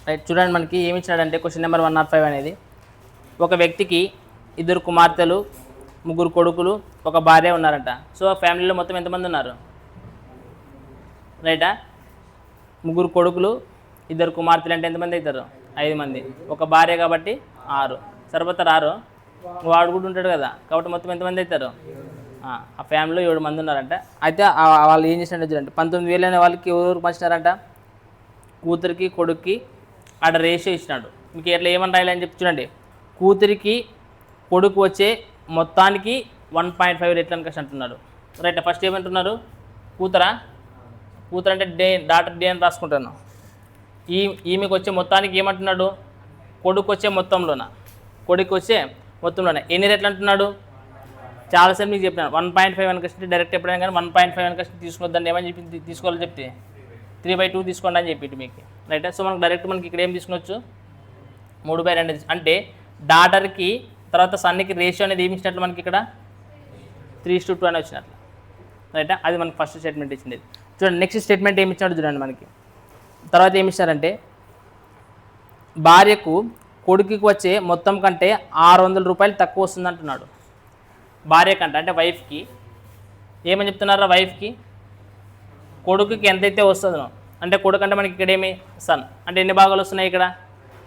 Right, చూడండి మనకి ఏమి ఇచ్చినాడంటే క్వశ్చన్ నెంబర్ 105 అనేది, ఒక వ్యక్తికి 2 కుమార్తెలు 3 కొడుకులు ఒక భార్య ఉన్నారంట. సో ఫ్యామిలీలో మొత్తం ఎంతమంది ఉన్నారు? రైటా, 3 కొడుకులు 2 కుమార్తెలు అంటే ఎంతమంది అవుతారు? 5 మంది. ఒక భార్య కాబట్టి 6. సరిపోతారు 6, వాడు కూడా ఉంటాడు కదా, కాబట్టి మొత్తం ఎంతమంది అవుతారు? ఆ ఫ్యామిలీలో 7 మంది ఉన్నారంట. అయితే వాళ్ళు ఏం చేసినట్టు చూడండి, 19,000 అనే వాళ్ళకి ఎవరు పంచినారంట? కూతురికి కొడుక్కి ఆడ రేషియో ఇచ్చినాడు. మీకు ఎట్లా ఏమని రాయాలని చెప్పి చూడండి, కూతురికి కొడుకు వచ్చే మొత్తానికి 1.5 రెట్లు అని అంటున్నాడు. రైట్, ఫస్ట్ ఏమంటున్నారు? కూతురు అంటే డాటర్ డే అని రాసుకుంటాను. ఈమెకు వచ్చే మొత్తానికి ఏమంటున్నాడు? కొడుకు వచ్చే మొత్తంలోన ఎన్ని రెట్లు అంటున్నాడు? చాలాసార్లు మీకు చెప్పినాను 1.5 అనుకొస్తే డైరెక్ట్ ఎప్పుడైనా కానీ 1.5 అనుకొస్తే తీసుకున్నదాన్ని ఏమని చెప్పి తీసుకోవాలని చెప్తే 3/2 తీసుకోండి అని చెప్పి మీకు. రైట్, సో మనకి డైరెక్ట్ మనకి ఇక్కడ ఏం తీసుకునొచ్చు? 3/2 అంటే డాటర్కి తర్వాత సన్నికి రేషియో అనేది ఏమి ఇచ్చినట్లు మనకి ఇక్కడ 3:2 అని వచ్చినట్లు. రైటా, అది మనకి ఫస్ట్ స్టేట్మెంట్ ఇచ్చింది. చూడండి నెక్స్ట్ స్టేట్మెంట్ ఏమి ఇచ్చినాడు చూడండి మనకి. తర్వాత ఏమి ఇచ్చారంటే, భార్యకు కొడుకుకి వచ్చే మొత్తం కంటే 600 రూపాయలు తక్కువ వస్తుంది అంటున్నాడు. భార్య కంటే అంటే వైఫ్కి ఏమని చెప్తున్నారా? వైఫ్కి కొడుకుకి ఎంతైతే వస్తుందో, అంటే కొడుకు అంటే మనకి ఇక్కడ ఏమి సన్ అంటే ఎన్ని భాగాలు వస్తున్నాయి? ఇక్కడ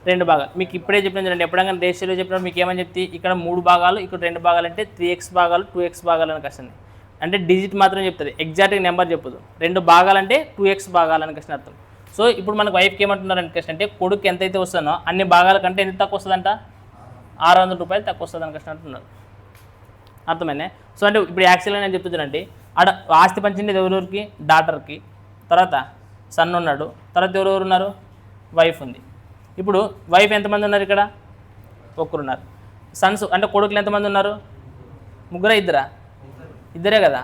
2 భాగాలు. మీకు ఇప్పుడే చెప్పిన చూడండి, ఎప్పుడైనా రేషియోలో చెప్పినప్పుడు మీకు ఏమని చెప్తే ఇక్కడ 3 భాగాలు, ఇక్కడ 2 భాగాలు అంటే 3x భాగాలు 2x భాగాలు అని వస్తుంది. అంటే డిజిట్ మాత్రం చెప్తుంది, ఎగ్జాక్ట్గా నెంబర్ చెప్పదు. 2 భాగాలు అంటే 2x భాగాలు అని అర్థం. సో ఇప్పుడు మనకు వైఫ్కి ఏమంటున్నారు అంటే కొడుకు ఎంతైతే వస్తుందో అన్ని భాగాల కంటే ఎంత తక్కువ వస్తుందంట? 600 రూపాయలు తక్కువ వస్తుంది అని అంటున్నారు. అర్థమైనా? సో అంటే ఇప్పుడు యాక్చువల్గా నేను చెప్తున్నానండి, ఆడ ఆస్తి పంచింది ఎవరెవరికి? డాటర్కి, తర్వాత సన్ ఉన్నాడు, తర్వాత ఎవరెవరు ఉన్నారు? వైఫ్ ఉంది. ఇప్పుడు వైఫ్ ఎంతమంది ఉన్నారు? ఇక్కడ 1 ఉన్నారు. సన్స్ అంటే కొడుకులు ఎంతమంది ఉన్నారు? 3 ఇద్దరే కదా.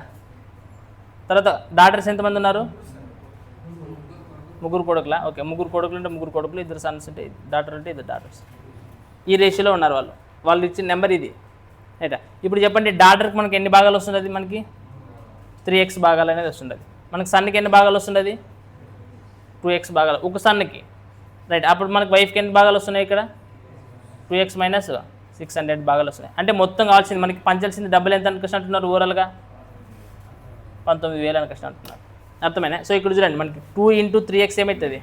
తర్వాత డాటర్స్ ఎంతమంది ఉన్నారు? 3 కొడుకులా? ఓకే, 3 కొడుకులు అంటే 3 కొడుకులు, 2 సన్స్ ఉంటే డాటర్ అంటే 2 డాటర్స్. ఈ రేషియోలో ఉన్నారు వాళ్ళు ఇచ్చిన నెంబర్ ఇది. రైటా, ఇప్పుడు చెప్పండి డాటర్కి మనకి ఎన్ని భాగాలు వస్తుంది? మనకి 3x భాగాలు అనేది వస్తుంది. మనకి సన్కి ఎన్ని భాగాలు వస్తుంది? 2x భాగాలు ఒక సన్కి. రైట్, అప్పుడు మనకి వైఫ్కి ఎన్ని భాగాలు వస్తున్నాయి? ఇక్కడ 2x - 600 భాగాలు వస్తున్నాయి. అంటే మొత్తం కావాల్సింది మనకి పంచాల్సింది డబ్బులు ఎంత అనుకోసం అంటున్నారు? ఓవరాల్గా 19,000 అనుకోసం అంటున్నారు. అర్థమైనా? సో ఇక్కడ చూడండి మనకి 2 × 3x ఏమవుతుంది?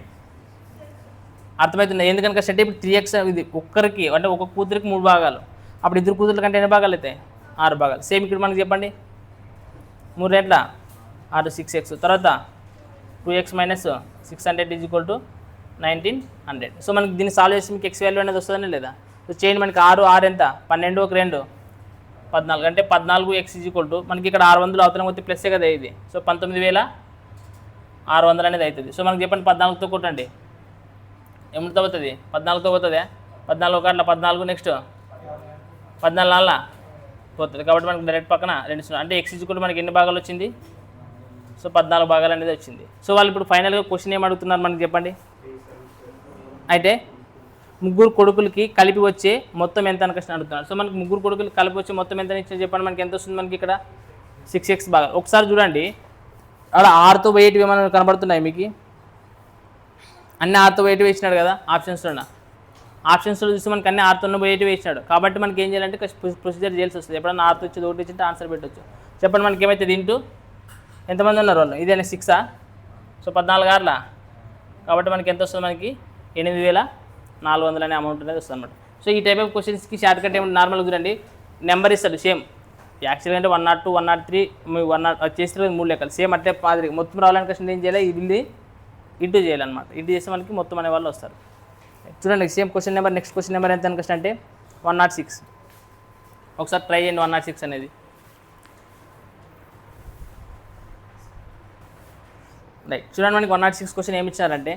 అర్థమవుతుంది ఎందుకనుక అంటే ఇప్పుడు 3x ఇది ఒక్కరికి అంటే ఒక కూతురికి 3 భాగాలు, అప్పుడు 2 కూతుర్ల కంటే ఎన్ని భాగాలు అవుతాయి? 6 భాగాలు. సేమ్ ఇక్కడ మనకి చెప్పండి, 3 రెట్ల 6 6x, తర్వాత 2x - 600 = 1900. సో మనకి దీన్ని సాల్వ్ చేసి మీకు ఎక్స్ వాల్యూ అనేది వస్తుందని లేదా? సో చేయండి, మనకి 6 ఎంత? 12 1 2 14 అంటే 14x = మనకి ఇక్కడ 600 అవతలం పోతే ప్లస్సే కదా ఇది. సో 19,600 అనేది అవుతుంది. సో మనకి చెప్పండి 14తో కొట్టండి, ఏమిటితో అవుతుంది? 14తో పోతుందా? 14 1 14, నెక్స్ట్ 14 పోతుంది. కాబట్టి మనకి డైరెక్ట్ పక్కన 2 అంటే x = మనకి ఎన్ని భాగాలు వచ్చింది? సో 14 భాగాలు అనేది వచ్చింది. సో వాళ్ళు ఇప్పుడు ఫైనల్గా క్వశ్చన్ ఏం అడుగుతున్నారు మనకి చెప్పండి. అయితే 3 కొడుకులకి కలిపి వచ్చే మొత్తం ఎంత అని అడుగుతున్నారు. సో మనకి 3 కొడుకులకి కలిపి వచ్చే మొత్తం ఎంత ఇచ్చి చెప్పండి, మనకి ఎంత వస్తుంది? మనకి ఇక్కడ 6x భాగాలు. ఒకసారి చూడండి, అక్కడ 6తో పోయేటివి ఏమైనా కనబడుతున్నాయి మీకు? అన్ని 6తో పోయేటివి ఇచ్చినాడు కదా ఆప్షన్స్లో చూస్తే మనకి అన్ని 6తో పోయేటివి ఇచ్చినాడు. కాబట్టి మనకి ఏం చేయాలంటే ప్రొసీజర్ చేయాల్సి వస్తుంది. ఎప్పుడన్నా 6తో వచ్చి ఒకటి ఇచ్చింటే ఆన్సర్ పెట్టవచ్చు. చెప్పండి మనకి ఏమవుతుంది? ఇంటూ ఎంతమంది ఉన్నారు వాళ్ళు? ఇదేనా 6? సో 14 6 కాబట్టి మనకి ఎంత వస్తుంది? మనకి 8,400 అనే అమౌంట్ అనేది వస్తుంది అనమాట. సో ఈ టైప్ ఆఫ్ క్వశ్చన్స్కి షార్ట్ కట్ ఏమంటే నార్మల్గా చూడండి, నెంబర్ ఇస్తాడు సేమ్. యాక్చువల్గా అంటే 102 103 100 చేస్తే 3 లెక్కలు సేమ్ అంటే పాది మొత్తం రావాలని క్వశ్చన్ ఏం చేయాలి? ఈ బిల్ది ఇంటూ చేయాలన్నమాట. ఇంటూ చేస్తే మనకి మొత్తం అనే వాళ్ళు వస్తారు. చూడండి same question number, next question number ఎంత అనుకోవచ్చు అంటే 106. ఒకసారి ట్రై చేయండి 106 అనేది. రైట్, చూడండి మనకి 106 క్వశ్చన్ ఏమి ఇచ్చారంటే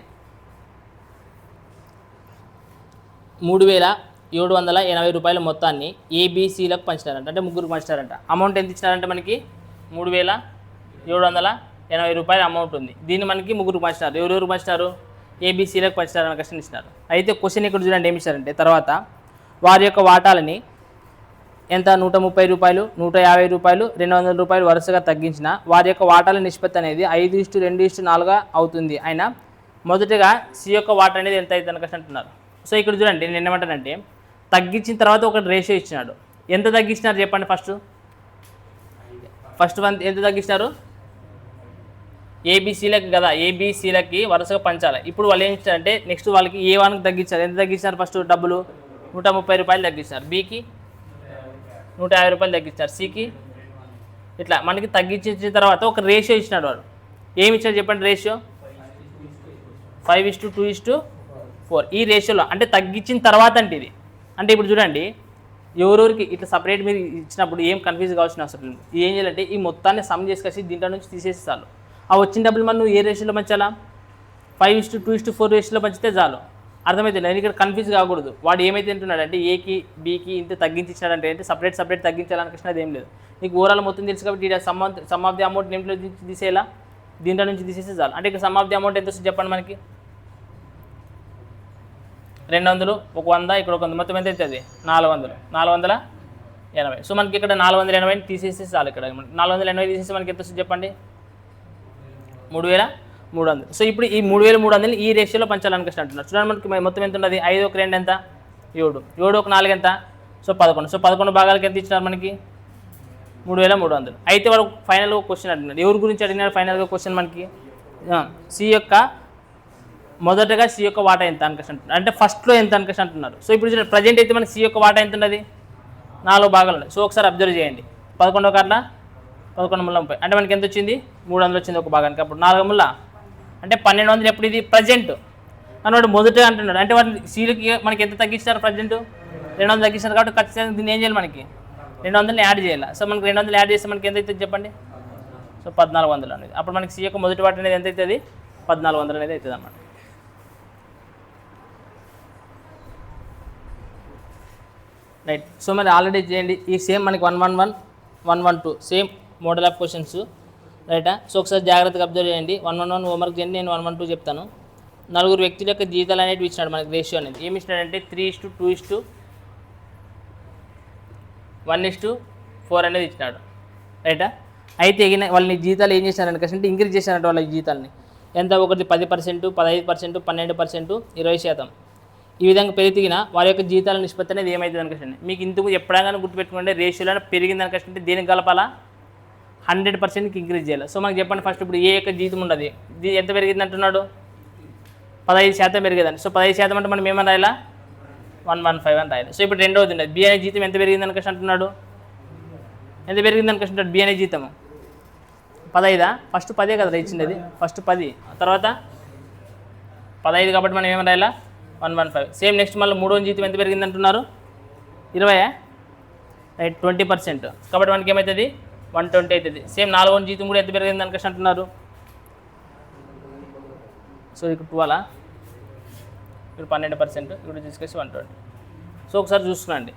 3,780 రూపాయల మొత్తాన్ని ఏబీసీలకు పంచినారంట. అంటే 3కి పంచినారంట. అమౌంట్ ఎంత ఇచ్చినారంటే మనకి 3,780 రూపాయల అమౌంట్ ఉంది. దీన్ని మనకి 3కి పంచినారు. ఎవరెవరు పంచినారు? ఏబీసీలకు పంచినారని క్వశ్చన్ ఇచ్చినారు. అయితే క్వశ్చన్ ఇక్కడ చూడండి ఏమి ఇచ్చారంటే, తర్వాత వారి యొక్క వాటాలని ఎంత 130 రూపాయలు 150 రూపాయలు 200 రూపాయలు వరుసగా తగ్గించిన వారి యొక్క వాటాల నిష్పత్తి అనేది 5:2:4 అవుతుంది. అయినా మొదటగా సి యొక్క వాటర్ అనేది ఎంత అవుతుంది కనుక అంటున్నారు. సో ఇక్కడ చూడండి నేను ఏమంటానంటే తగ్గించిన తర్వాత ఒక రేషియో ఇచ్చినాడు. ఎంత తగ్గించినారు చెప్పండి. ఫస్ట్ వన్ ఎంత తగ్గించినారు? ఏబీసీలకి కదా, ఏబీసీలకి వరుసగా పంచాలి. ఇప్పుడు వాళ్ళు ఏం ఇచ్చారంటే నెక్స్ట్ వాళ్ళకి A1కి తగ్గించారు. ఎంత తగ్గించినారు? ఫస్ట్ డబ్బులు 130 రూపాయలు తగ్గించారు. బికి 150 రూపాయలు తగ్గించారు. సికి ఇట్లా మనకి తగ్గించిన తర్వాత ఒక రేషియో ఇచ్చినాడు వాడు. ఏమి ఇచ్చాడు చెప్పండి? రేషియో 5:2:4. ఈ రేషియోలో అంటే తగ్గించిన తర్వాత అంటే ఇది అంటే ఇప్పుడు చూడండి ఎవరెవరికి ఇట్లా సపరేట్ మీరు ఇచ్చినప్పుడు ఏం కన్ఫ్యూజ్ కావాల్సిన అవసరం లేదు. ఏం చేయాలంటే ఈ మొత్తాన్ని సమ్ చేసుకొచ్చి దీంట్లో నుంచి తీసేసి చాలు. ఆ వచ్చిన డబ్బులు మనం ఏ రేషియోలో పంచాలా? 5:2:4 రేషియోలో పంచితే చాలు. అర్థమైతే నేను ఇక్కడ కన్ఫ్యూజ్ కాకూడదు. వాడు ఏమైతే అంటున్నాడు అంటే ఏకి బీకి ఇంత తగ్గించినాడంటే అంటే సపరేట్ తగ్గించాలనుకున్న అది ఏం లేదు. నీకు ఓవరాల్ మొత్తం తెలుసు కాబట్టి ఇక్కడ సమ్ ఆఫ్ ది అమౌంట్ నేమ్లో తీసేలా దీంట్లో నుంచి తీసేస్తే చాలు. అంటే ఇక్కడ సమ్ ఆఫ్ ది అమౌంట్ ఎంత వస్తుంది చెప్పండి మనకి? 200, ఒక 100, ఇక్కడ ఒక 100, మొత్తం ఎంత అవుతుంది? 480. సో మనకి ఇక్కడ 480 తీసేస్తే చాలు. ఇక్కడ 480 తీసేసి మనకి ఎంత వస్తుంది చెప్పండి? 3300. సో ఇప్పుడు ఈ 3300 ఈ రేషియోలో పంచాలనుకుంటే అంటున్నారు. చూడండి మనకి మొత్తం ఎంత ఉన్నది? 5 ఒక 2 ఎంత? 7. 7 ఒక 4 ఎంత? సో 11. సో 11 భాగాలకి ఎంత ఇచ్చినారు మనకి? 3300. అయితే వాడు ఫైనల్గా క్వశ్చన్ అడిగినాడు. ఎవరి గురించి అడిగినాడు ఫైనల్గా క్వశ్చన్ మనకి? సి యొక్క మొదటగా సి యొక్క వాటా ఎంత అనుకసి అంటున్నారు. అంటే ఫస్ట్లో ఎంత అనుకసి అంటున్నారు. సో ఇప్పుడు చూడండి ప్రజెంట్ అయితే మనకి సి యొక్క వాటా ఎంత ఉన్నది? 4 భాగాలు ఉన్నాయి. సో ఒకసారి అబ్జర్వ్ చేయండి. 11 కార్ల 11 అంటే మనకి ఎంత వచ్చింది? 300 వచ్చింది ఒక భాగానికి. అప్పుడు 4 అంటే 1200 ఎప్పుడు ఇది ప్రజెంట్ అని వాడు మొదట అంటున్నాడు. అంటే వాటి సీలకి మనకి ఎంత తగ్గించారు? ప్రజెంట్ 200 తగ్గించారు కాబట్టి ఖచ్చితంగా దీన్ని ఏం చేయాలి? మనకి 200 యాడ్ చేయాలి. సో మనకి 200 యాడ్ చేస్తే మనకి ఎంత అవుతుంది చెప్పండి? సో 1400 అనేది. అప్పుడు మనకి సి యొక్క మొదటి వాటి అనేది ఎంత అవుతుంది? 1400 అనేది అవుతుంది అన్నమాట. రైట్. సో మరి ఆల్రెడీ చేయండి ఈ సేమ్ మనకి 111, 112 సేమ్ మోడల్ ఆఫ్ క్వశ్చన్స్ రైటా. సో ఒకసారి జాగ్రత్తగా అబ్జర్వ్ చేయండి. 111 హోంవర్క్ చేయండి, నేను 112 చెప్తాను. 4 వ్యక్తుల యొక్క జీతాలు అనేవి ఇచ్చినాడు మనకి. రేషియో అనేది ఏమి ఇచ్చినాడంటే 3:2:1:4 అనేది ఇచ్చినాడు రైటా. అయితే వాళ్ళని జీతాలు ఏం చేశారనుకంటే ఇంక్రీజ్ చేశారంటే వాళ్ళ జీతాలని ఎంత? ఒకటి 10%, 15%, 12%, 20%. ఈ విధంగా పెరిగిన వారి యొక్క జీతాల నిష్పత్తి అనేది ఏమవుతుంది అనుకంటే మీకు ఇంతకు ఎప్పుడైనా గుర్తుపెట్టుకుంటే రేషియోలో పెరిగింది అనుకంటే దేనికి కలపాలా? 100%కి ఇంక్రీజ్ చేయాలి. సో మనకి చెప్పండి ఫస్ట్ ఇప్పుడు ఏ యొక్క జీతం ఉండదు ఎంత పెరిగింది అంటున్నాడు? 15% పెరిగేదండి. సో 15% అంటే మనం ఏమని రాయాలా? 115 అని రాయాలి. సో ఇప్పుడు రెండవది ఉండదు బి అనే జీతం ఎంత పెరిగింది అనుకంటే అంటున్నాడు? ఎంత పెరిగింది అనుకుంటున్నాడు? బి అనే జీతం 15. ఫస్ట్ 10 కదా ఇచ్చింది. ఫస్ట్ 10 తర్వాత 15 కాబట్టి మనం ఏమని రాయాలా? 115. సేమ్ నెక్స్ట్ మళ్ళీ మూడో జీతం ఎంత పెరిగింది అంటున్నారు? 20 రైట్ 20%. కాబట్టి మనకి ఏమవుతుంది? 120 అవుతుంది. సేమ్ 4వ జీతం కూడా ఎంత పెరిగింది అనుకోసి అంటున్నారు? సో ఇక్కడ 12, ఇక్కడ 12%, ఇక్కడ తీసుకొచ్చి 120. సో ఒకసారి చూసుకోండి.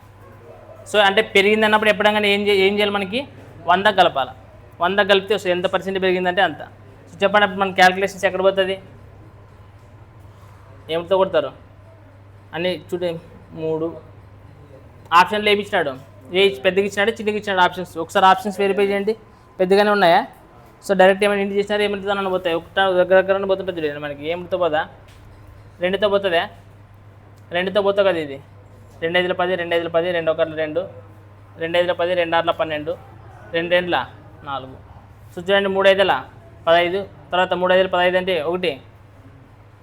సో అంటే పెరిగింది అన్నప్పుడు ఎప్పుడైనా ఏం చేయాలి? మనకి 100 కలపాలి. 100 కలిపితే సో ఎంత పర్సెంట్ పెరిగిందంటే అంత. సో చెప్పండి అప్పుడు మన క్యాలిక్యులేషన్స్ ఎక్కడ పోతుంది? ఏమితో కొడతారు అన్నీ చూడండి. 3 ఆప్షన్లు ఏమి ఇచ్చినాడు? పెద్దగా ఇచ్చినాడు, చిన్నగా ఇచ్చినాడు ఆప్షన్స్. ఒకసారి ఆప్షన్స్ వెరిఫై చేయండి. పెద్దగానే ఉన్నాయా? సో డైరెక్ట్ ఏమైనా ఇంటి చేసినారు ఏమిటితో నన్ను పోతాయి? ఒకట దగ్గర పోతుంటుంది చూడండి. మనకి ఏమిటితో పోదా? 2తో పోతుందా? 2తో పోతా కదా ఇది. 2 5 10, 2 5 10, 2 1 2, 2 5 10, 2 6 12, 2 2 4. సో చూడండి 3 5 15, తర్వాత 3 5 15 అంటే 1 16,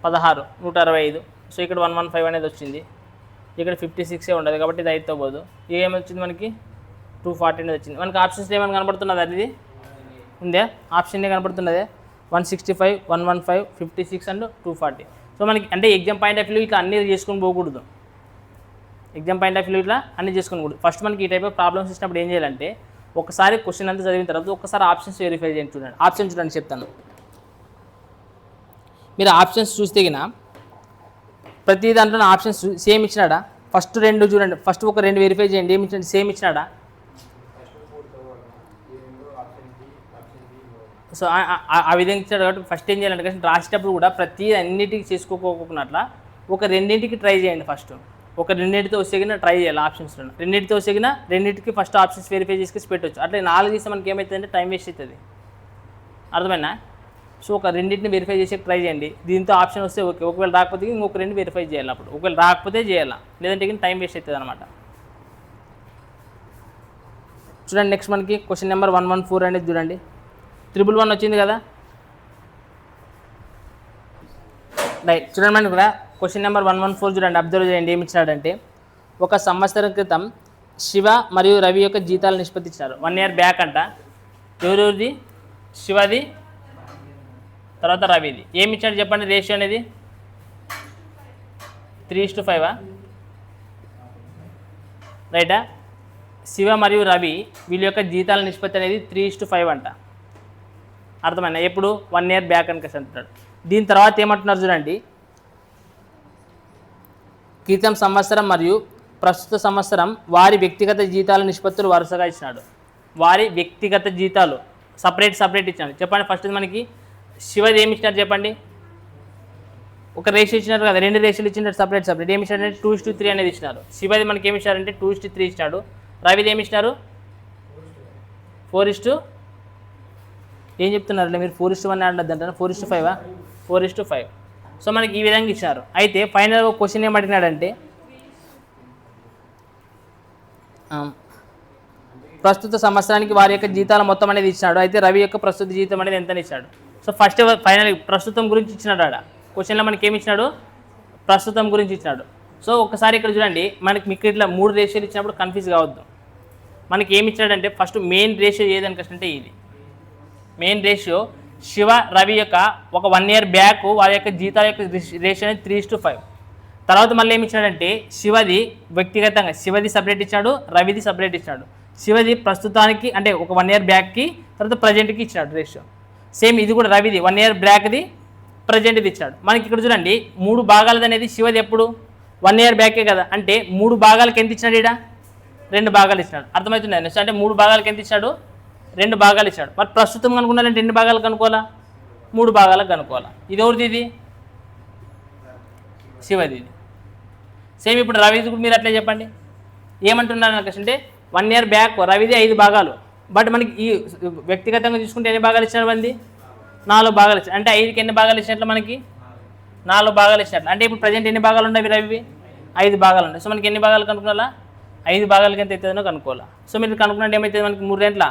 165. సో ఇక్కడ 115 అనేది వచ్చింది. ఇక్కడ 56 ఉండదు కాబట్టి ఇది 5తో పోదు. ఏమి వచ్చింది మనకి? 240 అనేది వచ్చింది. మనకి ఆప్షన్స్ ఏమైనా కనపడుతున్నది? అది ఉందే ఆప్షన్ కనపడుతున్నదే 165, 115, 56 అండ్ 240. సో మనకి అంటే ఎగ్జామ్ పాయింట్ ఆఫ్ వ్యూ ఇట్లా అన్నీ చేసుకొని పోకూడదు. ఎగ్జామ్ పాయింట్ ఆఫ్ వ్యూ ఇట్లా అన్నీ చేసుకోకూడదు. ఫస్ట్ మనకి ఈ టైప్ ఆఫ్ ప్రాబ్లమ్స్ ఇచ్చినప్పుడు ఏం చేయాలంటే ఒకసారి క్వశ్చన్ అంతా చదివిన తర్వాత ఒకసారి ఆప్షన్స్ వెరిఫై చేయండి. చూడండి ఆప్షన్ చూడండి చెప్తాను. మీరు ఆప్షన్స్ చూస్తే గిన ప్రతి దాంట్లో ఆప్షన్స్ సేమ్ ఇచ్చినాడా? ఫస్ట్ 2 చూడండి. ఫస్ట్ ఒక 2 వెరిఫై చేయండి. ఏమి ఇచ్చినట్టు సేమ్ ఇచ్చినాడా? సో ఆ విధంగా ఇచ్చాడు కాబట్టి ఫస్ట్ ఏం చేయాలంటే రాసేటప్పుడు కూడా ప్రతి అన్నిటికీ చేసుకోకపోకున్నట్ల ఒక 2కి ట్రై చేయండి. ఫస్ట్ ఒక 2తో వస్తేగిన ట్రై చేయాలి. ఆప్షన్స్ 2తో వస్తేగిన 2కి ఫస్ట్ ఆప్షన్స్ వెరిఫై చేసుకొని పెట్టవచ్చు. అట్లా 4 చేస్తే మనకి ఏమవుతుందంటే టైం వేస్ట్ అవుతుంది. అర్థమైనా? సో ఒక రెండింటిని వెరిఫై చేసి ట్రై చేయండి. దీంతో ఆప్షన్ వస్తే ఓకే, ఒకవేళ రాకపోతే ఇంకొక రెండు వెరిఫై చేయాలి. అప్పుడు ఒకవేళ రాకపోతే చేయాలా, లేదంటే టైం వేస్ట్ అవుతుంది అనమాట. చూడండి నెక్స్ట్ మనకి క్వశ్చన్ నెంబర్ 114 అనేది చూడండి. 111 వచ్చింది కదా. రైట్, చూడండి మనకి కూడా క్వశ్చన్ నెంబర్ 114 చూడండి, అబ్జర్వ్ చేయండి. ఏమి ఇచ్చినాడంటే, ఒక సంవత్సరం క్రితం శివ మరియు రవి యొక్క జీతాలు నిష్పత్తి ఇచ్చినారు. 1 year బ్యాక్ అంట. ఎవరెవరిది? శివది, తర్వాత రవిది. ఏమి ఇచ్చాడు చెప్పండి రేషియో అనేది? 3:5 రైటా? శివ మరియు రవి వీళ్ళ యొక్క జీతాల నిష్పత్తి అనేది 3:5 అంట. అర్థమైనా? ఎప్పుడు? 1 year బ్యాక్ అని అంటున్నాడు. దీని తర్వాత ఏమంటున్నారు చూడండి, క్రితం సంవత్సరం మరియు ప్రస్తుత సంవత్సరం వారి వ్యక్తిగత జీతాల నిష్పత్తులు వరుసగా ఇచ్చినాడు. వారి వ్యక్తిగత జీతాలు సపరేట్ ఇచ్చినాడు. చెప్పండి ఫస్ట్ మనకి శివది ఏమి ఇచ్చినారు చెప్పండి? ఒక రేషియో ఇచ్చినారు కదా, 2 రేషియోలు ఇచ్చినారు సపరేట్. ఏమి ఇచ్చినారంటే 2:3 అనేది ఇచ్చినారు. శివది మనకి ఏమి ఇచ్చారంటే 2:3 ఇచ్చినాడు. రవిది ఏమి ఇచ్చినారు? 4 ఏం చెప్తున్నారు మీరు? 4:1 అంటారు, 4:5 4:5. సో మనకి ఈ విధంగా ఇచ్చినారు. అయితే ఫైనల్ క్వశ్చన్ ఏమడిగినాడంటే, ప్రస్తుత సంవత్సరానికి వారి యొక్క జీతాల మొత్తం అనేది ఇచ్చినాడు. అయితే రవి యొక్క ప్రస్తుత జీతం అనేది ఎంత ఇచ్చాడు? సో ఫస్ట్ ఫైనల్ ప్రస్తుతం గురించి ఇచ్చినాడు. ఆడ క్వశ్చన్లో మనకి ఏమి ఇచ్చినాడు? ప్రస్తుతం గురించి ఇచ్చినాడు. సో ఒకసారి ఇక్కడ చూడండి, మీకు ఇట్లా 3 రేషియోలు ఇచ్చినప్పుడు కన్ఫ్యూజ్ కావద్దు. మనకి ఏమి ఇచ్చాడంటే ఫస్ట్ మెయిన్ రేషియో ఏదనికంటే ఇది మెయిన్ రేషియో. శివ రవి యొక్క ఒక 1 year బ్యాక్ వారి యొక్క జీతాల యొక్క రేషియో అనేది 3:5. తర్వాత మళ్ళీ ఏమి ఇచ్చాడంటే శివది వ్యక్తిగతంగా శివది సపరేట్ ఇచ్చాడు, రవిది సపరేట్ ఇచ్చాడు. శివది ప్రస్తుతానికి అంటే ఒక 1 year బ్యాక్కి, తర్వాత ప్రజెంట్కి ఇచ్చాడు రేషియో. సేమ్ ఇది కూడా రవిది 1 year బ్యాక్ది, ప్రజెంట్ది ఇచ్చాడు. మనకి ఇక్కడ చూడండి 3 భాగాలది అనేది శివది ఎప్పుడు 1 year బ్యాకే కదా, అంటే 3 భాగాలకి ఎంత ఇచ్చినాడు? ఇక్కడ 2 భాగాలు ఇచ్చినాడు. అర్థమవుతుంది అంటే 3 భాగాలకి ఎంత ఇచ్చాడు? 2 భాగాలు ఇచ్చాడు. మరి ప్రస్తుతం కనుక్కున్నారంటే 2 భాగాలకు కనుక్కోవాలా, 3 భాగాలకు కనుక్కోవాలా. ఇది ఎవరిది? ఇది శివది. ఇది సేమ్ ఇప్పుడు రవిది కూడా మీరు అట్లే చెప్పండి. ఏమంటున్నారు అంటే 1 year బ్యాక్ రవిది 5 భాగాలు, బట్ మనకి ఈ వ్యక్తిగతంగా చూసుకుంటే ఎన్ని భాగాలు ఇచ్చినాడు? మంది 4 భాగాలు ఇచ్చాడు. అంటే 5కి ఎన్ని భాగాలు ఇచ్చినట్లు? మనకి 4 భాగాలు ఇచ్చినట్లు. అంటే ఇప్పుడు ప్రజెంట్ ఎన్ని భాగాలు ఉన్నాయి రవివి? 5 భాగాలు ఉన్నాయి. సో మనకి ఎన్ని భాగాలు కనుక్కోవాలా? 5 భాగాలకి ఎంత అవుతుందో కనుక్కోవాలా. సో మీరు కనుక్కున్నట్టు ఏమవుతుంది? మనకి 3 గంటల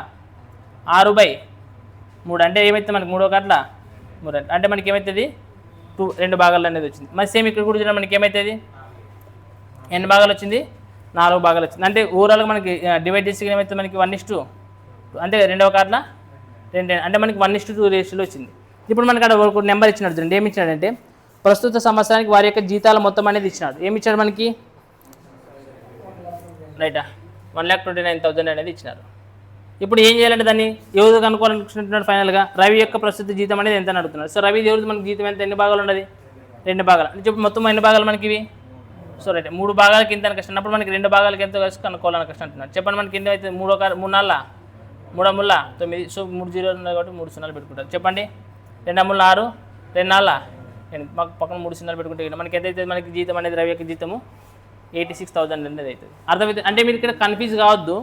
6/3 అంటే ఏమవుతుంది? మనకి 3 గంటల 3 అంటే మనకి ఏమవుతుంది? 2 భాగాలు అనేది వచ్చింది. మరి సేమ్ ఇక్కడ కూడా చూడండి, మనకి ఏమవుతుంది? ఎన్ని భాగాలు వచ్చింది? 4 భాగాలు వచ్చింది. అంటే ఓవరాల్గా మనకి డివైడ్ చేసి ఏమవుతుంది? మనకి 1:2 అంటే 2వ కార్ల 2 అంటే మనకి 1:2 రేషియోలో వచ్చింది. ఇప్పుడు మనకి అక్కడ ఒక నెంబర్ ఇచ్చినాడు చూడండి. ఏమి ఇచ్చినాడంటే ప్రస్తుత సంవత్సరానికి వారి యొక్క జీతాల మొత్తం అనేది ఇచ్చినాడు. ఏమి ఇచ్చాడు మనకి? రైటా 1,29,000 అనేది ఇచ్చినారు. ఇప్పుడు ఏం చేయాలంటే దాన్ని ఎవరు కనుక్కోవాలనుకుంటున్నాడు? ఫైనల్గా రవి యొక్క ప్రస్తుత జీతం అనేది ఎంత అని అడుగుతున్నాడు. సో రవి ఎవరిది మనకి జీతం ఎంత? ఎన్ని భాగాలు ఉన్నది? 2 భాగాలు. అంటే చెప్పు మొత్తం ఎన్ని భాగాలు మనకి ఇవి? సో రైట్ 3 భాగాలకి ఎంత అని కష్టం అన్నప్పుడు మనకి 2 భాగాలకి ఎంతో కలిసి కనుక్కోవాలని కష్టం అంటున్నాడు. చెప్పండి మనకి ఎంత అవుతుంది? 3 4 9. సో 3 0 ఉన్నాయి కాబట్టి 3 0 పెట్టుకుంటారు. చెప్పండి 2 6 2 4 పక్కన 3 0 పెట్టుకుంటే మనకి ఎంత అవుతుంది? మనకి జీతం అనేది రవి యొక్క జీతము 86,000 అనేది అవుతుంది. అర్థమవుతుంది? అంటే మీరు ఇక్కడ కన్ఫ్యూజ్ కావద్దు.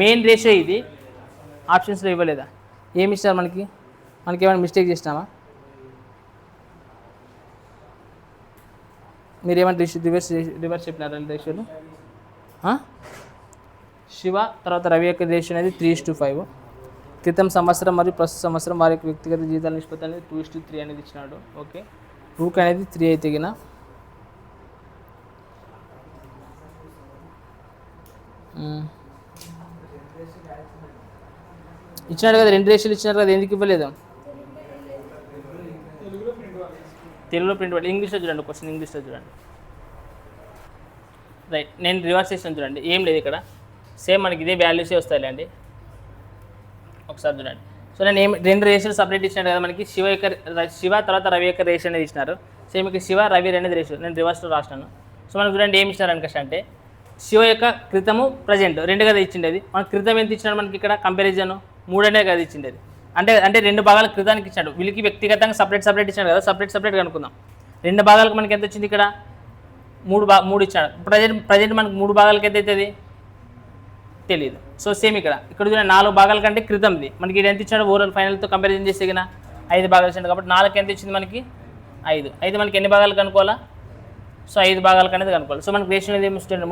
మెయిన్ రేషియో ఇది, ఆప్షన్స్లో ఇవ్వలేదా? ఏమి ఇస్తారు మనకి? ఏమైనా మిస్టేక్ చేసినామా? మీరు ఏమైనా రివర్స్ చెప్పినారా రేషియోలు? శివ తర్వాత రవి యొక్క రేషియో అనేది 3:5. క్రితం సంవత్సరం మరియు ప్రస్తుత సంవత్సరం వారి యొక్క వ్యక్తిగత జీతాల నిష్పత్తి అనేది 2:3 అనేది ఇచ్చినాడు. ఓకే, రూక్ అనేది 3 అయితే గిన ఇచ్చినాడు కదా, 2 రేషియోలు ఇచ్చినారు కదా, ఎందుకు ఇవ్వలేదు? తెలుగులో ప్రింట్ పడి ఇంగ్లీష్లో చూడండి. క్వశ్చన్ ఇంగ్లీష్లో చూడండి. రైట్, నేను రివర్స్ చేస్తాను చూడండి. ఏం లేదు ఇక్కడ, సేమ్ మనకి ఇదే వాల్యూసే వస్తాయిలేండి. ఒకసారి చూడండి. సో నేను 2 రేషియోలు సపరేట్ ఇచ్చినాడు కదా మనకి. శివ తర్వాత రవి యొక్క రేషియో అనేది ఇచ్చినారు. సేమ్ ఇక్కడ శివ రవి అనేది రేషియో నేను రివర్స్లో రాసినాను. సో మనకు చూడండి ఏమి ఇచ్చినారు అంటే శివ యొక్క క్రితము ప్రజెంట్ 2 కదా ఇచ్చిండేది. మనకి క్రితం ఎంత ఇచ్చినాడు? మనకి ఇక్కడ కంపారిజన్ 3 అనే కదా ఇచ్చిండేది. అంటే 2 భాగాల క్రితానికి ఇచ్చాడు. వీళ్ళకి వ్యక్తిగతంగా సపరేట్ ఇచ్చాడు కదా, సపరేట్ కనుక్కుందాం. 2 భాగాలకు మనకి ఎంత వచ్చింది? ఇక్కడ 3 ఇచ్చాడు. ప్రజెంట్ మనకి 3 భాగాలకి ఎంత అవుతుంది తెలియదు. సో సేమ్ ఇక్కడ చూడండి 4 భాగాల కంటే క్రితంది మనకి ఇది ఎంత ఇచ్చాడు? ఓవరాల్ ఫైనల్తో కంపారిజన్ చేస్తే కదా 5 భాగాలు ఇచ్చిండు కాబట్టి 4 ఎంత ఇచ్చింది మనకి 5. అయితే మనకి ఎన్ని భాగాలు కనుక్కోవాలా? సో 5 భాగాలకు అనేది కనుక్కోవాలి. సో మనకి రేషియో అనేది ఏమి ఇస్తుంది?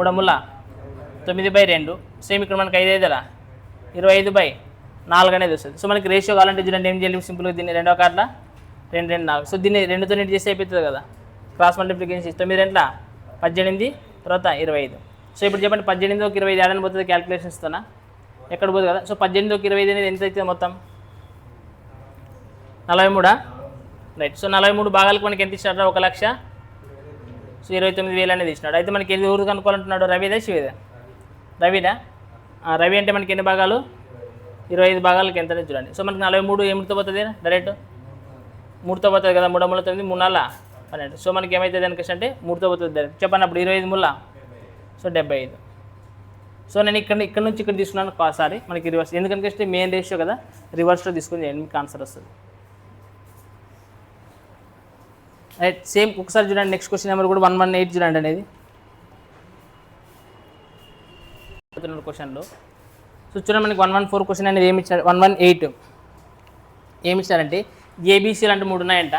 3/9/2. సేమ్ ఇక్కడ మనకి 5 5 25/4 అనేది వస్తుంది. సో మనకి రేషియో కావాలంటే చూడండి ఏం చేయాలి? సింపుల్గా దీన్ని 2వ కార్డులో 2 2 4. సో దీన్ని 2తో నీట్ చేస్తే అయిపోతుంది కదా. క్రాస్ మల్టిప్లికేషన్ 9 2 18 తర్వాత 25. సో ఇప్పుడు చెప్పండి 18 ఒక 25 ఏడని పోతుంది క్యాలిక్యులేషన్స్తోనా? ఎక్కడ పోతుంది కదా. సో 18 ఒక 25 అనేది ఎంత అవుతుంది మొత్తం? 43. రైట్. సో 43 భాగాలకు మనకి ఎంత ఇచ్చినాడు? 1,00,000. సో 29,000 అనేది ఇచ్చినాడు. అయితే మనకి ఎవరు కనుక్కోవాలంటున్నాడు? రవిదా శివేదా? రవిదా. రవి అంటే మనకి ఎన్ని భాగాలు? 25 భాగాలకి ఎంత అనేది చూడండి. సో మనకి 43 ఏమిటితో పోతుంది? డైరెక్ట్ 3తో పోతుంది కదా. 3 3 9 3 4 12. సో మనకి ఏమవుతుంది అనుకోవచ్చు అంటే 3తో పోతుంది డైరెక్ట్. చెప్పండి అప్పుడు 25 ముళ్ళ. సో 75. సో నేను ఇక్కడ నుంచి ఇక్కడ తీసుకున్నాను సారీ మనకి రివర్స్. ఎందుకంటే మెయిన్ రేషియో కదా, రివర్స్లో తీసుకుని చేయండి మీకు ఆన్సర్ వస్తుంది. రైట్. సేమ్ ఒకసారి చూడండి నెక్స్ట్ క్వశ్చన్ నెంబర్ కూడా 118 చూడండి అనేది క్వశ్చన్లో. సో చూడండి మనకి 114 క్వశ్చన్ అనేది ఏమి ఇచ్చారు? 118 ఏమి ఇచ్చారంటే ఏబీసీలు అంటే 3 ఉన్నాయంట.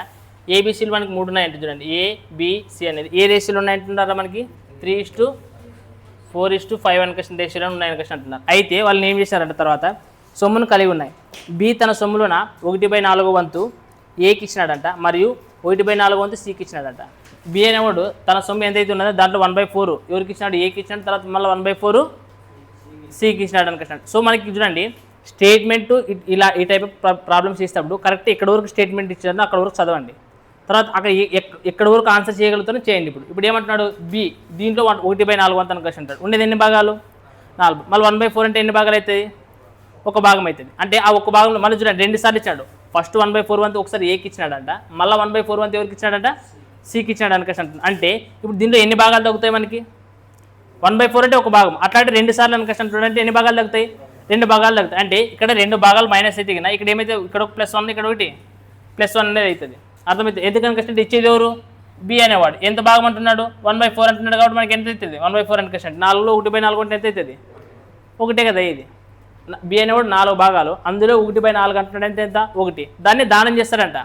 ఏబీసీలు మనకి 3 ఉన్నాయంట చూడండి. ఏబిసి అనేది ఏ రేషియోలో ఉన్నాయంటున్నారా? మనకి 3:4:5 అనుకషన్ రేషియోలో ఉన్నాయని కష్టం అంటున్నారు. అయితే వాళ్ళని ఏం చేశారంట తర్వాత సొమ్మును కలిగి ఉన్నాయి. బి తన సొమ్ములోన 1/4 వంతు ఏకి ఇచ్చినాడంట మరియు 1/4 వంతు సికి ఇచ్చినాడంట. బి అనేవాడు తన సొమ్ము ఎంతైతే ఉన్నదో దాంట్లో 1/4 ఎవరికి ఇచ్చినాడు? ఏకి ఇచ్చినాడు. తర్వాత మళ్ళీ 1/4 సికి ఇచ్చినాడు అనుకుంటున్నాడు. సో మనకి చూడండి స్టేట్మెంట్ ఇలా ఈ టైప్ ఆఫ్ ప్రాబ్లమ్స్ చేసేటప్పుడు కరెక్ట్ ఎక్కడ వరకు స్టేట్మెంట్ ఇచ్చారో అక్కడ వరకు చదవండి. తర్వాత అక్కడ ఎక్కడ వరకు ఆన్సర్ చేయగలుగుతారో చేయండి. ఇప్పుడు ఏమంటున్నాడు? బి దీంట్లో 1/4 వంతు అనుకోవచ్చు అంటాడు. ఉండేది ఎన్ని భాగాలు? 4. మళ్ళీ 1/4 అంటే ఎన్ని భాగాలు అవుతుంది? ఒక భాగం అవుతుంది. అంటే ఆ ఒక భాగంలో మళ్ళీ చూడండి 2 సార్లు ఇచ్చాడు. ఫస్ట్ 1/4 వంతు ఒకసారి ఏకి ఇచ్చినాడంట, మళ్ళీ 1/4 వంతు ఎవరికి ఇచ్చినాడంట? సికి ఇచ్చినాడు అనుకోవచ్చు అంటుంది. అంటే ఇప్పుడు దీంట్లో ఎన్ని భాగాలు తగ్గుతాయి మనకి? 1/4 అంటే ఒక భాగం. అట్లాంటి 2 సార్లు అనుకోవచ్చు అంటుంటే ఎన్ని భాగాలు తగ్గుతాయి? 2 భాగాలు తగ్గుతాయి. అంటే ఇక్కడ 2 భాగాలు మైనస్ అయితే ఇక్కడ ఏమైతే ఇక్కడ ఒక +1 ఇక్కడ ఒకటి +1 అనేది అవుతుంది. అర్థమవుతుంది. ఎందుకని కష్టం ఇచ్చేది ఎవరు? బి అనేవాడు. ఎంత భాగం అంటున్నాడు? 1/4 అంటున్నాడు కాబట్టి మనకి ఎంత అవుతుంది? 1/4 అని కష్టం. 4లో 1/4 అంటే ఎంత అవుతుంది? ఒకటే కదా ఇది. బి అనేవాడు 4 భాగాలు, అందులో 1/4 అంటున్నాడు. ఎంత 1. దాన్ని దానం చేస్తాడంట.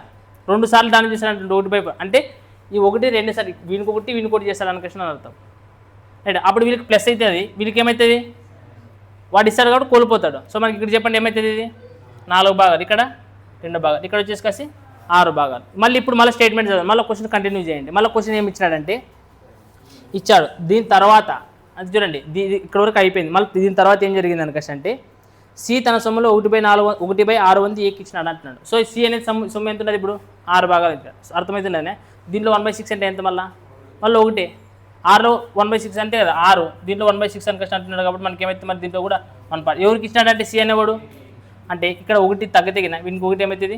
2 సార్లు దానం చేస్తాడంట. 1/4 అంటే ఈ 1 2 సార్లు వీనికొకటి చేస్తాడు అనుకృష్ణ అని అర్థం. రైట్. అప్పుడు వీళ్ళకి ప్లస్ అవుతుంది. వీళ్ళకి ఏమవుతుంది? వాడు ఇస్తాడు కాబట్టి కోల్పోతాడు. సో మనకి ఇక్కడ చెప్పండి ఏమవుతుంది? ఇది 4 భాగాలు, ఇక్కడ 2 భాగాలు, ఇక్కడ వచ్చేసి 6 భాగాలు. మళ్ళీ ఇప్పుడు మళ్ళీ స్టేట్మెంట్ చదవండి. మళ్ళీ క్వశ్చన్ కంటిన్యూ చేయండి. మళ్ళీ క్వశ్చన్ ఏమి ఇచ్చినాడంటే ఇచ్చాడు. దీని తర్వాత అది చూడండి ఇక్కడ వరకు అయిపోయింది. మళ్ళీ దీని తర్వాత ఏం జరిగింది అనుకోవచ్చు అంటే సి తన సొమ్ములో 1/6 వంతు ఏకి ఇచ్చినాడు అంటున్నాడు. సో సి అనేది సొమ్ము ఎంత ఉంటుంది? ఇప్పుడు 6 భాగాలు ఇచ్చాడు. అర్థమవుతుందనే. దీంట్లో 1/6 అంటే ఎంత? మళ్ళీ 1. 6లో 1/6 అంటే కదా 6. దీంట్లో 1/6 అని కష్టం అంటున్నాడు కాబట్టి మనకి ఏమైతే మరి దీంట్లో కూడా 1 part ఎవరికి ఇచ్చినాడంటే సి అనేవాడు. అంటే ఇక్కడ 1 తగ్గిన వీనికి 1 ఏమవుతుంది?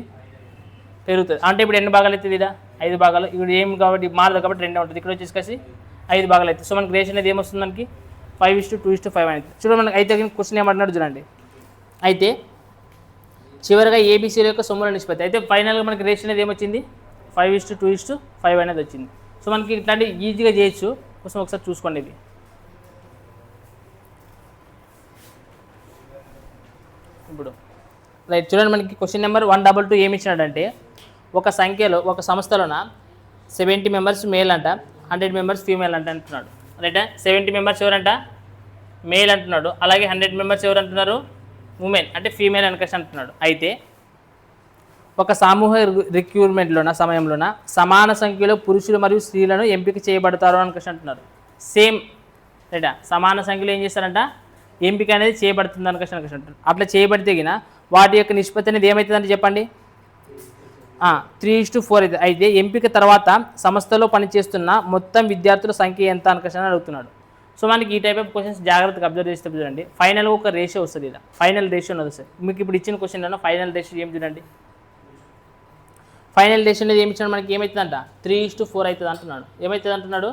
పెరుగుతుంది. అంటే ఇప్పుడు ఎన్ని భాగాలు అవుతుంది? ఇదా 5 భాగాలు. ఇప్పుడు ఏం కాబట్టి మారదు కాబట్టి 2 ఉంటుంది. ఇక్కడ వచ్చేసి 5 భాగాలు అవుతుంది. సో మనకి రేషియో అనేది ఏమొస్తుంది? మనకి 5:2:5 అనేది. చూడండి మనకి అయితే క్వశ్చన్ ఏమంటున్నాడు చూడండి. అయితే చివరిగా ఏబీసీల యొక్క సొమ్ముల నిష్పత్తి. అయితే ఫైనల్గా మనకి రేషియో అనేది ఏమొచ్చింది? 5:2:5 అనేది వచ్చింది. సో మనకి ఇట్లాంటివి ఈజీగా చేయొచ్చు. కోసం ఒకసారి చూసుకోండి. ఇది ఇప్పుడు రైట్ చూడండి మనకి క్వశ్చన్ నెంబర్ 122 ఏమి ఇచ్చినాడంటే ఒక సంస్థలోన 70 మెంబర్స్ మేల్ అంట, 100 మెంబర్స్ ఫీమేల్ అంట అంటున్నాడు. రైట్. 70 మెంబర్స్ ఎవరంట? మేల్ అంటున్నాడు. అలాగే 100 మెంబర్స్ ఎవరు అంటున్నారు? ఉమెన్ అంటే ఫీమేల్ అనుకసి అంటున్నాడు. అయితే ఒక సమూహ రిక్రూట్మెంట్లోన సమయంలోన సమాన సంఖ్యలో పురుషులు మరియు స్త్రీలను ఎంపిక చేయబడతారు అనుకసి అంటున్నారు. సేమ్ రైటా. సమాన సంఖ్యలో ఏం చేస్తారంట? ఎంపిక అనేది చేయబడుతుంది అనుకసి అంటున్నారు. అట్లా చేయబడితే గిన వాటి యొక్క నిష్పత్తి అనేది ఏమవుతుందంటే చెప్పండి 3:4 అవుతుంది. అయితే ఎంపిక తర్వాత సంస్థలో పనిచేస్తున్న మొత్తం విద్యార్థుల సంఖ్య ఎంత అనుకసి అని అడుగుతున్నాడు. సో మనకి ఈ టైప్ ఆఫ్ క్వశ్చన్స్ జాగ్రత్తగా అబ్జర్వ్ చేస్తే చూడండి ఫైనల్గా ఒక రేషియో వస్తుంది. ఇలా ఫైనల్ రేషియో వస్తుంది. మీకు ఇప్పుడు ఇచ్చిన క్వశ్చన్లో ఫైనల్ రేషియో ఏం చూడండి. ఫైనల్ రేషియో అనేది ఏమి ఇచ్చాడు మనకి? ఏమవుతుందంట? 3:4 అవుతుంది అంటున్నాడు. ఏమవుతుంది అంటున్నాడు?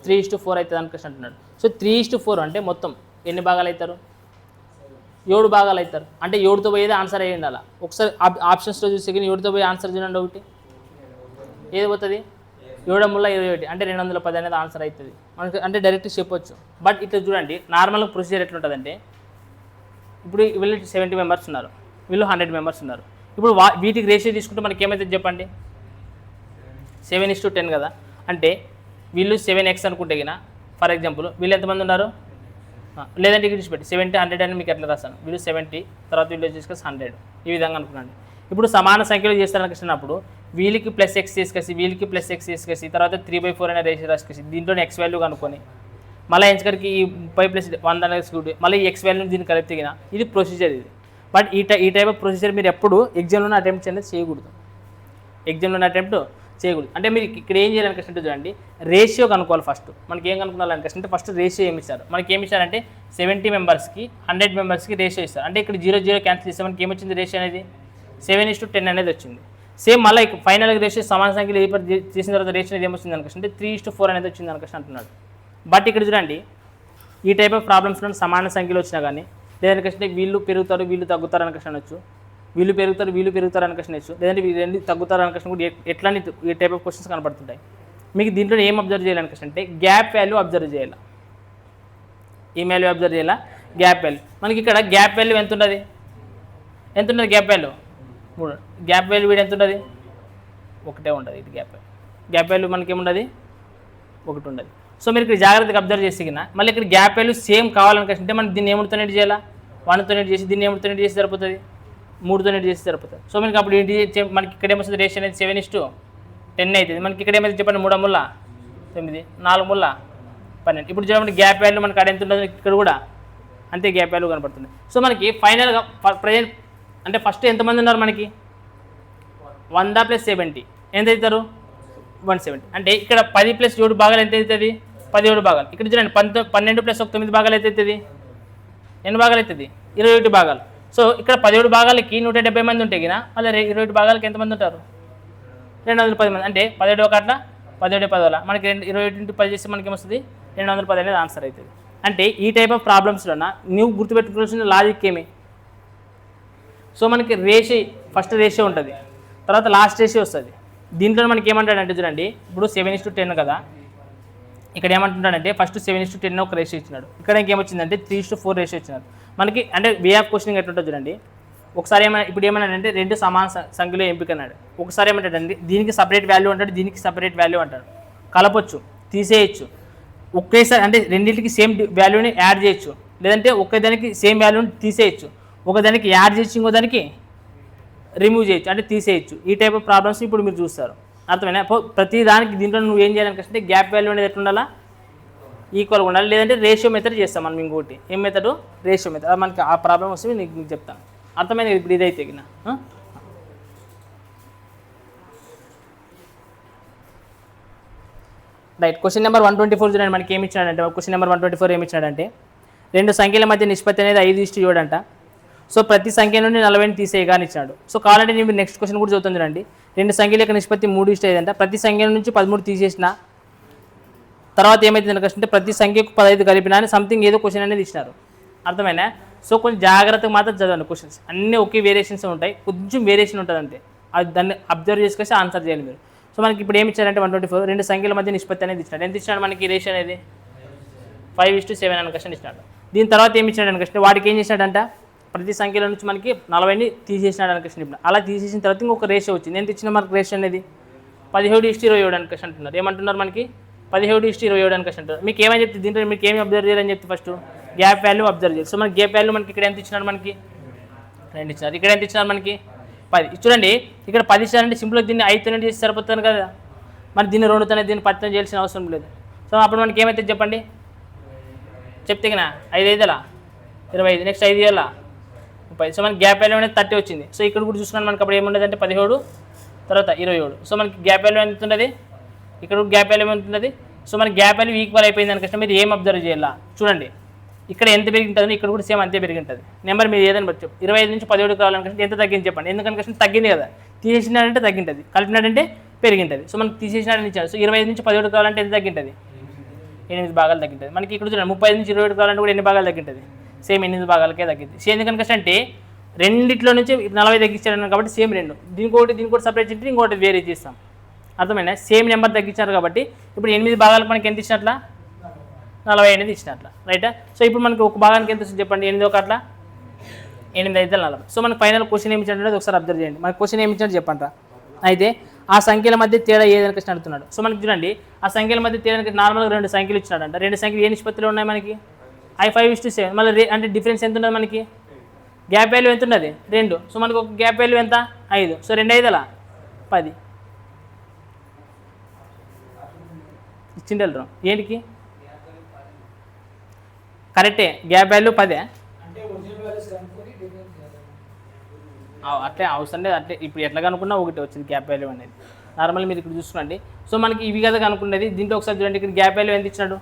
3:4 అవుతుంది అనుకసి అంటున్నాడు. సో 3:4 అంటే మొత్తం ఎన్ని భాగాలు అవుతారు? 7 భాగాలు అవుతారు. అంటే 7తో పోయేది ఆన్సర్ అయ్యి ఉండాలి. ఒకసారి ఆప్షన్స్లో చూస్తే 7తో పోయి ఆన్సర్ చూడండి. ఒకటి ఏది పోతుంది? 7×21 అంటే 210 అనేది ఆన్సర్ అవుతుంది మనకి. అంటే డైరెక్ట్ చెప్పొచ్చు. బట్ ఇట్లా చూడండి నార్మల్గా ప్రొసీజర్ ఎట్లుంటుందంటే ఇప్పుడు వీళ్ళు 70 మెంబర్స్ ఉన్నారు, వీళ్ళు 100 మెంబర్స్ ఉన్నారు. ఇప్పుడు వీటికి రేషియో తీసుకుంటే మనకి ఏమైతుంది చెప్పండి, 7:10 కదా. అంటే వీళ్ళు 7x అనుకుంటే గిన ఫర్ ఎగ్జాంపుల్ వీళ్ళు ఎంతమంది ఉన్నారు, లేదంటే ఇక్కడ చూసిపెట్టి 70, 100 అని మీకు ఎట్లా రాస్తాను, వీళ్ళు 70 తర్వాత వీళ్ళు తీసుకొచ్చి 100 ఈ విధంగా అనుకున్నాండి. ఇప్పుడు సమాన సంఖ్యలో చేస్తారనుకున్నప్పుడు వీళ్ళకి +x తీసుకొచ్చి వీళ్ళకి +x తీసుకొచ్చి తర్వాత 3/4 అనే రేషియో రాసుకొచ్చి దీంట్లో x వాల్యూ కనుక్కొని మళ్ళీ ఎంచకరికి ఈ 5+100 అనేది మళ్ళీ ఈ x వాల్యూని దీన్ని కలిపి తిగిన ఇది ప్రొసీజర్ ఇది. బట్ ఈ టైప్ ఆఫ్ ప్రొసీజర్ మీరు ఎప్పుడు ఎగ్జామ్లోనే అటెంప్ట్ అనేది చేయకూడదు, ఎగ్జామ్లోనే అటెంప్ట్ చేయకూడదు. అంటే మీరు ఇక్కడ ఏం చేయాలనుకుంటే చూడండి, రేషియో కనుక్కోవాలి. ఫస్ట్ మనకి ఏం కనుక్కోవాలనుకుంటే ఫస్ట్ రేషియో ఏమి ఇస్తారు, మనకి ఏమి ఇస్తారంటే 70 మెంబర్స్కి 100 మెంబర్స్కి రేషియో ఇస్తారు. అంటే ఇక్కడ 0 క్యాన్సిల్ చేస్తే మనకి ఏమొచ్చింది రేషియో అనేది 7:10 అనేది వచ్చింది. సేమ్ మళ్ళీ ఫైనల్గా రేషియో సమాన సంఖ్యలు చేసిన తర్వాత రేషియో అనేది ఏమొచ్చింది అనుకుంటే 3:4 అనేది వచ్చింది అనుకుంటే అంటున్నాడు. బట్ ఇక్కడ చూడండి ఈ టైప్ ఆఫ్ ప్రాబ్లమ్స్లో సమాన సంఖ్యలో వచ్చినా కానీ లేదనుకుంటే వీళ్ళు పెరుగుతారు వీళ్ళు తగ్గుతారు అనుకుంటే అనొచ్చు, వీళ్ళు పెరుగుతారు అనుకుంటే వచ్చు, లేదంటే వీళ్ళు రెండు తగ్గుతారు అనుకుంటే కూడా ఎట్లాంటి ఈ టైప్ ఆఫ్ క్వశ్చన్స్ కనపడుతుంటాయి. మీకు దీంట్లో ఏం అబ్జర్వ్ చేయాలనుకుంటే గ్యాప్ వాల్యూ అబ్జర్వ్ చేయాలి, ఈ వాల్యూ అబ్జర్వ్ చేయాలా, గ్యాప్ వాల్యూ. మనకి ఇక్కడ గ్యాప్ వాల్యూ ఎంత ఉంటుంది గ్యాప్ వాల్యూ 3, గ్యాప్ వాల్యూ వీడు ఎంత ఉంటుంది 1 ఉంటుంది. ఇది గ్యాప్ వాల్యూ మనకి ఏముండదు 1 ఉండదు. సో మీరు ఇక్కడ జాగ్రత్తగా అబ్జర్వ్ చేసినా మళ్ళీ ఇక్కడ గ్యాప్ వాల్యూ సేమ్ కావాలనుకుంటే మనం దీన్ని ఏముడితో నెట్ చేయాలా, 1తో నెట్ చేసి దీన్ని ఏముడితో నెట్ చేసి సరిపోతుంది, 3తో నెట్ చేసి సరిపోతుంది. సో మనకి అప్పుడు ఏంటి మనకి ఇక్కడ ఏమొస్తుంది రేషియో అనేది 7:10 అవుతుంది. మనకి ఇక్కడ ఏమైతే చెప్పండి 3 ముళ్ళ 9, 4 ముళ్ళ 12. ఇప్పుడు చూడండి గ్యాప్ వాల్యూ మనకి అక్కడ ఎంత ఉంటుంది, ఇక్కడ కూడా అంతే గ్యాప్ వాల్యూ కనపడుతుంది. సో మనకి ఫైనల్గా ప్రజెంట్ అంటే ఫస్ట్ ఎంతమంది ఉన్నారు మనకి 100 + 70 ఎంత అవుతారు 170. అంటే ఇక్కడ 10 + 7 భాగాలు ఎంత అవుతుంది 17 భాగాలు. ఇక్కడ చూడండి 12 + 9 భాగాలు ఎంత అవుతుంది, ఎన్ని భాగాలు అవుతుంది 21 భాగాలు. సో ఇక్కడ 17 భాగాలకి 170 మంది ఉంటే కినా మళ్ళీ 21 భాగాలకి ఎంతమంది ఉంటారు 210 మంది. అంటే 17 ఒకట్ల 17 10 మనకి 21 × 10 చేస్తే మనకి ఏమొస్తుంది 210 అనేది ఆన్సర్ అవుతుంది. అంటే ఈ టైప్ ఆఫ్ ప్రాబ్లమ్స్లో నువ్వు గుర్తుపెట్టుకోవాల్సిన లాజిక్ ఏమి, సో మనకి రేషియో ఫస్ట్ రేషియో ఉంటుంది, తర్వాత లాస్ట్ రేషియో వస్తుంది. దీంట్లో మనకి ఏమంటాడంటే చూడండి ఇప్పుడు 7:10 కదా, ఇక్కడ ఏమంటున్నాడంటే ఫస్ట్ 7:10 ఒక రేషియో ఇచ్చినాడు, ఇక్కడ ఇంకేమొచ్చిందంటే 3:4 రేషియో ఇచ్చినాడు మనకి. అంటే వే ఆఫ్ క్వశ్చనింగ్ ఎట్లుంటుంది చూడండి, ఒకసారి ఇప్పుడు ఏమన్నాడంటే 2 సమాన సంఖ్యలో ఎంపిక అన్నాడు, ఒకసారి ఏమంటాడంటే దీనికి సపరేట్ వాల్యూ అంటాడు దీనికి సపరేట్ వాల్యూ అంటాడు, కలపొచ్చు తీసేయచ్చు, ఒకేసారి అంటే రెండింటికి సేమ్ వాల్యూని యాడ్ చేయొచ్చు, లేదంటే ఒకేదానికి సేమ్ వాల్యూని తీసేయచ్చు, ఒకదానికి యాడ్ చేయొచ్చు ఇంకో దానికి రిమూవ్ చేయొచ్చు అంటే తీసేయచ్చు. ఈ టైప్ ఆఫ్ ప్రాబ్లమ్స్ ఇప్పుడు మీరు చూస్తారు, అర్థమైనా. ప్రతి దానికి దీంట్లో నువ్వు ఏం చేయాలనుకుంటే గ్యాప్ వాల్యూ అనేది ఎట్లా ఉండాలా ఈక్వల్గా ఉండాలి, లేదంటే రేషియో మెథడ్ చేస్తాం మనం. ఇంకోటి ఏం మెథడ్ రేషియో మెథడ్, అది మనకి ఆ ప్రాబ్లం వస్తే నీకు చెప్తాను, అర్థమైనా. ఇప్పుడు ఇదైతే రైట్. క్వశ్చన్ నెంబర్ 124 చూడండి మనకి ఏమి ఇచ్చాడంటే, క్వశ్చన్ నెంబర్ 124 ఏమి ఇచ్చాడంటే 2 సంఖ్యల మధ్య నిష్పత్తి అనేది 5:7 అంట. సో ప్రతి సంఖ్య నుండి 40ని తీసేయగా అని ఇచ్చాడు. సో కావాలంటే నేను నెక్స్ట్ క్వశ్చన్ కూడా చదువుతుంది చూడండి, 2 సంఖ్యల యొక్క నిష్పత్తి 3:5 అంట, ప్రతి సంఖ్య నుంచి 13 తీసేసిన తర్వాత ఏమైతే అంటే ప్రతి సంఖ్యకు 15 కలిపినా అని సంథింగ్ ఏదో క్వశ్చన్ అనేది ఇచ్చినారు, అర్థమైనా. సో కొంచెం జాగ్రత్తగా మాత్రం చదవండి, క్వశ్చన్స్ అన్నీ ఒకే వేరియేషన్స్ ఉంటాయి, కొంచెం వేరియేషన్ ఉంటుంది అంతే, అది దాన్ని అబ్జర్వ్ చేసుకొచ్చి ఆన్సర్ చేయాలి మీరు. సో మనకి ఇప్పుడు ఏమి ఇచ్చారంటే 124 2 సంఖ్యల మధ్య నిష్పత్తి అనేది ఇచ్చినాడు. ఎంత ఇచ్చినాడు మనకి రేషియో అనేది 5:7 అని క్వశ్చన్ ఇచ్చినాడు. దీని తర్వాత ఏమి ఇచ్చినాడు అనుకోండి, వాడికి ఏం చేసినాడంట ప్రతి సంఖ్యలో నుంచి మనకి 40ని తీసేసినాడు అనుకోండి. ఇప్పుడు అలా తీసేసిన తర్వాత ఇంకొక రేషియో వచ్చింది, ఎంత ఇచ్చిన మనకి రేషియో అనేది 17:27 అనుకోండి అంటున్నారు. ఏమంటున్నారు మనకి 17:27 అనుకోండి అంటారు. మీకు ఏమని చెప్తే దీంట్లో మీకు ఏమి అబ్జర్వ్ చేయాలని చెప్తే ఫస్ట్ గ్యాప్ వాల్యూ అబ్జర్వ్ చేయాలి. సో మనకి గ్యాప్ వాల్యూ మనకి ఇక్కడ ఎంత ఇచ్చినాడు మనకి 2 ఇచ్చినారు, ఇక్కడ ఎంత ఇచ్చినారు మనకి 10. చూడండి ఇక్కడ 10 ఇచ్చారంటే సింపుల్గా దీన్ని 5తో చేసి సరిపోతుంది కదా, మరి దీన్ని 2తోనే దీన్ని 10తో చేయాల్సిన అవసరం లేదు. సో అప్పుడు మనకి ఏమైతే చెప్పండి చెప్తే కదా 5 5 25 నెక్స్ట్ 5 30. సో మనకి గ్యాప్ వాల్యూ అనేది 30 వచ్చింది. సో ఇక్కడ కూడా చూసుకున్నాను మనకి అప్పుడు ఏముండదు అంటే 17 తర్వాత 27. సో మనకి గ్యాప్ వాల్యూ ఎంత ఉంటుంది, ఇక్కడ గ్యాప్ వాల్యూ ఎంత ఉంటుంది. సో మనకి గ్యాప్ వాల్యూ ఈక్వల్ అయిపోయింది అనుకుంటే మీరు ఏం అబ్జర్వ్ చేయాలా చూడండి, ఇక్కడ ఎంత పెరిగింటుంది ఇక్కడ కూడా సేమ్ అంతే పెరిగి ఉంటుంది. నెంబర్ మీరు ఏదైనా బట్టి 25 నుంచి 17 కావాలనుకుంటే ఎంత తగ్గింది చెప్పండి, ఎందుకనుకుంటే తగ్గింది కదా, తీసేసినాడంటే తగ్గింటుంది, కలిపినాడంటే పెరిగింటుంది. సో మనకి తీసేసినాడని ఇచ్చాడు. సో 25 నుంచి 17 కావాలంటే ఎంత తగ్గింటుంది 8 భాగాలు తగ్గింటుంది. మనకి ఇక్కడ చూడండి 35 నుంచి 27 కావాలంటే కూడా ఎన్ని భాగాలు తగ్గింటుంది, సేమ్ 8 భాగాలకే తగ్గింది. సేమ్ ఎందుకనుక అంటే రెండిట్లో నుంచి 40 తగ్గించాడు కాబట్టి సేమ్ 2, దీనికోటి సపరేట్ చేసి ఇంకోటి వేరే చేస్తాం, అర్థమైనా. సేమ్ నెంబర్ తగ్గించారు కాబట్టి ఇప్పుడు 8 భాగాలకు మనకి ఎంత ఇచ్చినట్ల 40 అనేది ఇచ్చినట్ల, రైటా. సో ఇప్పుడు మనకి ఒక భాగానికి ఎంత వస్తుంది చెప్పండి, 8 ఒకట్ల 8 5 40. సో మనకి ఫైనల్ క్వశ్చన్ ఏమి ఇచ్చాడు ఒకసారి అబ్జర్వ్ చేయండి. మనకి క్వశ్చన్ ఏమి ఇచ్చాడు చెప్పంటారా. అయితే ఆ సంఖ్యల మధ్య తేడా ఏదైనా క్వశ్చన్ అడుగుతున్నాడు. సో మనకి చూడండి ఆ సంఖ్యల మధ్య తేడా నార్మల్గా 2 సంఖ్యలు ఇచ్చినాడంట. 2 సంఖ్యలు ఏ నిష్పత్తిలో ఉన్నాయి మనకి I5:7. మళ్ళీ అంటే డిఫరెన్స్ ఎంత ఉన్నది మనకి, గ్యాప్ వాల్యూ ఎంత ఉన్నది 2. సో మనకి ఒక గ్యాప్ వాల్యూ ఎంత 5. సో 2 5 10 ఇచ్చిండరు. ఏంటికి కరెక్టే, గ్యాప్ వాల్యూ 10. అట్లే అవసరం లేదు. అట్లే ఇప్పుడు ఎట్లా కనుక్కున్నా ఒకటి వచ్చింది గ్యాప్ వాల్యూ అనేది. నార్మల్ మీరు ఇక్కడ చూసుకోండి. సో మనకి ఇవి కదా కనుక్కునేది. దీంట్లో ఒకసారి చూడండి ఇక్కడ గ్యాప్ వాల్యూ ఎంత ఇచ్చినాడు.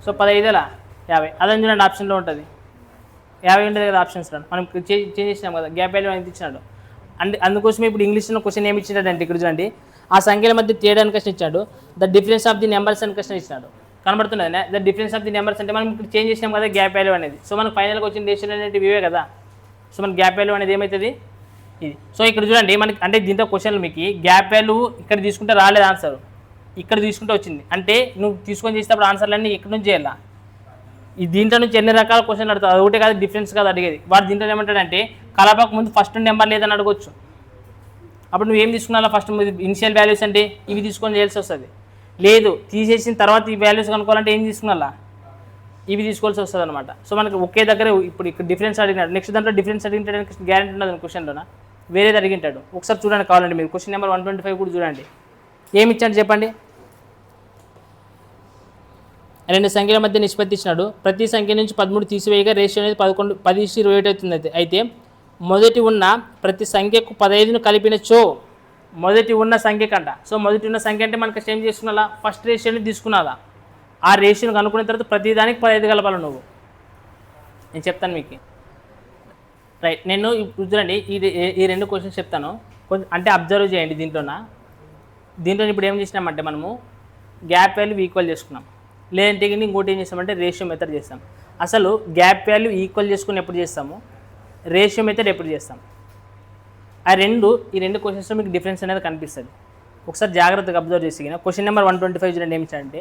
సో 15 50. అదని చూడండి ఆప్షన్లో ఉంటుంది 50 ఉంటుంది కదా ఆప్షన్స్. మనం చేంజ్ చేసినాం కదా, గ్యాప్ వాల్యూ ఎంత ఇచ్చినాడు. అంటే అందుకోసమే ఇప్పుడు ఇంగ్లీష్లో క్వశ్చన్ ఏమి ఇచ్చినాడంటే ఇక్కడ చూడండి ఆ సంఖ్యల మధ్య తేడా అని క్వశ్చన్ ఇచ్చాడు. The difference of the numbers అని క్వశ్చన్ ఇచ్చినాడు. కనబడుతున్నది the difference of the numbers అంటే మనం ఇక్కడ చేంజ్ చేసినాం కదా గ్యాప్ వాల్యూ అనేది. సో మనకు ఫైనల్గా వచ్చిన డెసిషన్ అనేది ఇవే కదా. సో మనకి గ్యాప్ వాల్యూ అనేది ఏమవుతుంది ఇది. సో ఇక్కడ చూడండి మనకి అంటే దీంతో క్వశ్చన్లు మీకు గ్యాప్ వాల్యూ ఇక్కడ తీసుకుంటే రాలేదు ఆన్సర్, ఇక్కడ తీసుకుంటే వచ్చింది. అంటే నువ్వు తీసుకొని చేసేటప్పుడు ఆన్సర్లన్నీ ఇక్కడ నుంచి చేయాలా. ఈ దీంట్లో నుంచి ఎన్ని రకాల క్వశ్చన్లు అడుగుతావు, అది ఒకటే కాదు డిఫరెన్స్ కాదు అడిగేది. వాడు దీంట్లో ఏమంటాడంటే కలపక ముందు ఫస్ట్ నెంబర్ లేదని అడగొచ్చు. అప్పుడు నువ్వు ఏం తీసుకున్నా ఫస్ట్ ఇనిషియల్ వాల్యూస్ అంటే ఇవి తీసుకొని చేయాల్సి వస్తుంది. లేదు తీసేసిన తర్వాత ఈ వాల్యూస్ కనుక్కోవాలంటే ఏం తీసుకున్నా ఇవి తీసుకోవాల్సి వస్తుంది అనమాట. సో మనకి ఒకే దగ్గర ఇప్పుడు ఇక్కడ డిఫరెన్స్ అడిగినాడు, నెక్స్ట్ దాంట్లో డిఫరెన్స్ అడిగింటాడు గ్యారెంటీ ఉండదు క్వశ్చన్లోనా, వేరేది అడిగింటాడు. ఒకసారి చూడండి కావాలండి మీరు క్వశ్చన్ నెంబర్ 125 కూడా చూడండి. ఏమి ఇచ్చాడు చెప్పండి. 2 సంఖ్యల మధ్య నిష్పత్తి ఇచ్చినాడు. ప్రతి సంఖ్య నుంచి 13 తీసివేయగా రేషియో అనేది 10:27 అవుతుంది. అయితే మొదటి ఉన్న ప్రతి సంఖ్యకు 15ను కలిపినచో మొదటి ఉన్న సంఖ్య కంట. సో మొదటి ఉన్న సంఖ్య అంటే మనకి ఏం చేసుకున్నా ఫస్ట్ రేషియోని తీసుకున్నాదా, ఆ రేషియోని కనుక్కున్న తర్వాత ప్రతిదానికి 15 కలపాలి నువ్వు. నేను చెప్తాను మీకు రైట్. నేను ఇప్పుడు చూడండి ఈ 2 క్వశ్చన్స్ చెప్తాను కొంచెం అంటే అబ్జర్వ్ చేయండి. దీంట్లో ఇప్పుడు ఏం చేసినామంటే మనము గ్యాప్ వాల్యూ ఈక్వల్ చేసుకున్నాం. లేదంటే ఇంకోటి ఏం చేస్తామంటే రేషియో మెథడ్ చేస్తాం. అసలు గ్యాప్ వాల్యూ ఈక్వల్ చేసుకుని ఎప్పుడు చేస్తాము, రేషియో మెథడ్ ఎప్పుడు చేస్తాం. ఈ రెండు క్వశ్చన్స్లో మీకు డిఫరెన్స్ అనేది కనిపిస్తుంది. ఒకసారి జాగ్రత్తగా అబ్జర్వ్ చేసి క్వశ్చన్ నెంబర్ 125 చూడండి ఏమి ఇచ్చాడంటే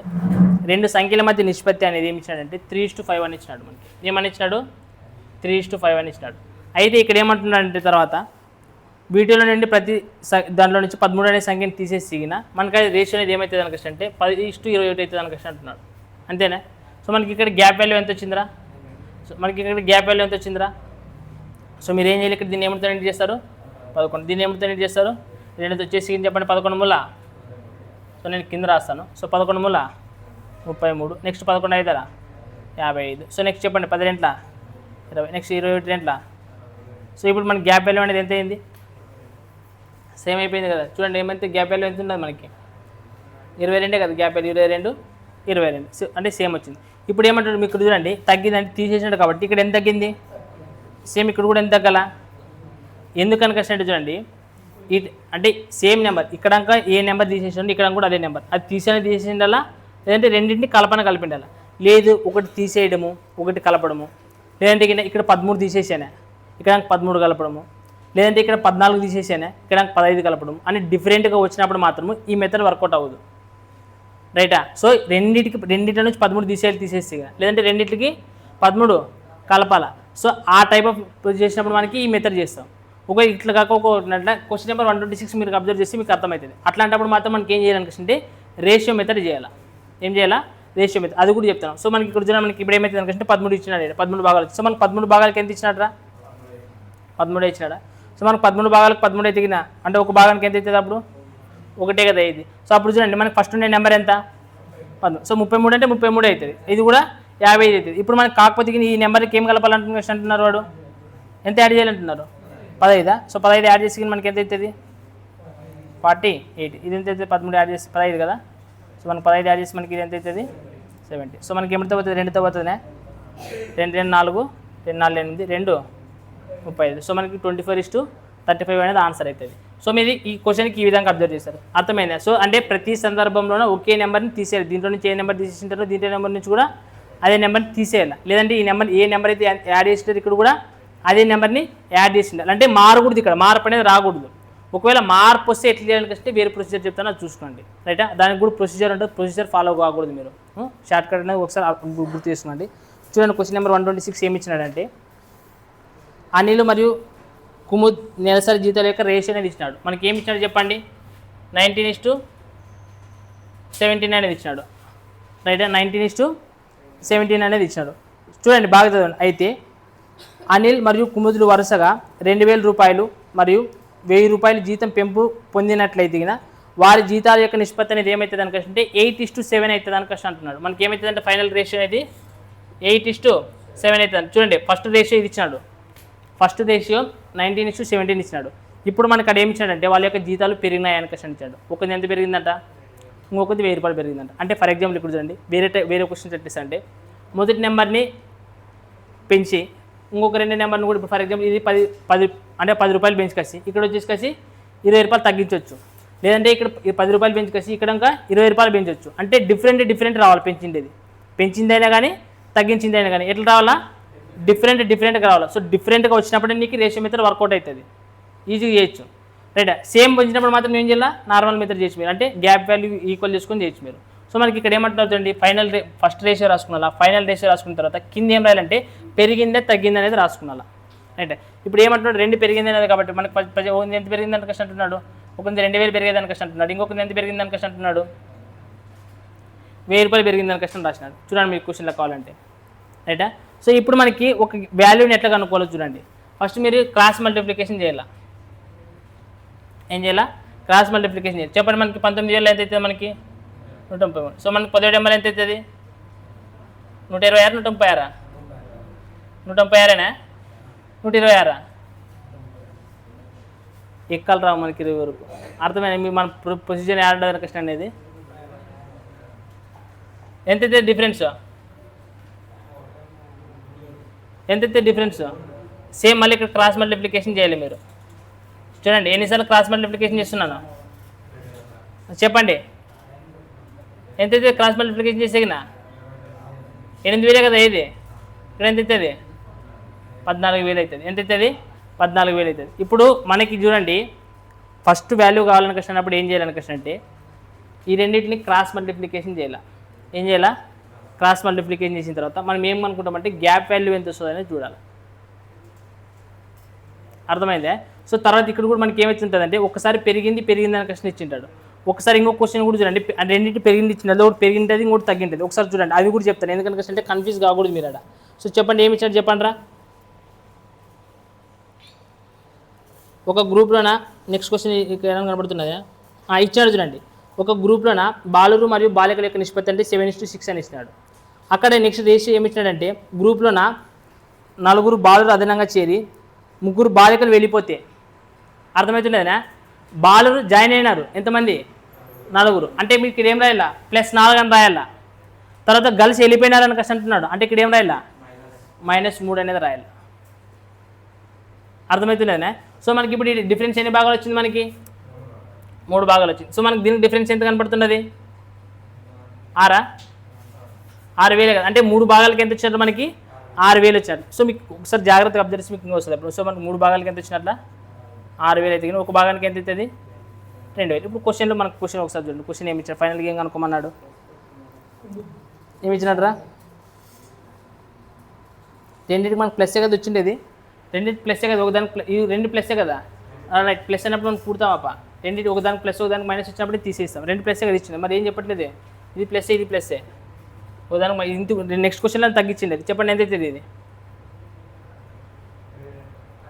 2 సంఖ్యల మధ్య నిష్పత్తి అనేది ఏమి ఇచ్చాడంటే 3:5 అని ఇచ్చినాడు. మనకి ఏమని ఇచ్చినాడు 3:5 అని ఇచ్చినాడు. అయితే ఇక్కడ ఏమంటున్నాడంటే తర్వాత వీటిలో నుండి ప్రతి దాంట్లో నుంచి 13 అనే సంఖ్యను తీసేసిగిన మనకి అది రేషియో అనేది ఏమవుతుంది అనుకోవచ్చు అంటే 10:21 అవుతుంది అనుకోవచ్చు అంటున్నాడు. అంతేనా. సో మనకి ఇక్కడ గ్యాప్ వాల్యూ ఎంత వచ్చిందిరా, సో మీరు ఏం చేయాలి ఇక్కడ దీన్ని ఏమంతా ఎండ్ చేస్తారు 11, దీన్ని ఏమంతా ఎండ్ చేస్తారు 2 వచ్చేసి చెప్పండి 11 మూల. సో నేను కింద రాస్తాను. సో 11 మూల 33, నెక్స్ట్ 11 5 55. సో నెక్స్ట్ చెప్పండి 10 2 20, నెక్స్ట్ 21 2. సో ఇప్పుడు మనకి గ్యాప్ వాల్యూ అనేది ఎంత అయింది, సేమ్ అయిపోయింది కదా. చూడండి ఏమైతే గ్యాప్ వాల్యూ ఎంత ఉన్నది మనకి 22 కదా గ్యాప్ వాల్యూ 22 అంటే సేమ్ వచ్చింది. ఇప్పుడు ఏమంటాడు మీకు చూడండి తగ్గిందంటే తీసేసినాడు కాబట్టి ఇక్కడ ఎంత తగ్గింది, సేమ్ ఇక్కడ కూడా ఎంత తగ్గాల. ఎందుకని కష్టం చూడండి అంటే సేమ్ నెంబర్ ఇక్కడ ఏ నెంబర్ తీసేసిండు ఇక్కడ కూడా అదే నెంబర్, అది తీసేసిండాలా లేదంటే రెండింటిని కలిపిండాలా. లేదు ఒకటి తీసేయడము ఒకటి కలపడము, లేదంటే ఇక్కడ 13 తీసేసానే ఇక్కడ 13 కలపడము, లేదంటే ఇక్కడ 14 తీసేసానే ఇక్కడ 15 కలపడం అని డిఫరెంట్గా వచ్చినప్పుడు మాత్రము ఈ మెథడ్ వర్కౌట్ అవ్వదు. రైటా. సో రెండింటి నుంచి 13 తీసేసి లేదంటే రెండింటికి 13 కలపాలా. సో ఆ టైప్ ఆఫ్ చేసినప్పుడు మనకి ఈ మెథడ్ చేస్తాం. ఒక ఇట్లా కాక క్వశ్చన్ నెంబర్ 126 మీరు అబ్జర్వ్ చేస్తే మీకు అర్థమవుతుంది. అట్లాంటప్పుడు మాత్రం మనకి ఏం చేయాలనుకుంటే రేషియో మెథడ్ చేయాలా. ఏం చేయాలా రేషియో మెథడ్, అది కూడా చెప్తాను. సో మనకి ఇక్కడ చూడండి మనకి ఇప్పుడు ఏమవుతుంది అనుకుంటే 13 ఇచ్చినాడు, 13 భాగాలు. సో మనకి 13 భాగాలకి ఎంత ఇచ్చినాడరా 13 ఇచ్చినాడా. సో మనకు 13 భాగాలకు 13 ఎదిగిన అంటే ఒక భాగానికి ఎంత అవుతుంది అప్పుడు ఒకటే కదా ఇది. సో అప్పుడు చూడండి మనకి ఫస్ట్ ఉండే నెంబర్ ఎంత 13. సో 33 అంటే 33 అవుతుంది, ఇది కూడా 55 అవుతుంది. ఇప్పుడు మనకి కాకపోతే ఈ నెంబర్కి ఏం కలపాలంటున్నారు వాడు, ఎంత యాడ్ చేయాలంటున్నారు 15. సో 15 యాడ్ చేసి మనకి ఎంత అవుతుంది 48. ఇది ఎంత అవుతుంది 13 యాడ్ చేసి 15 కదా. సో మనకి 15 యాడ్ చేసి మనకి ఇది ఎంత అవుతుంది 70. సో మనకి ఏమిటితో పోతుంది 2తో పోతుంది 2 4 2 4 8 2 35. సో మనకి 24:35 అనేది ఆన్సర్ అవుతుంది. సో మీరు ఈ క్వశ్చన్కి ఈ విధంగా అబ్జర్వ్ చేస్తారు, అర్థమైందా. సో అంటే ప్రతి సందర్భంలోనే ఒకే నెంబర్ని తీసేయాలి. దీంట్లో నుంచి ఏ నెంబర్ తీసేసింటారో దీంట్లో నెంబర్ నుంచి కూడా అదే నెంబర్ని తీసేయాలి. లేదంటే ఈ నెంబర్ ఏ నెంబర్ అయితే యాడ్ చేసింటారో ఇక్కడ కూడా అదే నెంబర్ని యాడ్ చేసి ఉండాలి. అంటే మారకూడదు, ఇక్కడ మార్పు అనేది రాకూడదు. ఒకవేళ మార్పు వస్తే ఎట్లా చేయాలంటే వేరే ప్రొసీజర్ చెప్తాను, అది చూసుకోండి. రైటా. దానికి కూడా ప్రొసీజర్ ఉంటుంది, ప్రొసీజర్ ఫాలో కాకూడదు. మీరు షార్ట్ కట్ అనేది ఒకసారి గుర్తు చేసుకోండి. చూడండి క్వశ్చన్ నెంబర్ 126 ఏమి ఇచ్చినాడంటే అనిల్ మరియు కుముద్ నెలసరి జీతాల యొక్క రేషియో అనేది ఇచ్చినాడు. మనకి ఏమి ఇచ్చినాడు చెప్పండి, 19:17 అనేది ఇచ్చినాడు. రైట్, 19:17 అనేది ఇచ్చినాడు. చూడండి బాగా చదవండి. అయితే అనిల్ మరియు కుముదులు వరుసగా 2,000 రూపాయలు మరియు 1,000 రూపాయలు జీతం పెంపు పొందినట్లయితే వారి జీతాల యొక్క నిష్పత్తి అనేది ఏమవుతుంది అనుకోవచ్చు అంటే 8:7 అవుతుంది అనుకోవచ్చు అంటున్నాడు. మనకి ఏమవుతుంది అంటే ఫైనల్ రేషియో అనేది 8:7 అవుతుంది. చూడండి ఫస్ట్ రేషియో ఇది ఇచ్చినాడు, ఫస్ట్ రేషియో 19:17 ఇచ్చినాడు. ఇప్పుడు మనకి అక్కడ ఏమి ఇచ్చాడంటే వాళ్ళ యొక్క జీతాలు పెరిగినాయి అనుకోవచ్చు ఇచ్చాడు. ఒకటి ఎంత పెరిగిందంట, ఇంకొకటి 1,000 రూపాయలు పెరిగిందంట. అంటే ఫర్ ఎగ్జాంపుల్ ఇప్పుడు చూడండి వేరే క్వశ్చన్ ఎట్లా అంటే మొదటి నెంబర్ని పెంచి ఇంకొక 2 నెంబర్ని కూడా ఇప్పుడు ఫర్ ఎగ్జాంపుల్ ఇది 10 రూపాయలు పెంచుకొచ్చి ఇక్కడ వచ్చేసి 20 రూపాయలు తగ్గించవచ్చు. లేదంటే ఇక్కడ 10 రూపాయలు పెంచుకొచ్చి ఇక్కడ ఇంకా 20 రూపాయలు పెంచవచ్చు. అంటే డిఫరెంట్ రావాలి పెంచిందైనా కానీ తగ్గించిందైనా కానీ ఎట్లా రావాలా, డిఫరెంట్గా రావాలి. సో డిఫరెంట్గా వచ్చినప్పుడు నీకు రేషియో మెథడ్ వర్కౌట్ అవుతుంది, ఈజీగా చేయొచ్చు. రైట్, సేమ్ పెంచినప్పుడు మాత్రం ఏం చేయాలి, నార్మల్ మెథడ్ చేయొచ్చు మీరు, అంటే గ్యాప్ వాల్యూ ఈక్వల్ చేసుకొని చేయొచ్చు మీరు. సో మనకి ఇక్కడ ఏమంటున్నారండి ఫస్ట్ రేషియో రాసుకున్నా, ఫైనల్ రేషియో రాసుకున్న తర్వాత కింద ఏం రాయాలంటే పెరిగిందే తగ్గింది అనేది రాసుకున్నా. రైట్, ఇప్పుడు ఏమంటున్నాడు 2 పెరిగింది అనేది కాబట్టి మనకి ఎంత పెరిగిందని కష్టం అంటున్నాడు, ఒక 2,000 పెరిగేదాని కష్టం అంటున్నాడు, ఇంకొక ఎంత పెరిగిందని కష్టం అంటున్నాడు, 1,000 రూపాయలు పెరిగిందని కష్టం రాసినాడు. చూడండి మీకు క్వశ్చన్లో కావాలంటే. రైటా, సో ఇప్పుడు మనకి ఒక వాల్యూని ఎట్లా కనుక్కోవాలో చూడండి. ఫస్ట్ మీరు క్రాస్ మల్టిప్లికేషన్ చేయాలి. ఏం చేయాలా, క్రాస్ మల్టిప్లికేషన్ చేయాలి. చెప్పండి మనకి 19,000 ఎంత అవుతుంది, మనకి 133. సో మనకి 17 నెంబర్ ఎంత అవుతుంది, 126, 136, 136 126 ఎక్కలు రావు మనకి 20 వరకు. అర్థమైనా మీ మన పొజిషన్ యాడ్ అవ్వడానికి కష్టం అనేది ఎంతైతే డిఫరెన్స్, ఎంతైతే డిఫరెన్స్ సేమ్ మళ్ళీ ఇక్కడ క్రాస్ మల్టిప్లికేషన్ చేయాలి మీరు. చూడండి ఎన్నిసార్లు క్రాస్ మల్టిప్లికేషన్ చేస్తున్నాను చెప్పండి. ఎంతైతే క్రాస్ మల్టిప్లికేషన్ చేసేగిన 8,000 కదా, ఇది ఇక్కడ ఎంత అవుతుంది 14,000 అవుతుంది. ఎంత అవుతుంది 14,000 అవుతుంది. ఇప్పుడు మనకి చూడండి ఫస్ట్ వాల్యూ కావాలని కష్టం ఏం చేయాలని కష్టం అంటే ఈ రెండింటిని క్రాస్ మల్టిప్లికేషన్ చేయాలి. ఏం చేయాలా, క్రాస్ మల్టిప్లికేషన్ చేసిన తర్వాత మనం ఏమనుకుంటామంటే గ్యాప్ వాల్యూ ఎంత వస్తుంది అనేది చూడాలి. అర్థమైందే. సో తర్వాత ఇక్కడ కూడా మనకి ఏమవుతుందంటే ఒకసారి పెరిగింది అని క్వశ్చన్ ఇచ్చింటాడు, ఒకసారి ఇంకొక క్వశ్చన్ కూడా చూడండి రెండింటి పెరిగింది ఇచ్చింది, ఒకటి పెరిగింది ఇంకోటి తగ్గింటుంది. ఒకసారి చూడండి అవి కూడా చెప్తాను, ఎందుకంటే అంటే కన్ఫ్యూజ్ కాకూడదు మీరు అక్కడ. సో చెప్పండి ఏమి ఇచ్చాడు చెప్పండి రా. ఒక గ్రూప్లోన నెక్స్ట్ క్వశ్చన్ ఏమైనా కనబడుతున్నాయా, ఇచ్చాడు చూడండి. ఒక గ్రూప్లోన బాలురు మరియు బాలికల యొక్క నిష్పత్తి అంటే 7:6 అని ఇచ్చినాడు. అక్కడ నెక్స్ట్ రేషియో ఏమి ఇచ్చినాడంటే గ్రూప్లోన 4 బాలురు అదనంగా చేరి 3 బాలికలు వెళ్ళిపోతే, అర్థమవుతుండేనా, బాలురు జాయిన్ అయినారు ఎంతమంది 4, అంటే మీకు ఇక్కడ ఏం రాయాలా +4 అని రాయాలా. తర్వాత గర్ల్స్ వెళ్ళిపోయినారని కష్టం అంటున్నాడు, అంటే ఇక్కడ ఏం రాయాలా -3 అనేది రాయాలి. అర్థమవుతుండేనా. సో మనకి ఇప్పుడు ఈ డిఫరెన్స్ ఎన్ని భాగాలు వచ్చింది, మనకి 3 భాగాలు వచ్చింది. సో మనకి దీనికి డిఫరెన్స్ ఎంత కనపడుతున్నది 6,000 కదా, అంటే 3 భాగాలకి ఎంత వచ్చినట్లు మనకి 6,000 వచ్చారు. సో మీకు ఒకసారి జాగ్రత్తగా అబ్జర్వ్ చేసి మీకు ఇంకా వస్తుంది అప్పుడు. సో మనకి 3 భాగాలకి ఎంత వచ్చినట్ల 6,000 అయితే కానీ ఒక భాగానికి ఎంత అవుతుంది 2,000. ఇప్పుడు క్వశ్చన్లో మనకు క్వశ్చన్ ఒకసారి చూడండి, క్వశ్చన్ ఏమి ఇచ్చాడు, ఫైనల్గా ఏం కనుక్కోమన్నాడు, ఏమి ఇచ్చినట్రా, రెండింటికి మనకు ప్లస్సే కదా వచ్చిండేది, రెండింటి ప్లస్సే కదా, ఒకదానికి ఈ 2 ప్లస్సే కదా, రైట్. ప్లస్ అయినప్పుడు మనం పూడతామప్ప, రెండింటి ఒకదానికి ప్లస్ ఒకదానికి మైనస్ వచ్చినప్పుడు తీసేస్తాం, 2 ప్లస్సే కదా ఇచ్చింది, మరి ఏం చెప్పట్లేదు, ఇది ప్లస్సే ఇది ప్లస్సే, ఒకదానికి ఇంత నెక్స్ట్ క్వశ్చన్లో తగ్గించింది. అది చెప్పండి ఎంత అవుతుంది, ఇది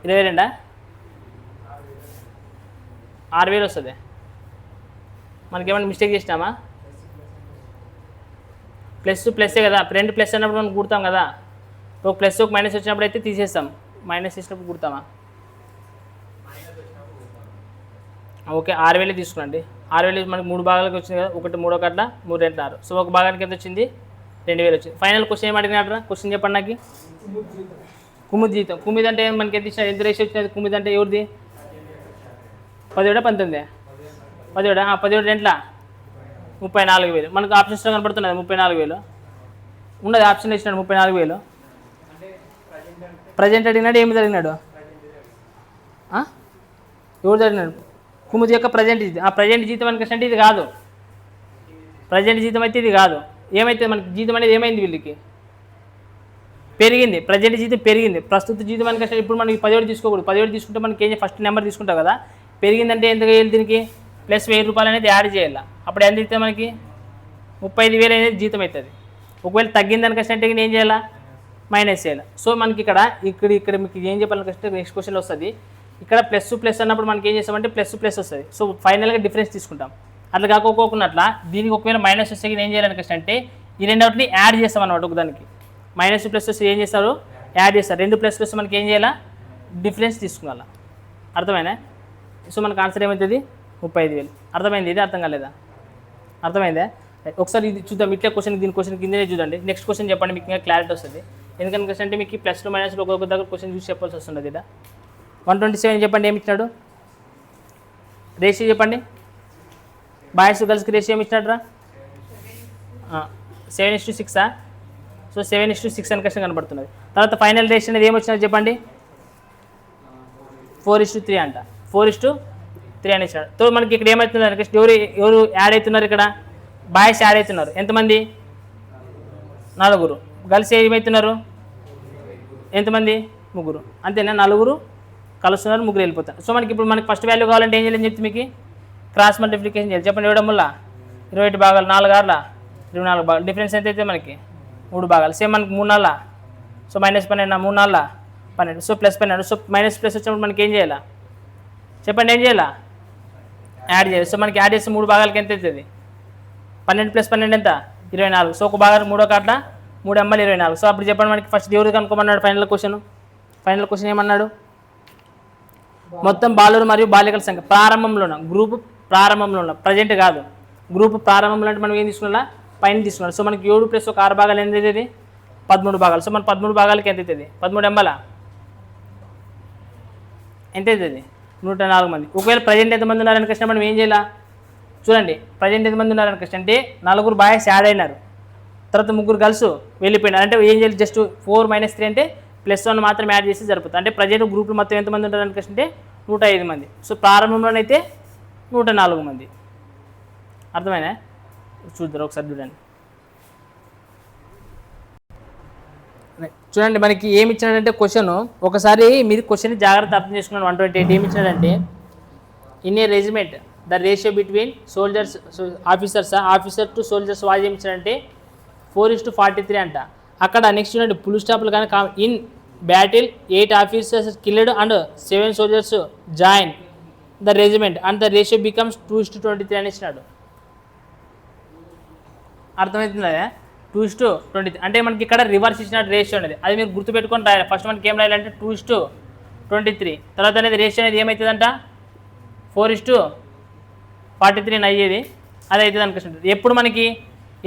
22 6,000 వస్తుంది. మనకేమైనా మిస్టేక్ చేసినామా, ప్లస్సే కదా, 2 ప్లస్ అన్నప్పుడు మనం కూడతాం కదా, ఒక ప్లస్ ఒక మైనస్ వచ్చినప్పుడు అయితే తీసేస్తాం, మైనస్ చేసినప్పుడు కూడతామా, ఓకే 6,000 తీసుకురండి. 6,000 మనకి 3 భాగాలకు వచ్చింది కదా, 1 3 1 3 2 6. సో ఒక భాగానికి ఎంత వచ్చింది 2,000 వచ్చింది. ఫైనల్ క్వశ్చన్ ఏం అడిగినారా, క్వశ్చన్ చెప్పండి నాకు. కుముద్ జీతం, కుమిద్ అంటే మనకి ఎంత ఇచ్చిన, ఎంత రేషియో వచ్చినది కుమిద్ అంటే ఎవరిది 17 19 17 ఎంట్లా 34,000. మనకు ఆప్షన్స్లో కనపడుతున్నది 34,000 ఉన్నది, ఆప్షన్ ఇచ్చినాడు 34,000. ప్రజెంట్ అడిగినాడు, ఏమి జరిగినాడు, ఎవరు జరిగినాడు, కుముద్ యొక్క ప్రజెంట్ జీతం. ఆ ప్రజెంట్ జీతం అంటే ఇది కాదు, ప్రజెంట్ జీతం అయితే ఇది కాదు. ఏమైతే మనకి జీతం అనేది ఏమైంది వీళ్ళకి పెరిగింది, ప్రజెంట్ జీతం పెరిగింది, ప్రస్తుత జీతం మనకి అసలు ఇప్పుడు మనకి 17 తీసుకోకూడదు. 17 తీసుకుంటే మనకి ఏం ఫస్ట్ నెంబర్ తీసుకుంటాం కదా, పెరిగిందంటే ఎంత వేయాలి దీనికి ప్లస్ 1000 రూపాయలు అనేది యాడ్ చేయాలి. అప్పుడు ఎంత ఇస్తే మనకి 35,000 అనేది జీతం అవుతుంది. ఒకవేళ తగ్గిందానికి అంటే ఏం చేయాలా, మైనస్ చేయాలి. సో మనకి ఇక్కడ మీకు ఏం చెప్పాలంటే నెక్స్ట్ క్వశ్చన్లో వస్తుంది. ఇక్కడ ప్లస్ ప్లస్ అన్నప్పుడు మనకి ఏం చేస్తామంటే ప్లస్ ప్లస్ వస్తుంది. సో ఫైనల్గా డిఫరెన్స్ తీసుకుంటాం. అట్లా కాకపోకున్నట్ల దీనికి ఒకవేళ మైనస్ వస్తే ఏం చేయాలనుకుంటే అంటే ఈ రెండవటిని యాడ్ చేస్తాం అన్నమాట. ఒకదానికి మైనస్ ప్లస్ వస్తే ఏం చేస్తారు, యాడ్ చేస్తారు. 2 ప్లస్ ప్లస్ మనకి ఏం చేయాలా, డిఫరెన్స్ తీసుకోవాలా. అర్థమైనా? సో మనకు ఆన్సర్ ఏమవుతుంది 35,000. అర్థమైంది? ఇది అర్థం కాలేదా? అర్థమైందా? ఒకసారి ఇది చూద్దాం. ఇట్లా దీని క్వశ్చన్ కిందనే చూడండి. నెక్స్ట్ క్వశ్చన్ చెప్పండి, మీకు ఇంకా క్లారిటీ వస్తుంది. ఎందుకంటే అంటే మీకు ప్లస్లో మైనస్లో ఒక్కొక్క దగ్గర క్వశ్చన్ చూసి చెప్పాల్సి వస్తుంది. ఇక్కడ 127 చెప్పండి, ఏమి ఇచ్చినాడు రేషియో చెప్పండి. బాయ్స్ గర్ల్స్కి రేషియో ఏమి ఇచ్చినాడు రా? 7:6. సో 7:6 అని క్వశ్చన్ కనబడుతున్నది. తర్వాత ఫైనల్ రేషియో అనేది ఏమొచ్చినది చెప్పండి, 4:3 అంట. 4:3 అని ఇచ్చినాడు. సో మనకి ఇక్కడ ఏమవుతుంది అంటే ఎవరు యాడ్ అవుతున్నారు, ఇక్కడ బాయ్స్ యాడ్ అవుతున్నారు. ఎంతమంది? 4. గర్ల్స్ ఏమవుతున్నారు ఎంతమంది? 3. అంతేనా? 4 కలుస్తున్నారు, 3 వెళ్ళిపోతారు. సో మనకి ఇప్పుడు మనకి ఫస్ట్ వాల్యూ కావాలంటే ఏం చేయాలని చెప్తే మీకు క్రాస్ మల్టిప్లికేషన్ చేయాలి. చెప్పండి, 7 వల్ల 21 భాగాలు, 4 ఆర్ల 24 భాగాలు. డిఫరెన్స్ ఎంత అయితే మనకి 3 భాగాలు. సేమ్ మనకి 3 నాళ్ళ, సో -12, 3 నాళ్ళ 12, సో +12. సో మైనస్ ప్లస్ వచ్చినప్పుడు మనకి ఏం చేయాలా చెప్పండి, ఏం చేయాలా, యాడ్ చేయాలి. సో మనకి యాడ్ చేస్తే 3 భాగాలకి ఎంత అవుతుంది, 12 + 12 ఎంత 24. సో ఒక భాగం 3వ కాట్ల 3 ఎంఎల్ 24. సో అప్పుడు చెప్పండి మనకి ఫస్ట్ ఎవరు కనుక్కోమన్నాడు ఫైనల్ క్వశ్చన్ ఏమన్నాడు, మొత్తం బాలురు మరియు బాలికల సంఖ్య గ్రూప్ ప్రారంభంలో ఉన్న ప్రజెంట్ కాదు, గ్రూప్ ప్రారంభంలో అంటే మనం ఏం తీసుకున్నా పైన తీసుకున్నాం. సో మనకి 7 + 1 6 భాగాలు ఎంత అవుతుంది, 13 భాగాలు. సో మన 13 భాగాలకి ఎంత అవుతుంది, 13 ఎంఎల్ ఎంత అవుతుంది, 104 మంది. ఒకవేళ ప్రజెంట్ ఎంతమంది ఉన్నారని క్వశ్చన్ మనం ఏం చేయాలా చూడండి. ప్రజెంట్ ఎంతమంది ఉన్నారని క్వశ్చన్ అంటే 4 బాయ్స్ యాడ్ అయినారు, తర్వాత 3 గర్ల్స్ వెళ్ళిపోయినారు. అంటే ఏం చేయాలి, జస్ట్ 4 - 3 అంటే +1 మాత్రం యాడ్ చేసి జరుగుతుంది. అంటే ప్రజెంట్ గ్రూప్లో మొత్తం ఎంతమంది ఉంటారని క్వశ్చన్ అంటే 105 మంది. సో ప్రారంభంలోనైతే 104 మంది. అర్థమైనా? చూద్దరు ఒకసారి చూడండి. చూడండి మనకి ఏమి ఇచ్చినాడంటే క్వశ్చన్, ఒకసారి మీరు క్వశ్చన్ జాగ్రత్త అర్థం చేసుకున్నాను. 128 ఏమి ఇచ్చినాడంటే in a regiment the ratio between soldiers officer to soldiers was ఏమి ఇచ్చాడంటే 4:43 అంట. అక్కడ నెక్స్ట్ చూడండి ఫుల్ స్టాప్లు కానీ in battle 8 officers killed and 7 soldiers join the regiment and the ratio becomes 2:23 అని ఇచ్చినాడు. అర్థమవుతుందా? 2:23 అంటే మనకి ఇక్కడ రివర్స్ ఇచ్చినట్టు రేషియో అనేది, అది మీరు గుర్తుపెట్టుకొని రాయాలి. ఫస్ట్ మనకి ఏం రాయాలంటే 2:23, తర్వాత అనేది రేషియో అనేది ఏమవుతుందంట 4:43 అయ్యేది, అది అవుతుంది అనుకుంటుంది. ఎప్పుడు మనకి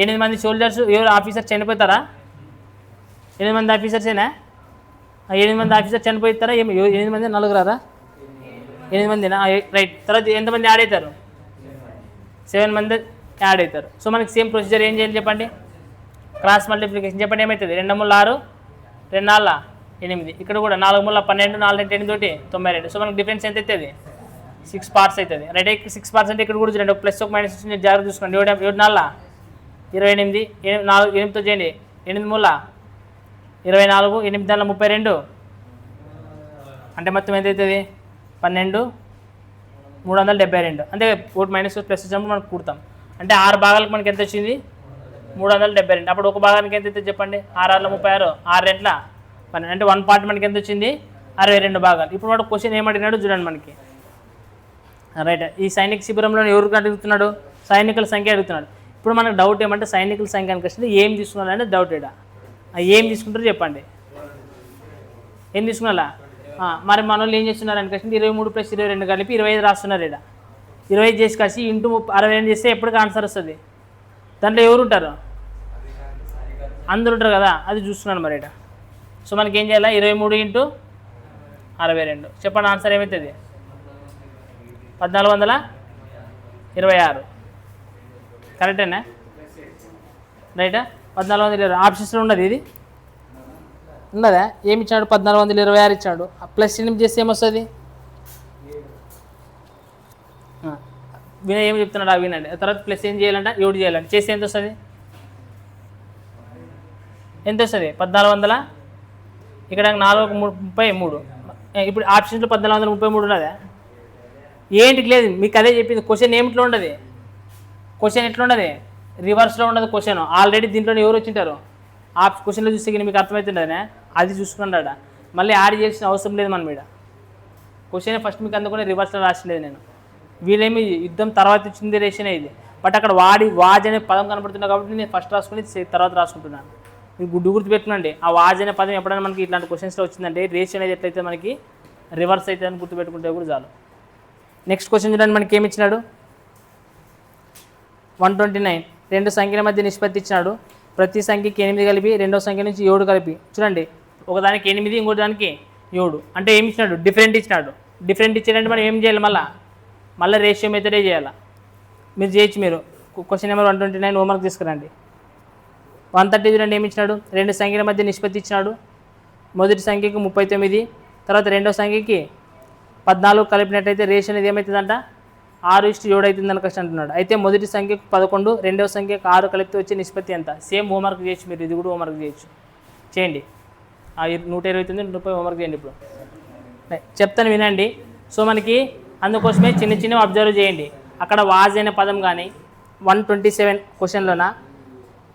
8 మంది సోల్జర్స్ ఎవరు ఆఫీసర్ చనిపోతారా, 8 మంది ఆఫీసర్సేనా, 8 మంది ఆఫీసర్ చనిపోతారా, 8 మంది 4 రారా, 8 మందినా, రైట్. తర్వాత ఎంతమంది యాడ్ అవుతారు, 7 మంది యాడ్ అవుతారు. సో మనకి సేమ్ ప్రొసీజర్ ఏం చేయాలి చెప్పండి, క్రాస్ మల్టిప్లికేషన్ చెప్పండి. ఏమవుతుంది, 2 × 6 2 × 8. ఇక్కడ కూడా 4 × 12 4 × 8 తోటి 92. సో మనకి డిఫరెన్స్ ఎంత అవుతుంది, 6 పార్ట్స్ అవుతుంది. రైట్, 6 పార్ట్స్ అంటే ఇక్కడ కూడా చూడండి, ఒక ప్లస్ ఒక మైనస్ వచ్చింది, జాగ్రత్త చూసుకోండి. 7 × 4 28, 8తో చేయండి, 8 × 3 24, 8 × 32 అంటే మొత్తం ఎంత అవుతుంది 12 372. అంతే, ఒకటి మైనస్ ప్లస్ వచ్చినప్పుడు మనం కూడతాం. అంటే 6 భాగాలకు మనకి ఎంత వచ్చింది 372. అప్పుడు ఒక భాగానికి ఎంత అవుతుంది చెప్పండి, 6 × 36 6 2 12. అంటే 1 పార్ట్ మనకి ఎంత వచ్చింది 62 భాగాలు. ఇప్పుడు వాడు క్వశ్చన్ ఏమడిగినాడు చూడండి మనకి. రైట్, ఈ సైనిక శిబిరంలో ఎవరికి అడుగుతున్నాడు, సైనికుల సంఖ్య అడుగుతున్నాడు. ఇప్పుడు మనకు డౌట్ ఏమంటే సైనికుల సంఖ్య అని వస్తుంది, ఏం తీసుకున్నాడు అంటే డౌట్ ఇడా ఏం తీసుకుంటారో చెప్పండి, ఏం తీసుకున్నా. మరి మన వాళ్ళు ఏం చేస్తున్నారు అని క్వశ్చన్ 23 + 22 కలిపి 25 రాస్తున్నారు. ఇక్కడ 25 చేసి కాసి ఇంటూ 62 చేస్తే ఎప్పటికీ ఆన్సర్ వస్తుంది. దాంట్లో ఎవరు ఉంటారు, అందరు ఉంటారు కదా, అది చూస్తున్నాను మరి ఇక్కడ. సో మనకి ఏం చేయాలి, 23 × 62 చెప్పండి, ఆన్సర్ ఏమవుతుంది 1426. కరెక్టేనా? రైటా, 1420 ఆప్షన్స్లో ఉన్నది, ఇది ఉన్నదా, ఏమి ఇచ్చాడు 1426 ఇచ్చాడు. ప్లస్ 8 చేస్తే ఏమొస్తుంది, ఏమి చెప్తున్నాడు అవి వినండి. తర్వాత ప్లస్ ఏం చేయాలంట 7 చేయాలంటే చేస్తే ఎంత వస్తుంది, 1420 ఇక్కడ 433. ఇప్పుడు ఆప్షన్స్లో 1433 ఉన్నదా? ఏంటికి లేదు, మీకు అదే చెప్పింది. క్వశ్చన్ ఏమిట్లో ఉండదు, క్వశ్చన్ ఎట్లా ఉండదు, రివర్స్లో ఉండదు క్వశ్చన్. ఆల్రెడీ దీంట్లో ఎవరు వచ్చింటారు, ఆ క్వశ్చన్లో చూస్తే మీకు అర్థమవుతుండదనే, అది చూసుకున్నాడా. మళ్ళీ యాడ్ చేసిన అవసరం లేదు మన మీద. క్వశ్చన్ ఫస్ట్ మీకు అందుకునే రివర్స్లో రాసిలేదు నేను. వీళ్ళేమి యుద్ధం తర్వాత ఇచ్చింది రేషనే ఇది. బట్ అక్కడ వాజ్ అనే పదం కనపడుతుంది కాబట్టి నేను ఫస్ట్ రాసుకుని తర్వాత రాసుకుంటున్నాను. మీరు గుర్తు పెట్టుకోండి, ఆ వాజ్ అనే పదం ఎప్పుడైనా మనకి ఇట్లాంటి క్వశ్చన్స్లో వచ్చిందంటే రేషియో అనేది ఎట్లయితే మనకి రివర్స్ అయితే అని గుర్తుపెట్టుకుంటే కూడా చాలు. నెక్స్ట్ క్వశ్చన్ చూడండి, మనకి ఏమి ఇచ్చినాడు, 129. 2 సంఖ్యల మధ్య నిష్పత్తి ఇచ్చినాడు. ప్రతి సంఖ్యకి 8 కలిపి రెండో సంఖ్య నుంచి 7 కలిపి. చూడండి, ఒకదానికి 8 ఇంకోటి దానికి 7. అంటే ఏమి ఇచ్చినాడు, డిఫరెంట్ ఇచ్చినాడు. డిఫరెంట్ ఇచ్చాడంటే మనం ఏం చేయాలి, మళ్ళీ రేషియో మెథడే చేయాలి. మీరు చేయొచ్చు. మీరు క్వశ్చన్ నెంబర్ 129 హోంవర్క్ తీసుకురండి. 130 చూడండి, ఏమి ఇచ్చినాడు, 2 సంఖ్యల మధ్య నిష్పత్తి ఇచ్చినాడు. మొదటి సంఖ్యకి 39, తర్వాత రెండో సంఖ్యకి 14 కలిపినట్టయితే రేషియో అనేది ఏమవుతుందంట, 6:7 అవుతుందని కష్టం అంటున్నాడు. అయితే మొదటి సంఖ్యకు 11, రెండవ సంఖ్యకు 6 కలిపితే వచ్చే నిష్పత్తి ఎంత? సేమ్ హోంవర్క్ చేయొచ్చు మీరు, ఇది కూడా హోంవర్క్ చేయొచ్చు. చేయండి, 129, 130 హోంవర్క్ చేయండి. ఇప్పుడు చెప్తాను వినండి. సో మనకి అందుకోసమే చిన్న అబ్జర్వ్ చేయండి. అక్కడ వాజ్ అనే పదం కానీ 127 క్వశ్చన్లోన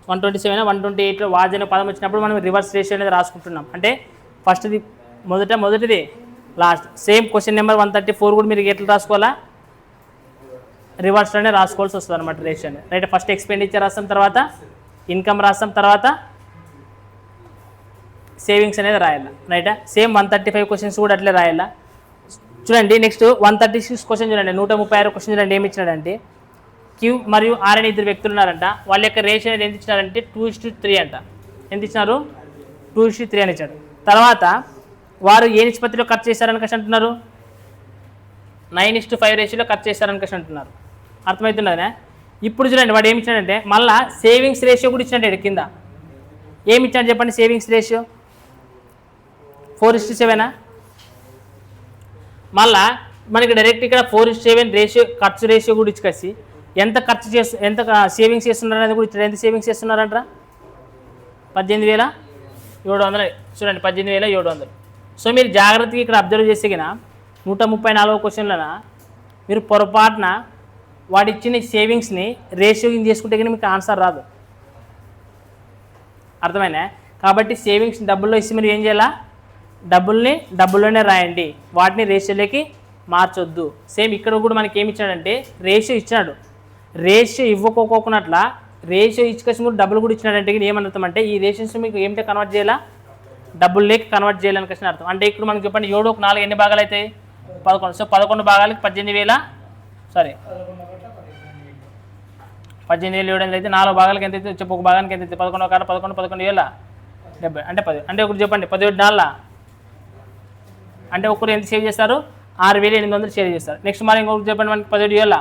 127, 128లో వాజ్ అనే పదం వచ్చినప్పుడు మనం రివర్స్ రేషియో అనేది రాసుకుంటున్నాం. అంటే ఫస్ట్ది మొదటిది లాస్ట్. సేమ్ క్వశ్చన్ నెంబర్ 134 కూడా మీరు ఎట్లా రాసుకోవాలా, రివర్స్లోనే రాసుకోవాల్సి వస్తుంది అనమాట రేషియోని. రైట్, ఫస్ట్ ఎక్స్పెండిచర్ రాస్తాం, తర్వాత ఇన్కమ్ రాస్తాం, తర్వాత సేవింగ్స్ అనేది రాయాలి. రైటా, సేమ్ 135 క్వశ్చన్స్ కూడా అట్లే రాయాలా. చూడండి, నెక్స్ట్ 136 క్వశ్చన్ చూడండి, 136 క్వశ్చన్ చూడండి, ఏమి ఇచ్చినాడంటే క్యూ మరియు ఆర్ అనే 2 వ్యక్తులు ఉన్నారంట. వాళ్ళ యొక్క రేషియో అనేది ఎంత ఇచ్చినారంటే 2:3 అంట. ఎంత ఇచ్చినారు, 2:3 అని ఇచ్చాడు. తర్వాత వారు ఏ నిష్పత్తిలో ఖర్చు చేశారని కష్టం అంటున్నారు, 9:5 రేషియోలో ఖర్చు చేశారని కష్టం అంటున్నారు. అర్థమవుతున్నదనే. ఇప్పుడు చూడండి, వాడు ఏమి ఇచ్చాడంటే మళ్ళీ సేవింగ్స్ రేషియో కూడా ఇచ్చినట్టు కింద. ఏమి ఇచ్చాడు చెప్పండి, సేవింగ్స్ రేషియో 4:7. మళ్ళా మనకి డైరెక్ట్ ఇక్కడ 4:7 రేషియో, ఖర్చు రేషియో కూడా ఇచ్చుకొచ్చి ఎంత సేవింగ్స్ చేస్తున్నారు అనేది కూడా ఇచ్చాడు. ఎంత సేవింగ్స్ చేస్తున్నారంటారా, 18,700. చూడండి, 18,700. సో మీరు జాగ్రత్తగా ఇక్కడ అబ్జర్వ్ చేస్తే కన్నా 134 క్వశ్చన్లన మీరు పొరపాటున వాడిచ్చిన సేవింగ్స్ని రేషియో చేసుకుంటే కానీ మీకు ఆన్సర్ రాదు. అర్థమైనా? కాబట్టి సేవింగ్స్ డబ్బుల్లో ఇస్తే మీరు ఏం చేయాలా, డబ్బుల్లోనే రాయండి, వాటిని రేషియోలోకి మార్చొద్దు. సేమ్ ఇక్కడ కూడా మనకి ఏమి ఇచ్చాడంటే రేషియో ఇచ్చినాడు. రేషియో ఇవ్వకోకున్నట్ల రేషియో ఇచ్చుకొచ్చి మీరు డబ్బులు కూడా ఇచ్చినాడంటే ఏమర్థం, ఈ రేషియోస్ మీకు ఏమిటో కన్వర్ట్ చేయాలా, డబ్బుల్లోకి కన్వర్ట్ చేయాలని కష్టం అర్థం. అంటే ఇక్కడ మనకి చెప్పండి 7 ఒక 4 ఎన్ని భాగాలు అవుతాయి, 11. సో 11 భాగాలకి 18,700 అయితే 4 భాగాలకి ఎంత అయితే చెప్పు, ఒక భాగానికి ఎంత అయితే 11 కాడ 11,070 అంటే 10. అంటే ఒకటి చెప్పండి 17 అంటే ఒకరు ఎంత సేవ్ చేస్తారు, 6,800 సేవ్ చేస్తారు. నెక్స్ట్ మరి ఇంకొకటి చెప్పండి మనకి 17,000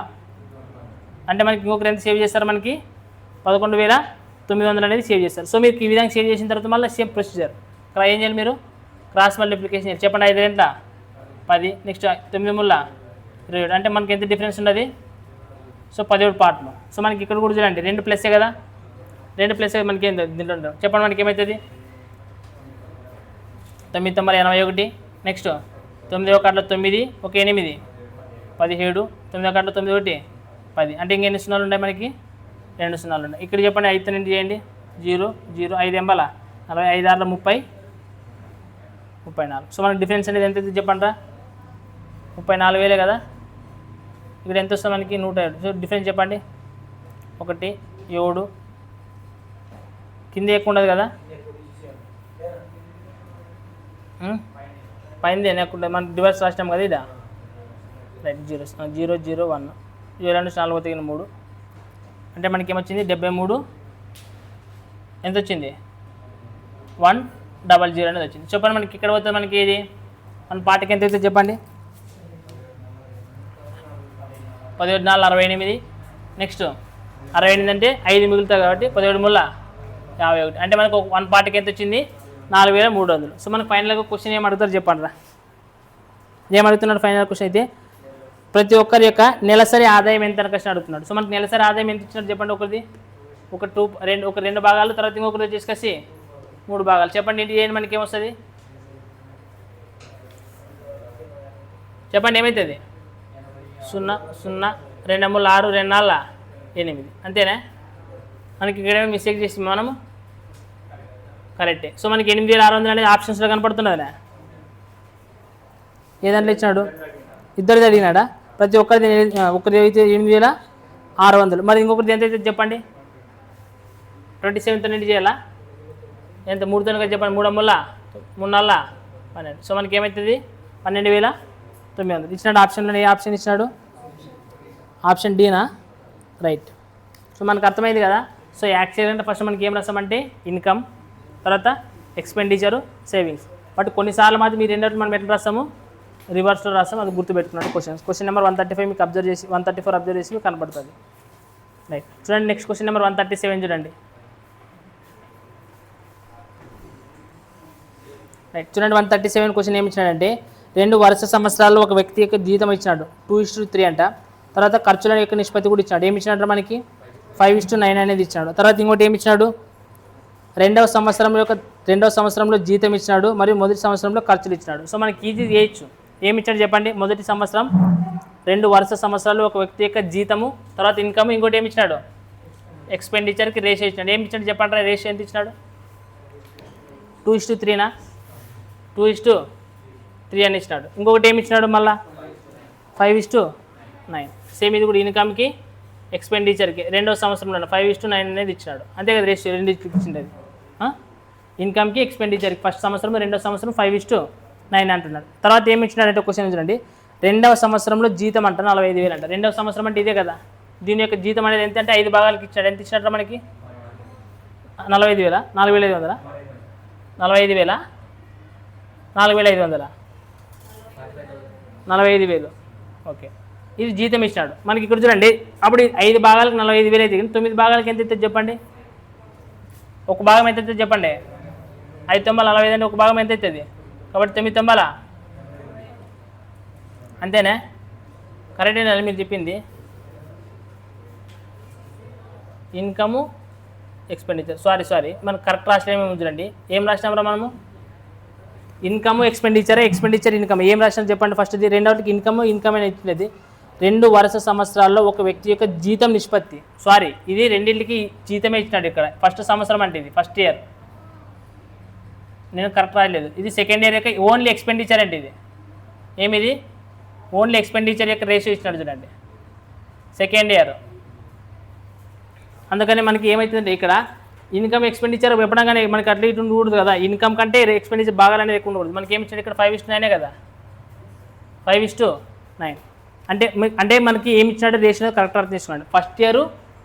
అంటే మనకి ఇంకొకరు ఎంత సేవ్ చేస్తారు, మనకి 11,900 అనేది సేవ్ చేస్తారు. సో మీకు ఈ విధంగా సేవ్ చేసిన తర్వాత మళ్ళీ సేమ్ ప్రొసీజర్ ఇక్కడ ఏం చేయాలి, మీరు క్రాస్ మల్టిప్లికేషన్ చేయాలి. చెప్పండి 5 గంటల 10, నెక్స్ట్ 9 ముళ్ళ 27 అంటే మనకి ఎంత డిఫరెన్స్ ఉన్నది, సో 17 పార్ట్లు. సో మనకి ఇక్కడ కూడా చూడండి 2 ప్లస్సే కదా, 2 ప్లస్ మనకి ఏం దీంట్లో చెప్పండి మనకి ఏమవుతుంది, 9 9 81. నెక్స్ట్ 9 1 9, 1 8 17, 9 1 9 1 10. అంటే ఇంకెన్ని సున్నాలు ఉన్నాయి మనకి, 2 సున్నాలు ఉన్నాయి. ఇక్కడ చెప్పండి 5 నుండి చేయండి, 0 0 5 ఎంబల 40, 5 6 30 34. సో మనకి డిఫరెన్స్ అనేది ఎంత చెప్పండి, 34,000 కదా. ఇక్కడ ఎంత వస్తుంది మనకి 107. సో డిఫరెన్స్ చెప్పండి, 1 7 కింద ఎక్కువ ఉండదు కదా, పైన ఎక్కువ మనకి డివైస్ రాసినాం కదా, ఇదా రైట్ 0 0 0 1 0 4 3 అంటే మనకి ఏమొచ్చింది 73. ఎంత వచ్చింది 100 అనేది వచ్చింది. చెప్పండి మనకి ఇక్కడ పోతే మనకి ఇది మన పాటకి ఎంత అవుతుంది చెప్పండి, 17 4 68. నెక్స్ట్ 68 అంటే 5 మిగులుతాయి కాబట్టి 17 ముళ్ళ 51 అంటే మనకు 1 పాటకి ఎంత వచ్చింది 4,300. సో మనకు ఫైనల్గా క్వశ్చన్ ఏం అడుగుతారు చెప్పండి రా, ఏం అడుగుతున్నాడు ఫైనల్ క్వశ్చన్ అయితే, ప్రతి ఒక్కరి యొక్క నెలసరి ఆదాయం ఎంత అని క్వశ్చన్ అడుగుతున్నాడు. సో మనకి నెలసరి ఆదాయం ఎంత ఇచ్చినట్టు చెప్పండి, ఒక రెండు భాగాలు, తర్వాత ఇంకొకటి తీసుకొచ్చి 3 భాగాలు. చెప్పండి ఇంటి చేయండి మనకి ఏమొస్తుంది చెప్పండి ఏమవుతుంది? 0 0 2 3 6 2 4 8 అంతేనా? మనకి ఇక్కడ మిస్టేక్ చేసి మనము కరెక్టే. సో మనకి 8600 అనేది ఆప్షన్స్లో కనపడుతున్నదినా? ఏ దాంట్లో ఇచ్చినాడు? ఇద్దరిది అడిగినాడా? ప్రతి ఒక్కరిది అయితే 8600. మరి ఇంకొకరిది ఎంత అయితే చెప్పండి? 27తో నిండి చేయాలా? ఎంత 3తో చెప్పండి? 3 3 3 12. సో మనకి ఏమవుతుంది? 12900 ఇచ్చినాడు. ఆప్షన్లో ఏ ఆప్షన్ ఇచ్చినాడు? ఆప్షన్ డీనా? రైట్. సో మనకు అర్థమైంది కదా. సో యాక్చువల్ అంటే ఫస్ట్ మనకి ఏం రాస్తామంటే ఇన్కమ్, తర్వాత ఎక్స్పెండిచరు, సేవింగ్స్. బట్ కొన్నిసార్లు మాత్రం మీరు రెండోటి మనం ఎట్లా రాస్తాము? రివర్స్లో రాస్తాము. అది గుర్తుపెట్టుకున్నాడు. క్వశ్చన్ నెంబర్ 135 మీకు అబ్జర్వ్ చేసి 134 అబ్జర్వ్ చేసి మీకు కనపడుతుంది. రైట్. చూడండి నెక్స్ట్ క్వశ్చన్ నెంబర్ 137 చూడండి. రైట్. చూడండి 137 క్వశ్చన్ ఏమి ఇచ్చినాడంటే 2 వరుస సంవత్సరాల్లో ఒక వ్యక్తి యొక్క జీతం ఇచ్చినాడు 2:3 అంట. తర్వాత ఖర్చుల యొక్క నిష్పత్తి కూడా ఇచ్చినాడు. ఏమి ఇచ్చినాడు? మనకి 5:9 అనేది ఇచ్చినాడు. తర్వాత ఇంకోటి ఏమి ఇచ్చినాడు? రెండవ సంవత్సరంలో జీతం ఇచ్చినాడు మరియు మొదటి సంవత్సరంలో ఖర్చులు ఇచ్చినాడు. సో మనకి ఈజీ చేయొచ్చు. ఏమి ఇచ్చాడు చెప్పండి? మొదటి సంవత్సరం 2 వరుస సంవత్సరాలు ఒక వ్యక్తి యొక్క జీతము, తర్వాత ఇన్కమ్, ఇంకోటి ఏమి ఇచ్చినాడు? ఎక్స్పెండిచర్కి రేషియో ఇచ్చినాడు. ఏమి ఇచ్చాడు చెప్పండి? రేషియో ఎంత ఇచ్చినాడు? 2:3నా? 2:3 అని ఇచ్చినాడు. ఇంకొకటి ఏమి ఇచ్చినాడు? మళ్ళీ 5:9. సేమ్ ఇది కూడా ఇన్కమ్కి ఎక్స్పెండిచర్కి రెండవ సంవత్సరంలో 5:9 అనేది ఇచ్చినాడు. అంతే కదా? రేషియో రెండింటికి ఇచ్చింది. ఇన్కమ్కి ఎక్స్పెండిచర్కి ఫస్ట్ సంవత్సరం, రెండవ సంవత్సరం 5:9 అంటున్నాడు. తర్వాత ఏమి ఇచ్చినాడంటే క్వశ్చన్ చూడండి. రెండవ సంవత్సరంలో జీతం అంట 45,000 అంట. రెండవ సంవత్సరం అంటే ఇదే కదా. దీని యొక్క జీతం అనేది ఎంత అంటే 5 భాగాలకి ఇచ్చాడు. ఎంత ఇచ్చినట్టు మనకి? 45,000 4,500 45,000 4,500 45,000. ఓకే, ఇది జీతం ఇచ్చినాడు. మనకి ఇక్కడ చూడండి. అప్పుడు 5 భాగాలకు 45,000 అయితే 9 భాగాలకి ఎంత అవుతుంది చెప్పండి? ఒక భాగం ఎంత అవుతుంది చెప్పండి? 5 తొంభాలు 45 అంటే ఒక భాగం ఎంత అవుతుంది? కాబట్టి 9 తొంభాలా? అంతేనా? కరెక్టేనా మీరు చెప్పింది? ఇన్కము ఎక్స్పెండిచర్ సారీ మనకు కరెక్ట్ రాసిన ఏమేమి చూడండి. ఏం రాసినామరా మనము? Income expenditure income. ఏం రాసినా చెప్పండి? ఫస్ట్ రెండవటికి ఇన్కమ్ అని ఇచ్చినది. 2 వరుస సంవత్సరాల్లో ఒక వ్యక్తి యొక్క జీతం నిష్పత్తి. ఇది రెండింటికి జీతమే ఇచ్చినాడు. ఇక్కడ ఫస్ట్ సంవత్సరం అంటే ఇది ఫస్ట్ ఇయర్. నేను కరెక్ట్ రాయలేదు. ఇది సెకండ్ ఇయర్ యొక్క ఓన్లీ ఎక్స్పెండిచర్ అంటే ఇది ఏమిది? ఓన్లీ ఎక్స్పెండిచర్ యొక్క రేషియో ఇచ్చినాడు చూడండి, సెకండ్ ఇయర్. అందుకని మనకి ఏమవుతుందంటే ఇక్కడ ఇన్కమ్ ఎక్స్పెండిచర్ ఎప్పుడగానే మనకి అట్లా ఇటు ఉండకూడదు కదా. ఇన్కమ్ కంటే ఎక్స్పెండిచర్ బాగా అనేది ఎక్కువ ఉండకూడదు. మనకి ఏమి ఇచ్చాడు ఇక్కడ? 5:9 కదా. 5:9 అంటే మనకి ఏమి ఇచ్చినట్టు రేషియో కరెక్ట్ అర్థం చేసుకోండి. ఫస్ట్ ఇయర్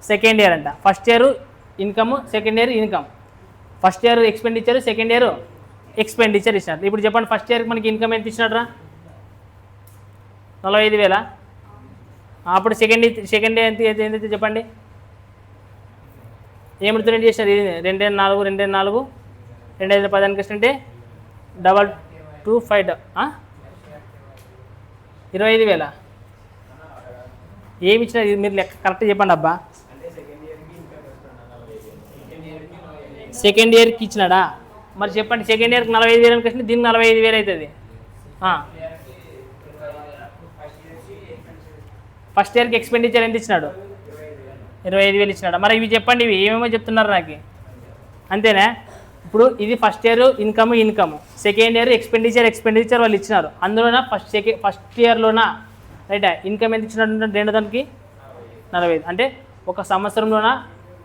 సెకండ్ ఇయర్ అంట. First year income, second year income. First year expenditure, second year expenditure ఇచ్చినట్టు. ఇప్పుడు చెప్పండి ఫస్ట్ ఇయర్కి మనకి ఇన్కమ్ ఎంత ఇచ్చినట్రా? 45,000. అప్పుడు సెకండ్ ఇయర్ ఎంత చెప్పండి? ఏమిటి రెండు చేసినారు? 2 4 2 5 10 కష్టం అంటే 225 25,000. ఏమి ఇచ్చినా మీరు లెక్క కరెక్ట్ చెప్పండి అబ్బా. సెకండ్ ఇయర్కి ఇచ్చినాడా? మరి చెప్పండి. సెకండ్ ఇయర్కి 45,000 కష్టం, దీనికి 45,000 అవుతుంది. ఫస్ట్ ఇయర్కి ఎక్స్పెండిచర్ ఎంత ఇచ్చినాడు? 25,000 ఇచ్చినాడు. మరి ఇవి చెప్పండి, ఇవి ఏమేమో చెప్తున్నారు నాకు. అంతేనా? ఇప్పుడు ఇది first year income, second year expenditure వాళ్ళు ఇచ్చినారు. అందులోన ఫస్ట్ ఇయర్లోన రైట్ ఇన్కమ్ ఎంత ఇచ్చినట్టు? రెండో దానికి 45. అంటే ఒక సంవత్సరంలోన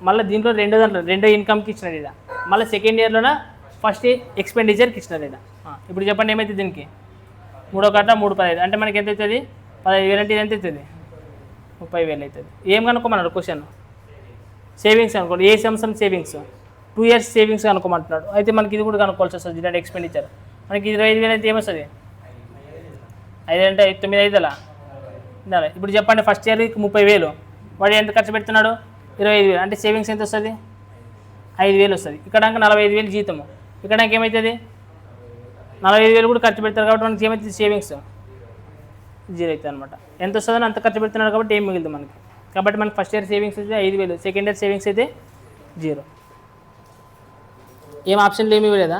మళ్ళీ దీంట్లో రెండో ఇన్కమ్కి ఇచ్చినాడు ఇక్కడ. మళ్ళీ సెకండ్ ఇయర్లోన ఫస్ట్ ఎక్స్పెండిచర్కి ఇచ్చినాడు ఇక్కడ. ఇప్పుడు చెప్పండి ఏమవుతుంది దీనికి? 3 1 3 15 అంటే మనకి ఎంత అవుతుంది? 15,000 అంటే ఇది ఎంత అవుతుంది? 30,000 అవుతుంది. ఏం కనుక్కోమన్నాడు క్వశ్చన్? సేవింగ్స్ అనుకోండి. ఏ సంవత్సరం సేవింగ్స్? 2 years savings కనుక్కోమంటున్నాడు. అయితే మనకి ఇది కూడా కనుక్కోవాల్సి వస్తుంది. ఇలాంటి ఎక్స్పెండిచర్ మనకి 25,000 అయితే ఏమొస్తుంది? 5 అంటే 9 5 ఇప్పుడు చెప్పండి ఫస్ట్ ఇయర్కి 30,000 వాడు ఎంత ఖర్చు పెడుతున్నాడు? 25,000 అంటే సేవింగ్స్ ఎంత వస్తుంది? 5,000 వస్తుంది. ఇక్కడ 45,000 జీతము. ఇక్కడ ఏమవుతుంది? 45,000 కూడా ఖర్చు పెడతారు కాబట్టి మనకి ఏమవుతుంది? సేవింగ్స్ 0 అవుతుంది అనమాట. ఎంత వస్తుందో అంత ఖర్చు పెడుతున్నాడు కాబట్టి ఏం మిగులుతుంది మనకి. కాబట్టి మనకి ఫస్ట్ ఇయర్ సేవింగ్స్ అయితే 5,000, సెకండ్ ఇయర్ సేవింగ్స్ అయితే 0. ఏం ఆప్షన్లు ఏమి ఇవ్వలేదా?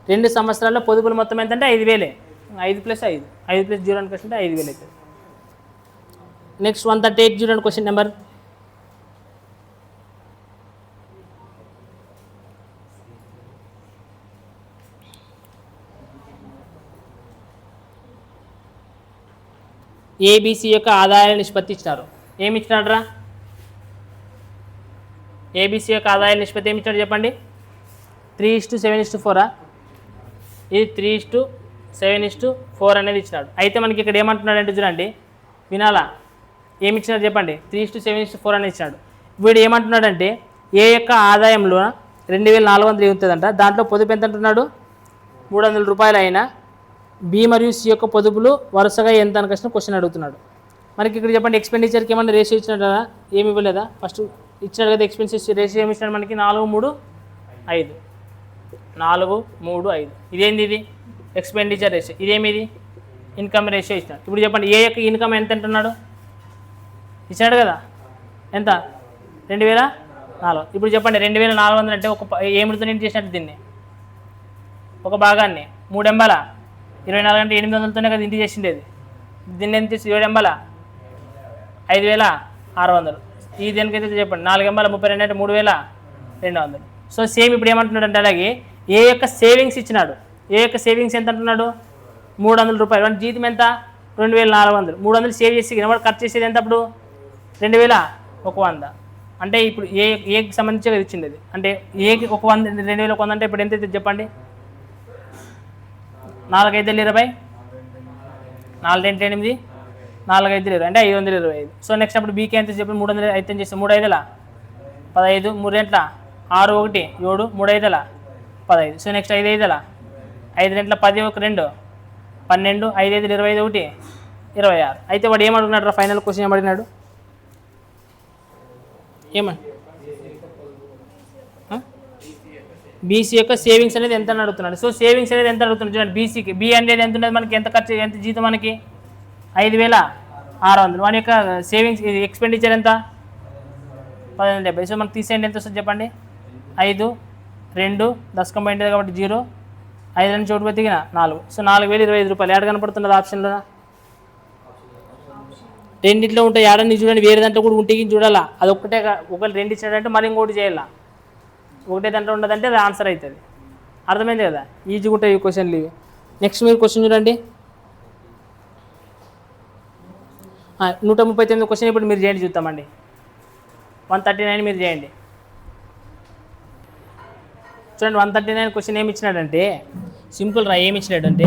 2 సంవత్సరాల్లో పొదుపులు మొత్తం ఎంత అంటే 5,000. 5 + 5, 5 + 0 అని క్వశ్చన్ అంటే 5000 అవుతుంది. నెక్స్ట్ 138 చూడండి క్వశ్చన్ నెంబర్. ఏబిసి యొక్క ఆదాయాల నిష్పత్తి ఇచ్చినారు. ఏమి ఇచ్చినాడు? ఏబిసి యొక్క ఆదాయాల నిష్పత్తి ఏమి ఇచ్చినాడు చెప్పండి. 3:7:4. ఇది 3:7:4 అనేది ఇచ్చినాడు. అయితే మనకి ఇక్కడ ఏమంటున్నాడు అంటే చూడండి, వినాలా, ఏమి ఇచ్చినాడు చెప్పండి. 3:7:4 అనేది ఇచ్చినాడు. వీడు ఏమంటున్నాడంటే ఏ యొక్క ఆదాయంలో 2400 ఉంటుందంట, దాంట్లో పొదుపు ఎంత అంటున్నాడు, 300 రూపాయలు అయినా బి మరియు సి యొక్క పొదుపులు వరుసగా ఎంత అని క్వశ్చన్ అడుగుతున్నాడు. మనకి ఇక్కడ చెప్పండి ఎక్స్పెండిచర్కి ఏమన్నా రేషియో ఇచ్చినాడా, ఏమి ఇవ్వలేదా, ఫస్ట్ ఇచ్చినాడు కదా ఎక్స్పెన్సెస్ రేషియో ఏమి ఇచ్చినాడు మనకి 4:3:5, 4:3:5. ఇదేంది, ఇది ఎక్స్పెండిచర్ రేషియో. ఇదేమిది ఇన్కమ్ రేషియో ఇచ్చినాడు. ఇప్పుడు చెప్పండి ఏ యొక్క ఇన్కమ్ ఎంత అంటున్నాడు, ఇచ్చినాడు కదా, ఎంత 2004. ఇప్పుడు చెప్పండి 2400 అంటే ఒక ఏమిటితో నేను చేసినట్టు దీన్ని, ఒక భాగాన్ని 3 ఎంబల 24 అంటే 800తోనే కదా ఇంటి చేసిండేది. దీన్ని ఎంత చేసి 7 ఎంబల 5600. ఈ దేనికైతే చెప్పండి 4 ఎంబల 32 అంటే 3200. సో సేమ్ ఇప్పుడు ఏమంటున్నాడు అంటే అలాగే ఏ యొక్క సేవింగ్స్ ఇచ్చినాడు, ఏ యొక్క సేవింగ్స్ ఎంత అంటున్నాడు, 300 రూపాయలు. అంటే జీతం ఎంత 2400. 300 సేవ్ చేసి వాడు ఖర్చు చేసేది ఎంత అప్పుడు 2100. అంటే ఇప్పుడు ఏకి సంబంధించి ఇచ్చింది అది. అంటే ఏకి 100 2100 అంటే ఇప్పుడు ఎంత అవుతుంది చెప్పండి, 4×5=20, 4×8=8, 4×5=20 అంటే 525. సో నెక్స్ట్ అప్పుడు బీకి ఎంత చెప్పండి 300 అయితే చేస్తే 3×5=15, 3×2 6, 1 7, 3×5 15. So next 5×5 5×2 10, 1 2 12, 5×5 21 26. అయితే వాడు ఏమడుగున్నాడు ఫైనల్ క్వశ్చన్ ఏమడిగినాడు, ఏమని బీసీ యొక్క సేవింగ్స్ అనేది ఎంత అని అడుగుతున్నాడు. సో సేవింగ్స్ అనేది ఎంత అడుగుతున్నాడు చూడండి. బీసీకి బి అనేది ఎంత ఉంటుంది మనకి, ఎంత ఖర్చు ఎంత జీతం మనకి 5600. వాని యొక్క సేవింగ్స్ ఎక్స్పెండిచర్ ఎంత 1570. సో మనకి తీసేయండి ఎంత వస్తుంది చెప్పండి, 5 2 10 కంబైండ్ కాబట్టి 0, 5 నుంచి చోటు పెట్టిన 4. సో 4025 రూపాయలు. ఏడ కనపడుతున్నది ఆప్షన్లో, రెండింటిలో ఉంటాయి. ఏడని చూడండి, వేరే దాంట్లో కూడా ఉంటే చూడాలా. అది ఒక్కటే, ఒకటి రెండు ఇచ్చినట్టే మరి ఇంకోటి చేయాలా. ఒకటే దాంట్లో ఉండదంటే అది ఆన్సర్ అవుతుంది. అర్థమైంది కదా, ఈజీగా ఉంటాయి ఈ క్వశ్చన్లు ఇవి. నెక్స్ట్ మీరు క్వశ్చన్ చూడండి, 139 క్వశ్చన్ ఇప్పుడు మీరు చేయండి చూద్దామండి. 139 మీరు చేయండి చూడండి. 139 క్వశ్చన్ ఏమి ఇచ్చినాడంటే సింపుల్ రా. ఏమి ఇచ్చినాడంటే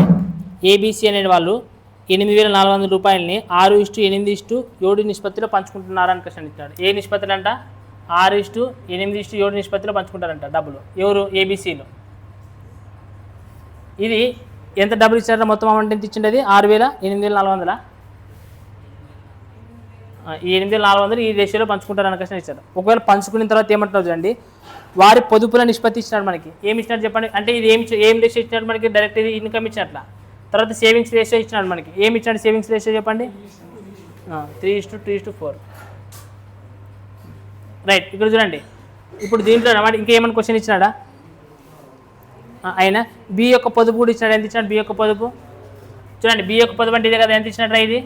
ఏబీసీ అనే వాళ్ళు 8400 రూపాయలని 6:8:7 నిష్పత్తిలో పంచుకుంటున్నారని క్వశ్చన్ ఇచ్చాడు. ఏ నిష్పత్తులు అంట, 6:8:7 నిష్పత్తిలో పంచుకుంటారంట డబ్బులు. ఎవరు, ఏబీసీలో. ఇది ఎంత డబ్బులు ఇచ్చారో మొత్తం అమౌంట్ ఎంత ఇచ్చిండేది 8400. ఈ 8400 ఈ రేషియోలో పంచుకుంటారని క్వశ్చన్ ఇచ్చాడు. ఒకవేళ పంచుకున్న తర్వాత ఏమంటున్నారు చూడండి, వారి పొదుపుల నిష్పత్తి ఇచ్చినాడు మనకి. ఏమి ఇచ్చినాడు చెప్పండి, అంటే ఇది ఏం రేషియో ఇచ్చినాడు మనకి, డైరెక్ట్ ఇది ఇన్కమ్ ఇచ్చినట్ల. తర్వాత సేవింగ్స్ రేషియో ఇచ్చినాడు మనకి. ఏమి ఇచ్చాడు సేవింగ్స్ రేషియో చెప్పండి, 3:3:4. రైట్. ఇక్కడ చూడండి, ఇప్పుడు దీంట్లో అన్నమాట ఇంకేమైనా క్వశ్చన్ ఇచ్చినాడా, ఆయన బి యొక్క పొదుపు కూడా ఇచ్చినాడు. ఎంత ఇచ్చినాడు బి యొక్క పొదుపు చూడండి. బి యొక్క పొదుపు అంటే ఇదే కదా, ఎంత ఇచ్చినట్రా ఇది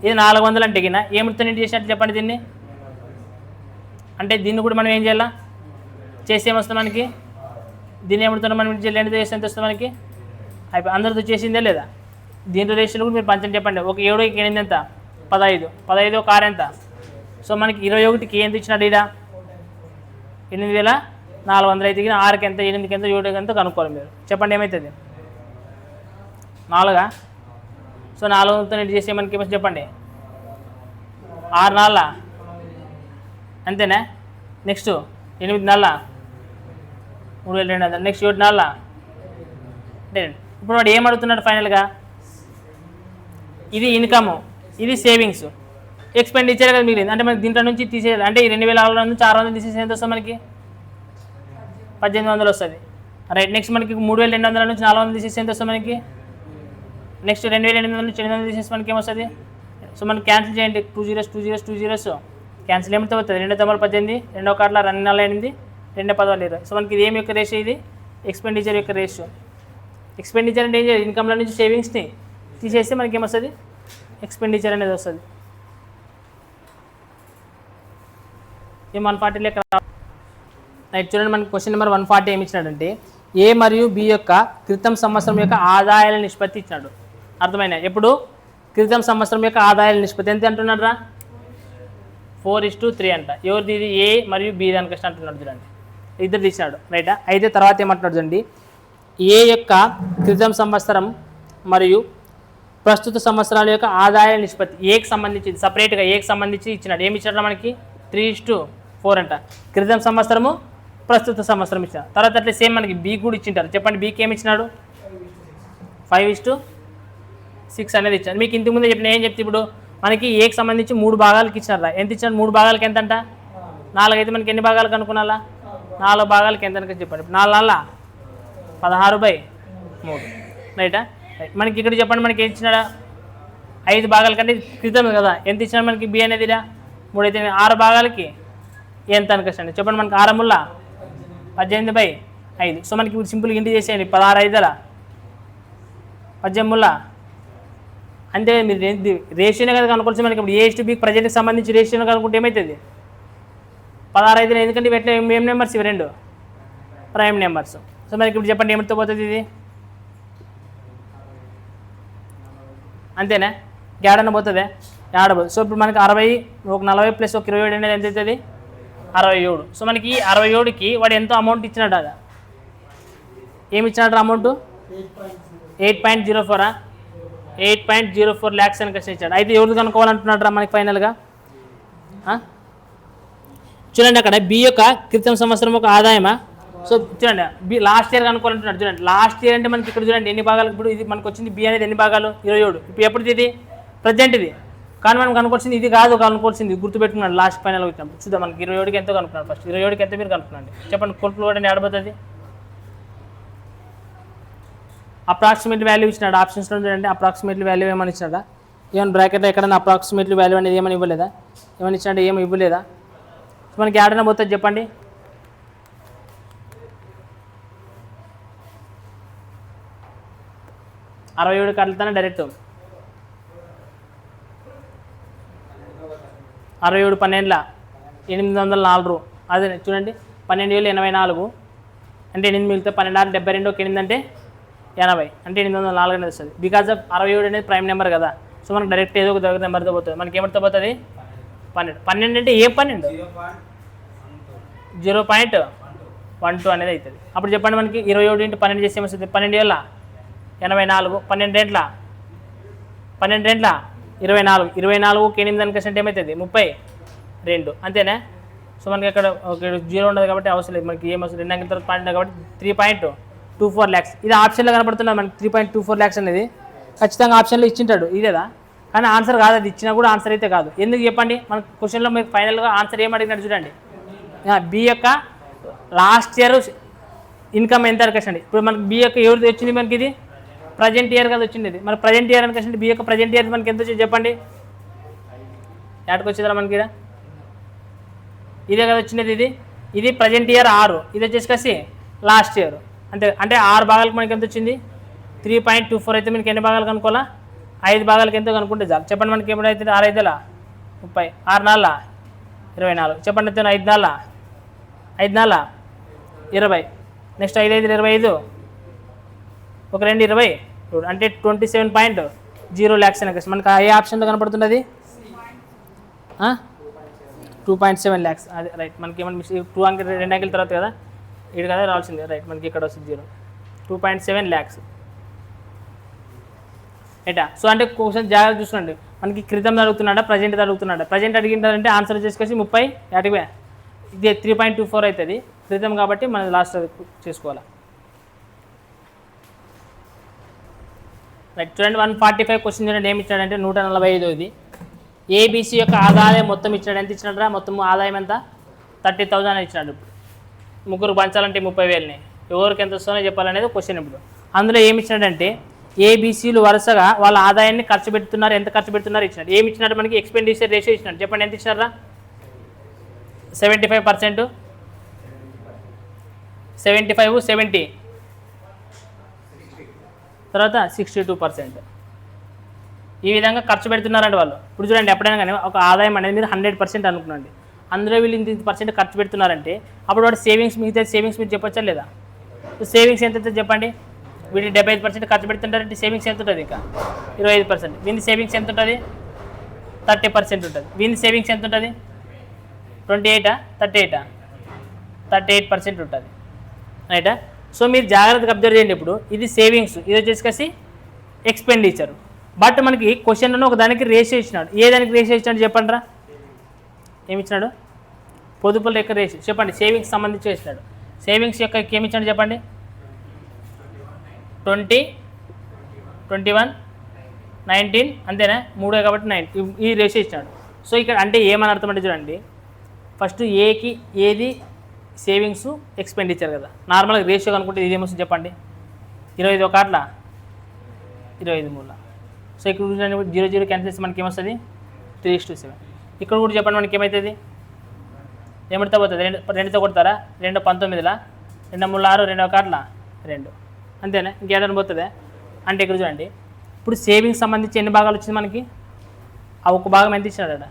400 అంటే గిన ఏమిటితో నింటి చేసినట్టు చెప్పండి దీన్ని. అంటే దీన్ని కూడా మనం ఏం చేయాలా, చేసి ఏమొస్తుంది మనకి, దీన్ని ఏమిడుతున్నా మనం ఎంతో చేస్తే ఎంత వస్తుంది మనకి, అయిపోయి అందరితో చేసిందే లేదా. దీంట్లో రేషియోలో కూడా మీరు పంచండి చెప్పండి. ఒక 7కి 8 ఎంత 15, 15 ఒక 6 ఎంత. సో మనకి 21కి ఎంత ఇచ్చినాడు ఈడ 8400. అయితే 6కి ఎంత, 8కి ఎంత, 7కి ఎంత కనుక్కోవాలి మీరు. చెప్పండి ఏమవుతుంది 4. సో 400తో నెట్ చేసే మనకి ఏమో చెప్పండి 6 4 అంతేనా. నెక్స్ట్ 8 4 3200. నెక్స్ట్ 7 4 అంటే ఇప్పుడు వాడు ఏమడుగుతున్నాడు ఫైనల్గా, ఇది ఇన్కమ్, ఇది సేవింగ్స్, ఎక్స్పెండిచర్ కదా మిగిలింది. అంటే మనకి దీంట్లో నుంచి తీసేయాలి. అంటే ఈ 2600 నుంచి 600 తీసేసి ఎంత వస్తుంది మనకి 1800 వస్తుంది. రైట్. నెక్స్ట్ మనకి 3200 నుంచి 400 తీసేసి ఎంత వస్తుంది మనకి, నెక్స్ట్ 2800 నుంచి 800 తీసేసి మనకి ఏమొస్తుంది. సో మనకి క్యాన్సిల్ చేయండి, 2 zeros 2 zeros 2 zeros క్యాన్సిల్ ఏమితో అవుతుంది. 2 9 18, 2 1 2 4 8, 2 10 20. సో మనకి ఇది ఏమి యొక్క రేషియో, ఇది ఎక్స్పెండిచర్ యొక్క రేషియో. ఎక్స్పెండిచర్ అంటే ఏం చేయాలి, ఇన్కమ్ల నుంచి సేవింగ్స్ని తీసేస్తే మనకి ఏమొస్తుంది, ఎక్స్పెండిచర్ అనేది వస్తుంది. ఏం 140 లెక్క రైట్. చూడండి మనకి క్వశ్చన్ నెంబర్ 140 ఏమి ఇచ్చినాడంటే ఏ మరియు బి యొక్క క్రితం సంవత్సరం యొక్క ఆదాయాల నిష్పత్తి ఇచ్చినాడు. అర్థమైనా? ఎప్పుడు క్రితం సంవత్సరం యొక్క ఆదాయాల నిష్పత్తి ఎంత అంటున్నాడు రా, 4:3 అంట. ఎవరిది ఇది, ఏ మరియు బి దానికి అంటున్నాడు. చూడండి ఇద్దరు తీసినాడు రైటా. అయితే తర్వాత ఏమంటున్నాడు చూడండి, ఏ యొక్క క్రితం సంవత్సరం మరియు ప్రస్తుత సంవత్సరాల యొక్క ఆదాయ నిష్పత్తి ఏకి సంబంధించి సపరేట్గా ఏకి సంబంధించి ఇచ్చినాడు. ఏమి ఇచ్చాడు మనకి, 3:4 అంట. క్రితం సంవత్సరము ప్రస్తుత సంవత్సరం ఇచ్చినాడు. తర్వాత అట్లా సేమ్ మనకి బీ కూడా ఇచ్చింటారు. చెప్పండి బీకి ఏమి ఇచ్చినాడు, 5:6 అనేది ఇచ్చాడు. మీకు ఇంతకుముందే చెప్పిన ఏం చెప్తే ఇప్పుడు మనకి ఏకి సంబంధించి 3 భాగాలకి ఇచ్చినారా. ఎంత ఇచ్చాడు, 3 భాగాలకి ఎంత అంట, 4 అయితే మనకి ఎన్ని భాగాలకు అనుకున్నాలా, 4 భాగాలకి ఎంత అనుకో చెప్పండి. 4 16/3 రైటా. మనకి ఇక్కడ చెప్పండి మనకి ఏం ఇచ్చినాడా, 5 భాగాల కంటే క్రితం కదా, ఎంత ఇచ్చినాడు మనకి బి అనేదిరా 3 అయితే 6 భాగాలకి ఎంత అనుకోండి చెప్పండి. మనకి 6 ముళ్ళ 18/5. సో మనకి ఇప్పుడు సింపుల్గా ఇంటి చేసేయండి, 16 5 18 ముళ్ళ అంటే మీరు రేషియోనే కదా కనుకోవచ్చు. మనకి ఇప్పుడు ఏఎస్టీబీ ప్రజెంట్కి సంబంధించి రేషియోని కనుక్కుంటే ఏమవుతుంది, 16 5. ఎందుకంటే ఇవి ఎట్లా ఏం నెంబర్స్, ఇవి 2 ప్రైమ్ నెంబర్స్. సో మనకి ఇప్పుడు చెప్పండి ఏమిటితో పోతుంది ఇది, అంతేనా, ఏడన్న పోతుంది, ఏడబోతుంది. సో ఇప్పుడు మనకి 60 ఒక 40 ప్లస్ ఒక 27 అనేది ఎంత అవుతుంది, 67. సో మనకి 67కి వాడు ఎంతో అమౌంట్ ఇచ్చినాడు. అదా ఏమి ఇచ్చినాడు అమౌంట్, 8.04 8.04 lakhs అని కష్టం ఇచ్చాడు. అయితే ఎవరు కనుక్కోవాలంటున్నాడు రా మనకి ఫైనల్గా. చూడండి అక్కడ బి యొక్క క్రితం సంవత్సరం ఒక ఆదాయమా. సో చూడండి బి లాస్ట్ ఇయర్ కనుక్కోవాలంటున్నాడు. చూడండి లాస్ట్ ఇయర్ అంటే మనకి ఇక్కడ చూడండి ఎన్ని భాగాలు, ఇప్పుడు ఇది మనకు వచ్చింది బి అనేది ఎన్ని భాగాలు, 27. ఇప్పుడు ఎప్పుడు ఇది ప్రజెంట్ ఇది, కానీ మనం కనుక్కోవాల్సింది ఇది కాదు, కనుక్కోవాల్సింది గుర్తుపెట్టుకున్నాడు లాస్ట్ ఫైనల్ వచ్చినప్పుడు. చూద్దాం మనకి 27కి ఎంతో కనుక్కున్నాడు. ఫస్ట్ 27కి ఎంత మీరు కనుక్కున్నాండి చెప్పండి. కొలుపులు కూడా ఆడబోతుంది, అప్రాక్సిమేట్లీ వాల్యూ ఇచ్చినాడు. ఆప్షన్స్లో చూడండి అప్రాక్సిమేట్లీ వాల్యూ ఏమని ఇచ్చినాడా, ఏమైనా బ్రాకెట్లో ఎక్కడైనా అప్రాక్సిమేట్లీ వాల్యూ అనేది ఏమైనా ఇవ్వలేదా, ఏమని ఇచ్చినాడు, ఏమి ఇవ్వలేదా. మనకి ఏడైనా పోతుంది చెప్పండి, అరవై 67 కట్లుతానే డైరెక్ట్ 67 12 804. అదే చూడండి 12,084 అంటే 8 మిగిలితే 12 72 ఒక 8 అంటే 80 అంటే 804 అనేది వస్తుంది. బికాజ్ ఆఫ్ 67 అనేది ప్రైమ్ నెంబర్ కదా. సో మనకు డైరెక్ట్ ఏదో ఒక దగ్గర నెంబర్తో పోతుంది. మనకి ఏమిటితో పోతుంది, 12 అంటే ఏ 12 0.12 అనేది అవుతుంది. అప్పుడు చెప్పండి మనకి 27 × 12 చేస్తే ఏమొస్తుంది, 12 ఏళ్ళ 84 12 ఏంట్ల 24 24కి 8 అనుకోండి ఏమవుతుంది 32 అంతేనా. సో మనకి అక్కడ ఒక 0 ఉండదు కాబట్టి అవసరం లేదు. మనకి ఏమవుతుంది 2 అంకెల తర్వాత పాయింట్ కాబట్టి 3.24 lakhs. ఇది ఆప్షన్లో కనపడుతున్నది మనకి 3.24 lakhs అనేది ఖచ్చితంగా ఆప్షన్లో ఇచ్చింటాడు ఇదేదా, కానీ ఆన్సర్ కాదు. అది ఇచ్చినా కూడా ఆన్సర్ అయితే కాదు. ఎందుకు చెప్పండి, మన క్వశ్చన్లో మీకు ఫైనల్గా ఆన్సర్ ఏం అడిగినాడు చూడండి. బి యొక్క లాస్ట్ ఇయర్ ఇన్కమ్ ఎంత అనుకోండి. ఇప్పుడు మనకి బి యొక్క ఎవరిది వచ్చింది, మనకి ఇది ప్రజెంట్ ఇయర్ కదా వచ్చింది. ఇది మరి ప్రజెంట్ ఇయర్ అనుకోండి. బి యొక్క ప్రజెంట్ ఇయర్ మనకి ఎంత వచ్చింది చెప్పండి, ఎక్కడికి వచ్చిందా మనకి ఇదే కదా వచ్చినది. ఇది ప్రజెంట్ ఇయర్ 6, ఇది వచ్చేసి లాస్ట్ ఇయర్ అంతే. అంటే 6 భాగాలకు మనకి ఎంత వచ్చింది 3.24. అయితే మనకి ఎన్ని భాగాలు కనుక్కోవాలా, 5 భాగాలకు ఎంతో కనుక్కుంటే చాలు. చెప్పండి మనకి ఎప్పుడైతే 6 5 30 6 4 24 చెప్పండి. 5 4 20 నెక్స్ట్ 5 5 25 ఒక 2 20 అంటే 27.0 lakhs అని మనకి ఏ ఆప్షన్లో కనపడుతున్నది 2.7 lakhs. అదే రైట్. మనకి ఏమన్నా 2 అంకెలు 2 అంకెల తర్వాత కదా ఇది కదా రావాల్సింది రైట్. మనకి ఇక్కడ వస్తుంది 2.7 lakhs ఏటా. సో అంటే క్వశ్చన్ జాగ్రత్త చూసుకోండి. మనకి క్రితం అడుగుతున్నాడా ప్రజెంట్ అడుగుతున్నాడా. ప్రజెంట్ అడిగింటారంటే ఆన్సర్ చేసుకొచ్చి 30 యాటివే ఇది 3.24 అవుతుంది క్రితం కాబట్టి మనం లాస్ట్ చేసుకోవాలి రైట్. చూడండి 145 క్వశ్చన్ చూడండి ఏమి ఇచ్చాడంటే 145. ఇది ఏబీసీ యొక్క ఆదాయం మొత్తం ఇచ్చాడు. ఎంత ఇచ్చినాడు, మొత్తం ఆదాయం ఎంత 30,000 అని ఇచ్చినాడు. ముగ్గురు పంచాలంటే 30,000ని ఎవరికి ఎంత వస్తుందో చెప్పాలనేది క్వశ్చన్. ఇప్పుడు అందులో ఏమి ఇచ్చినాడంటే ఏబీసీలు వరుసగా వాళ్ళ ఆదాయాన్ని ఖర్చు పెడుతున్నారు, ఎంత ఖర్చు పెడుతున్నారు ఇచ్చినాడు. ఏమి ఇచ్చినాడు మనకి ఎక్స్పెండిచర్ రేషియో ఇచ్చినాడు. చెప్పండి ఎంత ఇచ్చినారా 75% 75 70 తర్వాత 62%. ఈ విధంగా ఖర్చు పెడుతున్నారండి వాళ్ళు. ఇప్పుడు చూడండి, ఎప్పుడైనా కానీ ఒక ఆదాయం అనేది మీరు 100% అనుకున్నాండి, అందులో వీళ్ళు ఇంత % ఖర్చు పెడుతున్నారంటే అప్పుడు వాడు సేవింగ్స్ మిగతా సేవింగ్స్ మీరు చెప్పొచ్చా లేదా? సేవింగ్స్ ఎంత అవుతుంది చెప్పండి. వీళ్ళు 75% ఖర్చు పెడుతుంటారంటే సేవింగ్స్ ఎంత ఉంటుంది? ఇంకా 25%. వీని సేవింగ్స్ ఎంత ఉంటుంది? 30% ఉంటుంది. వీని సేవింగ్స్ ఎంత ఉంటుంది? 28 38 38% ఉంటుంది, రైటా? సో మీరు జాగ్రత్తగా అబ్జర్వ్ చేయండి. ఇప్పుడు ఇది సేవింగ్స్, ఇది వచ్చేసి ఎక్స్పెండిచర్. బట్ మనకి క్వశ్చన్లో ఒక దానికి రేషియో ఇచ్చినాడు. ఏ దానికి రేషియో ఇచ్చినాడు చెప్పండి రా? ఏమి ఇచ్చినాడు? పొదుపుల యొక్క రేషియో చెప్పండి. సేవింగ్స్ సంబంధించి ఇచ్చినాడు. సేవింగ్స్ యొక్క ఏమి ఇచ్చాడు చెప్పండి? 20 21 19 అంతేనా? 3 కాబట్టి 9 ఈ రేషియో ఇచ్చినాడు. సో ఇక్కడ అంటే ఏమని అర్థం అంటే చూడండి, ఫస్ట్ ఏకి ఏది సేవింగ్స్ ఎక్స్పెండిచర్ కదా. నార్మల్గా రేషియో కనుక్కుంటే ఇది ఏమొస్తుంది చెప్పండి? 25 ఒక అట్లా 25 మూల. సో ఇక్కడ 0 0 క్యాన్సిల్ చేస్తే మనకి ఏమొస్తుంది? 3:7. ఇక్కడ కూడా చెప్పండి మనకి ఏమవుతుంది? ఏమిటితో పోతుంది? 2తో కొడతారా? 2 19లా 2 3 6 2 ఒక అట్లా 2 అంతేనా? ఇంకేదైనా పోతుందా? అంటే ఇక్కడ చూడండి, ఇప్పుడు సేవింగ్స్ సంబంధించి ఎన్ని భాగాలు వచ్చింది మనకి? ఆ ఒక భాగం ఎంత ఇచ్చినాడ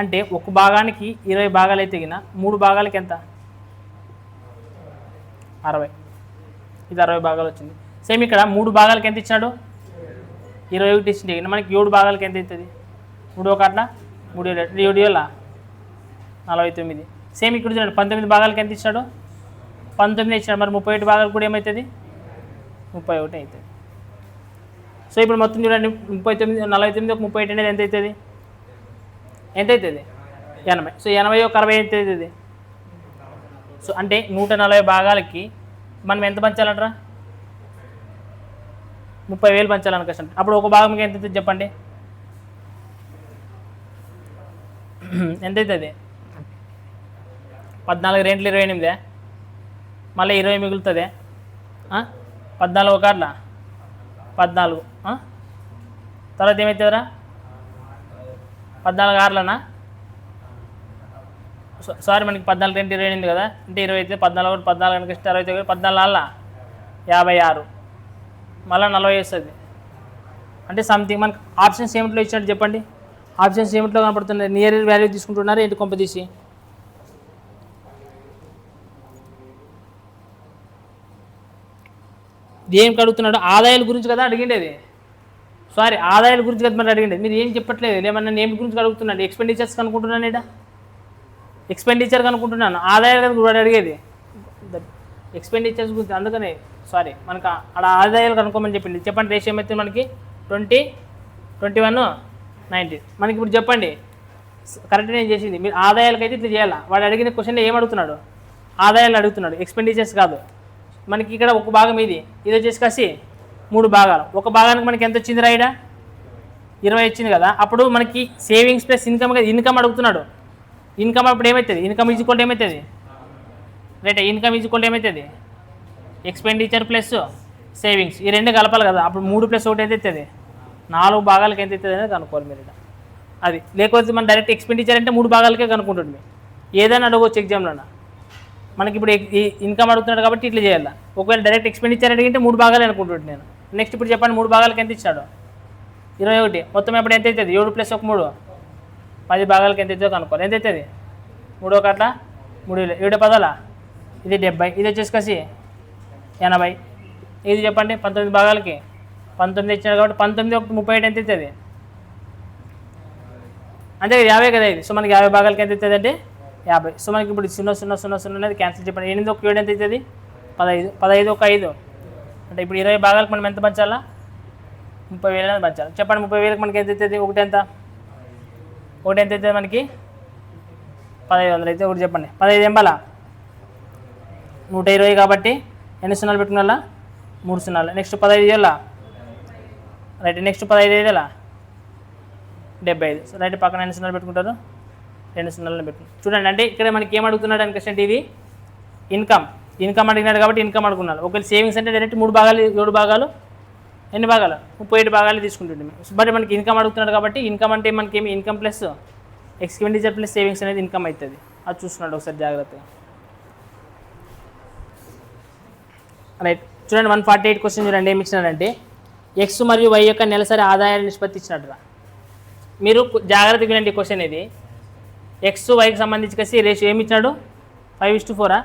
అంటే ఒక భాగానికి 20 భాగాలు అయితే గిన 3 భాగాలకి ఎంత? 60. ఇది 60 భాగాలు వచ్చింది. సేమ్ ఇక్కడ 3 భాగాలకి ఎంత ఇచ్చినాడు? 21 ఇచ్చింది. మనకి 7 భాగాలకి ఎంత అవుతుంది? 3 ఒక అట్లా 3 7 49. సేమ్ ఇక్కడ చూడండి, 19 భాగాలకి ఎంత ఇచ్చాడు? 19 ఇచ్చాడు. మరి 31 భాగాలు కూడా ఏమవుతుంది? 31 అవుతుంది. సో ఇప్పుడు మొత్తం చూడండి, 39 49 ఒక 31 అనేది ఎంత అవుతుంది? ఎంత అవుతుంది? 80. సో 80 ఒక 60 ఎంత అవుతుంది? సో అంటే 140 భాగాలకి మనం ఎంత పంచాలంటారా? 30,000 పంచాలనుకోసం. అప్పుడు ఒక భాగంకి ఎంత అవుతుంది చెప్పండి? ఎంత అవుతుంది? 14 రెంట్లు 28, మళ్ళీ 20 మిగులుతుంది. 14 ఒక అట్లా 14. తర్వాత ఏమవుతుందిరా? 14 ఆర్లనా? సారీ, మనకి 14 రెంట్ 28 కదా, అంటే 20 అయితే 14 14 కనుక 60 14 56, మళ్ళీ 40 వస్తుంది. అంటే సంథింగ్ మనకి ఆప్షన్స్ ఏమిట్లో ఇచ్చినట్టు చెప్పండి? ఆప్షన్స్ ఏమిట్లో కనపడుతున్నాయి? నియర్ వాల్యూ తీసుకుంటున్నారు ఏంటి కొంపదీసి? ఏం అడుగుతున్నాడు? ఆదాయాల గురించి కదా అడిగిండేది. సారీ, ఆదాయాల గురించి కదా మరి అడిగిండేది. మీరు ఏం చెప్పట్లేదు, ఏమన్నా నేమ్ గురించి అడుగుతున్నాడు. ఎక్స్పెండిచర్స్ కనుక్కుంటున్నాను ఇక్కడ, ఎక్స్పెండిచర్ కనుక్కుంటున్నాను. ఆదాయాలు కదా కూడా అడిగేది, ఎక్స్పెండిచర్స్ గురించి. అందుకనే సారీ, మనకు అక్కడ ఆదాయాలు కనుక్కోమని చెప్పింది. చెప్పండి రేషియో ఏమైతే మనకి? 20 21 19. మనకి ఇప్పుడు చెప్పండి కరెక్ట్ నేను చేసింది. మీరు ఆదాయాలకైతే ఇట్లా చేయాలా? వాడు అడిగిన క్వశ్చన్లో ఏం అడుగుతున్నాడు? ఆదాయాలు అడుగుతున్నాడు, ఎక్స్పెండిచర్స్ కాదు. మనకి ఇక్కడ ఒక భాగం ఇది వచ్చేసి 3 భాగాలు. ఒక భాగానికి మనకి ఎంత వచ్చింది రాయిడా? 20 వచ్చింది కదా. అప్పుడు మనకి సేవింగ్స్ ప్లస్ ఇన్కమ్ కదా, ఇన్కమ్ అడుగుతున్నాడు. ఇన్కమ్ అప్పుడు ఏమవుతుంది? ఇన్కమ్ ఈజ్ ఈక్వల్ ఏమవుతుంది? రైట్, ఇన్కమ్ ఈజ్ ఈక్వల్ ఏమవుతుంది? ఎక్స్పెండిచర్ ప్లస్ సేవింగ్స్, ఈ రెండు కలపాలి కదా. అప్పుడు 3 + 1 ఎంత అవుతుంది? 4 భాగాలకి ఎంత అవుతుంది అనేది కనుక్కోవాలి మీరు. అది లేకపోతే మనం డైరెక్ట్ ఎక్స్పెండిచర్ అంటే 3 భాగాలకే కనుక్కుంటుంది. ఏదైనా అడగవచ్చు ఎగ్జామ్లో. మనకి ఇప్పుడు ఇన్కమ్ అడుగుతున్నాడు కాబట్టి ఇట్లా చేయాలి. ఒకవేళ డైరెక్ట్ ఎక్స్పెండిచర్ అడిగింటే 3 భాగాలు అనుకుంటుంటే నేను. నెక్స్ట్ ఇప్పుడు చెప్పండి 3 భాగాలకి ఎంత ఇచ్చాడు? 21. మొత్తం ఎప్పుడు ఎంత అవుతుంది? 7 + 1 3 10 భాగాలకి ఎంత అవుతుందో కనుక్కోవాలి. ఎంత అవుతుంది? 3 ఒక అట్లా 3 7 10 ఇది 70, ఇది వచ్చేసి 80. ఇది చెప్పండి 19 భాగాలకి 19 ఇచ్చాడు కాబట్టి 19 ఒక 37 ఎంత అవుతుంది? అంటే 50 కదా ఇది. సో మనకి 50 భాగాలకి ఎంత అవుతుంది అంటే 50. సో మనకి ఇప్పుడు 0 0 0 0 అనేది క్యాన్సిల్ చెప్పండి. 8 ఒక 7 ఎంత అవుతుంది? 15. 15 ఒక 5 అంటే ఇప్పుడు 20 భాగాలకు మనం ఎంత పంచాలా? 30,000 అనేది పంచాలి. చెప్పండి 30,000కి మనకి ఎంత అవుతుంది? ఒకటి ఎంత అవుతుంది మనకి? 1500 అయితే ఒకటి చెప్పండి. 15 ఎంబాలా? 120 కాబట్టి ఎన్ని సున్నాలు పెట్టుకున్నా? 3 సున్నాలు. నెక్స్ట్ 15 చేయాలా? రైట్. నెక్స్ట్ 15 అయ్యేలా 75. రైట్, పక్కన ఎన్ని సున్నాలు పెట్టుకుంటారు? 2 సున్నాలను పెట్టుకుంటారు. చూడండి, అంటే ఇక్కడ మనకి ఏం అడుగుతున్నాడు అని క్వశ్చన్? ఇది ఇన్కమ్ అడిగినాడు కాబట్టి ఇన్కమ్ అడుగున్నాడు. ఒకవేళ సేవింగ్స్ అంటే డైరెక్ట్ 3 భాగాలు 7 భాగాలు ఎన్ని భాగాలు? 37 భాగాలు తీసుకుంటుంది. బట్ మనకి ఇన్కమ్ అడుగుతున్నాడు కాబట్టి ఇన్కమ్ అంటే మనకి ఏమి? Income plus expenditure plus savings అనేది ఇన్కమ్ అవుతుంది. అది చూస్తున్నాడు ఒకసారి జాగ్రత్తగా. రైట్, చూడండి 148 క్వశ్చన్ చూడండి ఏమి ఇచ్చినాడంటే ఎక్స్ మరియు వై యొక్క నెలసరి ఆదాయ నిష్పత్తి ఇచ్చినట్టుగా. మీరు జాగ్రత్తగా వినండి క్వశ్చన్ ఇది. ఎక్స్ వైకి సంబంధించి కలిసి రేషియో ఏమి ఇచ్చినాడు 5:4.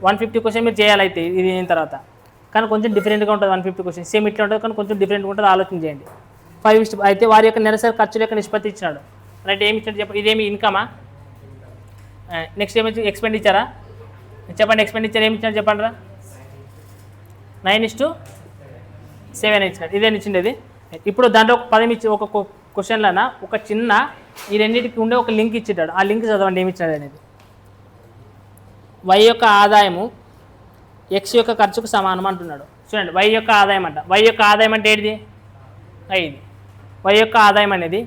150 క్వశ్చన్ మీరు చేయాలైతే ఇది అయిన తర్వాత, కానీ కొంచెం డిఫరెంట్గా ఉంటుంది. 150 క్వశ్చన్ సేమ్ ఇట్లా ఉంటుంది కానీ కొంచెం డిఫరెంట్గా ఉంటుంది, ఆలోచన చేయండి. 5 అయితే వారి యొక్క నెలసరి ఖర్చుల యొక్క నిష్పత్తి ఇచ్చినాడు. రైట్, ఏమి ఇచ్చాడు చెప్పండి. ఇదేమి ఇన్కమా? నెక్స్ట్ ఏమి ఎక్స్పెండిచరా చెప్పండి. ఎక్స్పెండిచర్ ఏమి ఇచ్చాడు చెప్పండి రా. 9:7 ఇచ్చినాడు. ఇదేమి ఇచ్చిండేది. ఇప్పుడు దాంట్లో ఒక పదం ఇచ్చి ఒక క్వశ్చన్లన ఒక చిన్న ఈ రెండింటికి ఉండే ఒక లింక్ ఇచ్చేటాడు. ఆ లింక్ చదవండి ఏమి ఇచ్చినాడు అనేది. వై యొక్క ఆదాయము ఎక్స్ యొక్క ఖర్చుకు సమానం అంటున్నాడు. చూడండి వై యొక్క ఆదాయం అంట. వై యొక్క ఆదాయం అంటే ఏంటిది? 5. వై యొక్క ఆదాయం అనేది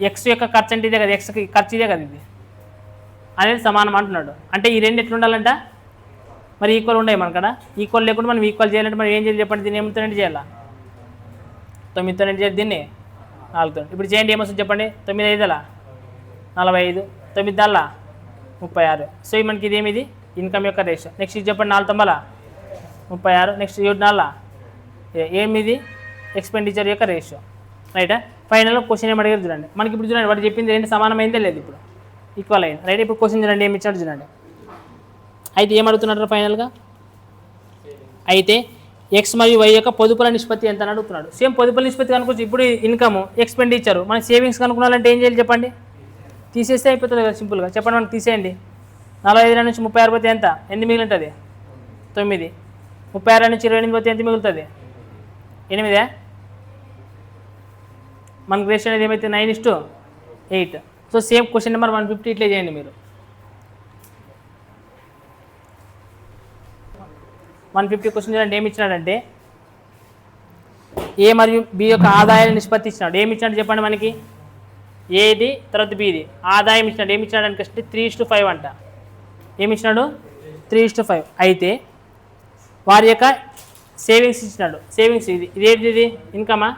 ఎక్స్ యొక్క ఖర్చు అంటే ఇదే కదా, ఎక్స్కి ఖర్చు ఇదే కదా, ఇది అనేది సమానం అంటున్నాడు. అంటే ఈ రెండు ఎట్లా ఉండాలంట మరి ఈక్వల్ ఉండే మన కదా. ఈక్వల్ లేకుండా మనం ఈక్వల్ చేయాలంటే మనం ఏం చేయాలి చెప్పండి. దీన్ని ఏమితో చేయాలా? 9తో చేయాలి, దీన్ని 4తో. ఇప్పుడు చేయండి ఏమొస్తుంది చెప్పండి. 9 5 45, 9 36. సో మనకి ఇది ఏమిది ఇన్కమ్ యొక్క రేషియో. నెక్స్ట్ ఇది చెప్పండి 4 9 36. నెక్స్ట్ 7 4 ఏమిది ఎక్స్పెండిచర్ యొక్క రేషియో. రైటా. ఫైనల్ క్వశ్చన్ ఏమి అడిగారు చూడండి. మనకి ఇప్పుడు చూడండి వాడు చెప్పింది రెండు సమానమైందే లేదు, ఇప్పుడు ఈక్వల్ అయింది. రైట్, ఇప్పుడు క్వశ్చన్ చూడండి ఏమి ఇచ్చాడు చూడండి. అయితే ఏం అడుగుతున్నాడు ఫైనల్గా? అయితే ఎక్స్ మరియు వై యొక్క పొదుపుల నిష్పత్తి ఎంత అని అడుగుతున్నాడు. సేమ్ పొదుపుల నిష్పత్తి కనుకోవచ్చు. ఇప్పుడు ఇన్కమ్ ఎక్స్పెండిచర్ మనం సేవింగ్స్ కనుక్కున్నాలంటే ఏం చేయాలి చెప్పండి. తీసేస్తే అయిపోతుంది కదా సింపుల్గా. చెప్పండి మనకి తీసేయండి. 45 నుంచి 36 పోతే ఎంత మిగిలి ఉంటుంది? 9. 36 నుంచి 28 పోతే ఎంత మిగులుతుంది? 8. మనకు రేషియో అనేది ఏమైతే 9:8. సో సేమ్ క్వశ్చన్ నెంబర్ 150 ఇట్లే చేయండి మీరు. 150 క్వశ్చన్ అంటే ఏమి ఇచ్చినాడంటే ఏ మరియు బి యొక్క ఆదాయాల నిష్పత్తి ఇచ్చినాడు. ఏమి ఇచ్చినాడు చెప్పండి మనకి. ఏది తర్వాత బిది ఆదాయం ఇచ్చినాడు. ఏమి ఇచ్చినాడు అంటే 3:5 అంట. ఏమి ఇచ్చినాడు? 3:5. అయితే వారి యొక్క సేవింగ్స్ ఇచ్చినాడు. సేవింగ్స్ ఇదేంటి? ఇది ఇన్కమా?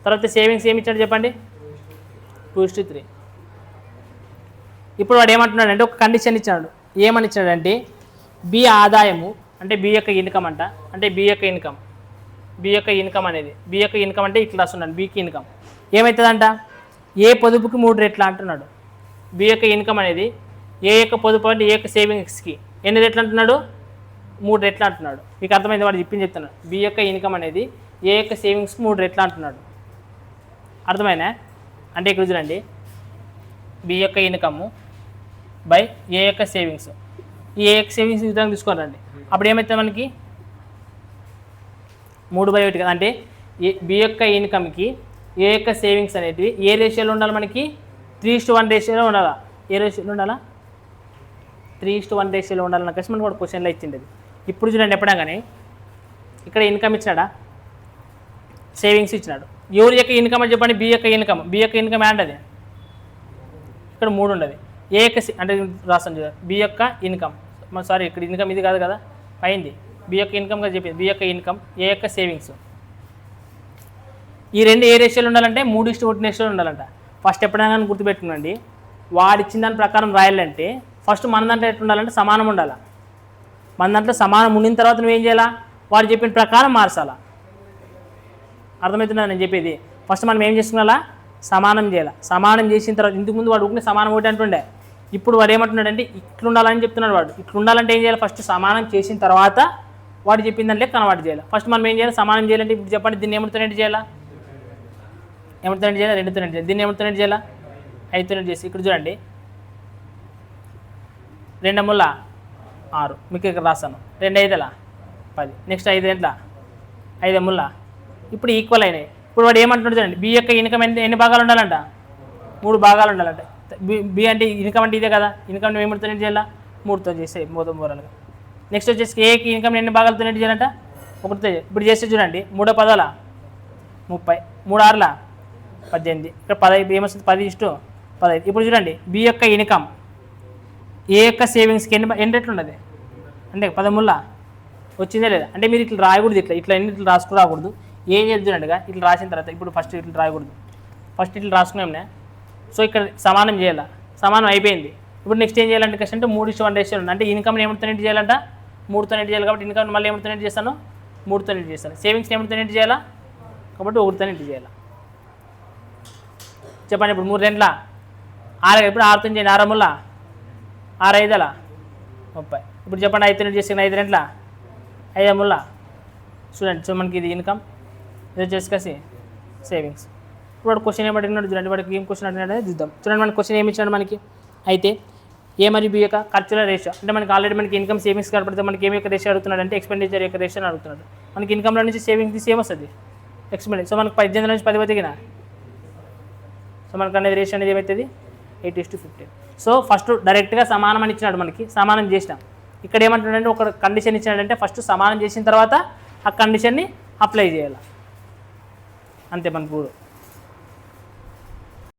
తర్వాత సేవింగ్స్ ఏమి ఇచ్చాడు చెప్పండి. 2:3. ఇప్పుడు వాడు ఏమంటున్నాడు అంటే ఒక కండిషన్ ఇచ్చాడు. ఏమని ఇచ్చాడంటే బి ఆదాయము అంటే బి యొక్క ఇన్కమ్ అంట. అంటే బి యొక్క ఇన్కమ్ అనేది బి యొక్క ఇన్కమ్ అంటే ఇట్లా వస్తున్నాడు. బికి ఇన్కమ్ ఏమవుతుందంట ఏ పొదుపుకి 3 రెట్లు అంటున్నాడు. బి యొక్క ఇన్కమ్ అనేది ఏ యొక్క పొదుపు అంటే ఏ యొక్క సేవింగ్స్కి ఎన్ని రెట్లు అంటున్నాడు? 3 రెట్లు అంటున్నాడు. మీకు అర్థమైంది వాడు చెప్తున్నాడు. బి యొక్క ఇన్కమ్ అనేది ఏ యొక్క సేవింగ్స్కి 3 రెట్లు అంటున్నాడు. అర్థమైనా? అంటే ఇక్కడ చూడండి బి యొక్క ఇన్కమ్ బై ఏ యొక్క సేవింగ్స్. ఈ ఏ యొక్క సేవింగ్స్ ఈ విధంగా తీసుకోరండి. అప్పుడు ఏమవుతుంది మనకి 3/1 కదా. అంటే బి యొక్క ఇన్కమ్కి ఏ యొక్క సేవింగ్స్ అనేటివి ఏ రేషియోలో ఉండాలి మనకి? 3:1 రేషియోలో ఉండాలా? ఏ రేషియోలో ఉండాలా? 3:1 రేషియోలో ఉండాలన్న కలిసి మనకు కూడా క్వశ్చన్లో ఇచ్చింది. ఇప్పుడు చూడండి ఎప్పుడా కానీ ఇక్కడ ఇన్కమ్ ఇచ్చినాడా, సేవింగ్స్ ఇచ్చినాడు. ఎవరి యొక్క ఇన్కమ్ అని చెప్పండి. బి యొక్క ఇన్కమ్. బి యొక్క ఇన్కమ్ ఏంటది? ఇక్కడ 3 ఉండదు. ఏ యొక్క అంటే రాస్తాను చూడండి. బి యొక్క ఇన్కమ్ సారీ ఇక్కడ ఇన్కమ్ ఇది కాదు కదా, పైంది బి యొక్క ఇన్కమ్ కదా చెప్పింది. బి యొక్క ఇన్కమ్ ఏ యొక్క సేవింగ్స్ ఈ రెండు ఏ రేషియోలో ఉండాలంటే 3:1 రేషియోలో ఉండాలంట. ఫస్ట్ ఎప్పుడైనా కానీ గుర్తుపెట్టుకోండి. వాడు ఇచ్చిన దాని ప్రకారం రాయాలంటే ఫస్ట్ మన దాంట్లో ఎట్లా ఉండాలంటే సమానం ఉండాలి. మన దాంట్లో సమానం ఉండిన తర్వాత నువ్వేం చేయాలా? వాడు చెప్పిన ప్రకారం మార్చాలా. అర్థమవుతుందా నేను చెప్పేది? ఫస్ట్ మనం ఏం చేసుకున్నా సమానం చేయాలి. సమానం చేసిన తర్వాత ఇంతకుముందు వాడు ఊరికే సమానం ఒకటి అంటుండే. ఇప్పుడు వాడు ఏమంటున్నాడంటే ఇట్లా ఉండాలని చెప్తున్నాడు. వాడు ఇట్లా ఉండాలంటే ఏం చేయాలి? ఫస్ట్ సమానం చేసిన తర్వాత వాడు చెప్పిన దాంట్లో కనవాడు చేయాలి. ఫస్ట్ మనం ఏం చేయాలి? సమానం చేయాలంటే ఇప్పుడు చెప్పండి దీన్ని ఏమిటితోనేటి చేయాలా? ఏమిటితోనేటి చేయాలి? 2తోనేటి చేయాలి. దీన్ని ఏమిటితోనేటి చేయాలా? 5తోనేటి చేసి ఇక్కడ చూడండి 2 ముళ్ళ 6 మీకు ఇక్కడ రాస్తాను. 2 5 10. నెక్స్ట్ 5 ఎంట్ల 5 ముళ్ళ ఇప్పుడు ఈక్వల్ అయినాయి. ఇప్పుడు వాడు ఏమంటున్నాడు చూడండి. బి యొక్క ఇన్కమ్ ఎన్ని భాగాలు ఉండాలంట? 3 భాగాలు ఉండాలంట. బి అంటే ఇన్కమ్ అంటే ఇదే కదా. ఇన్కమ్ నువ్వు ఏమిటితో చేయాలా? 3తో చేసేయి మూలంగా. నెక్స్ట్ వచ్చేసి ఏకి ఇన్కమ్ ఎన్ని భాగాలతో చేయాలంట? 1తో. ఇప్పుడు చేస్తే చూడండి 3 10 30, 3 6 18. ఇక్కడ 10 ఏమొస్తుంది? 10:15. ఇప్పుడు చూడండి బి యొక్క ఇన్కమ్ ఏ యొక్క సేవింగ్స్కి ఎన్ని రెట్లు ఉండదు అంటే 13 వచ్చిందే లేదా? అంటే మీరు ఇట్లా రాయకూడదు. ఇట్లా ఎన్ని రాసుకుని రాకూడదు. ఏం చేద్దునండిగా ఇట్లా రాసిన తర్వాత ఇప్పుడు ఫస్ట్ ఇట్లా రాయకూడదు. ఫస్ట్ ఇట్లా రాసుకున్నాంనే. సో ఇక్కడ సమానం చేయాలి. సమానం అయిపోయింది. ఇప్పుడు నెక్స్ట్ ఏం చేయాలంటే కష్టం అంటే 3:1 రేషియో ఉంది. అంటే ఇన్కమ్ ఏమిటితో చేయాలంట? 3తో నెట్ చేయాలి కాబట్టి ఇన్కమ్ మళ్ళీ ఏమితో నెట్ చేస్తాను 3తో నెట్ చేస్తాను సేవింగ్స్ ఏమితో నెట్ చేయాలా కాబట్టి 1తో నెట్ చేయాలి చెప్పండి ఇప్పుడు 3 రెంట్ల 6 ఇప్పుడు 6తో చేయండి 6 ముళ్ళ 6 5 30 ఇప్పుడు చెప్పండి 5తో నెట్ చేసి 5 రెంట్ల 5 ముళ్ళ చూడండి సో మనకి ఇది ఇన్కమ్ ఇది వచ్చేసి సేవింగ్స్ ఇప్పుడు క్వశ్చన్ ఏమంటున్నాడు చూడండి వాడికి ఏం క్వశ్చన్ అడిగినాడో చూద్దాం చూడండి మనకి క్వశ్చన్ ఏమి ఇచ్చాడు మనకి అయితే ఏ మరియు బి యొక్క ఖర్చుల రేషియో అంటే మనకి ఆల్రెడీ మనకి ఇన్కమ్ సేవింగ్స్ కనపడితే మనకి ఏమి యొక్క రేషియో అడుగుతున్నాడు అంటే ఎక్స్పెండిచర్ యొక్క రేషియో అడుగుతున్నాడు మనకి ఇన్కమ్లో నుంచి సేవింగ్స్ సేమ్ వస్తుంది ఎక్స్పెండిచర్ సో మనకి 18 నుంచి 10 పోతే సో మనకు అనేది రేషియో అనేది ఏమవుతుంది 8:15 సో ఫస్ట్ డైరెక్ట్గా సమానం అని ఇచ్చినాడు మనకి సమానం చేసినాం ఇక్కడ ఏమంటున్నాడంటే ఒక కండిషన్ ఇచ్చినాడంటే ఫస్ట్ సమానం చేసిన తర్వాత ఆ కండిషన్ని అప్లై చేయాలి అంతే మనకు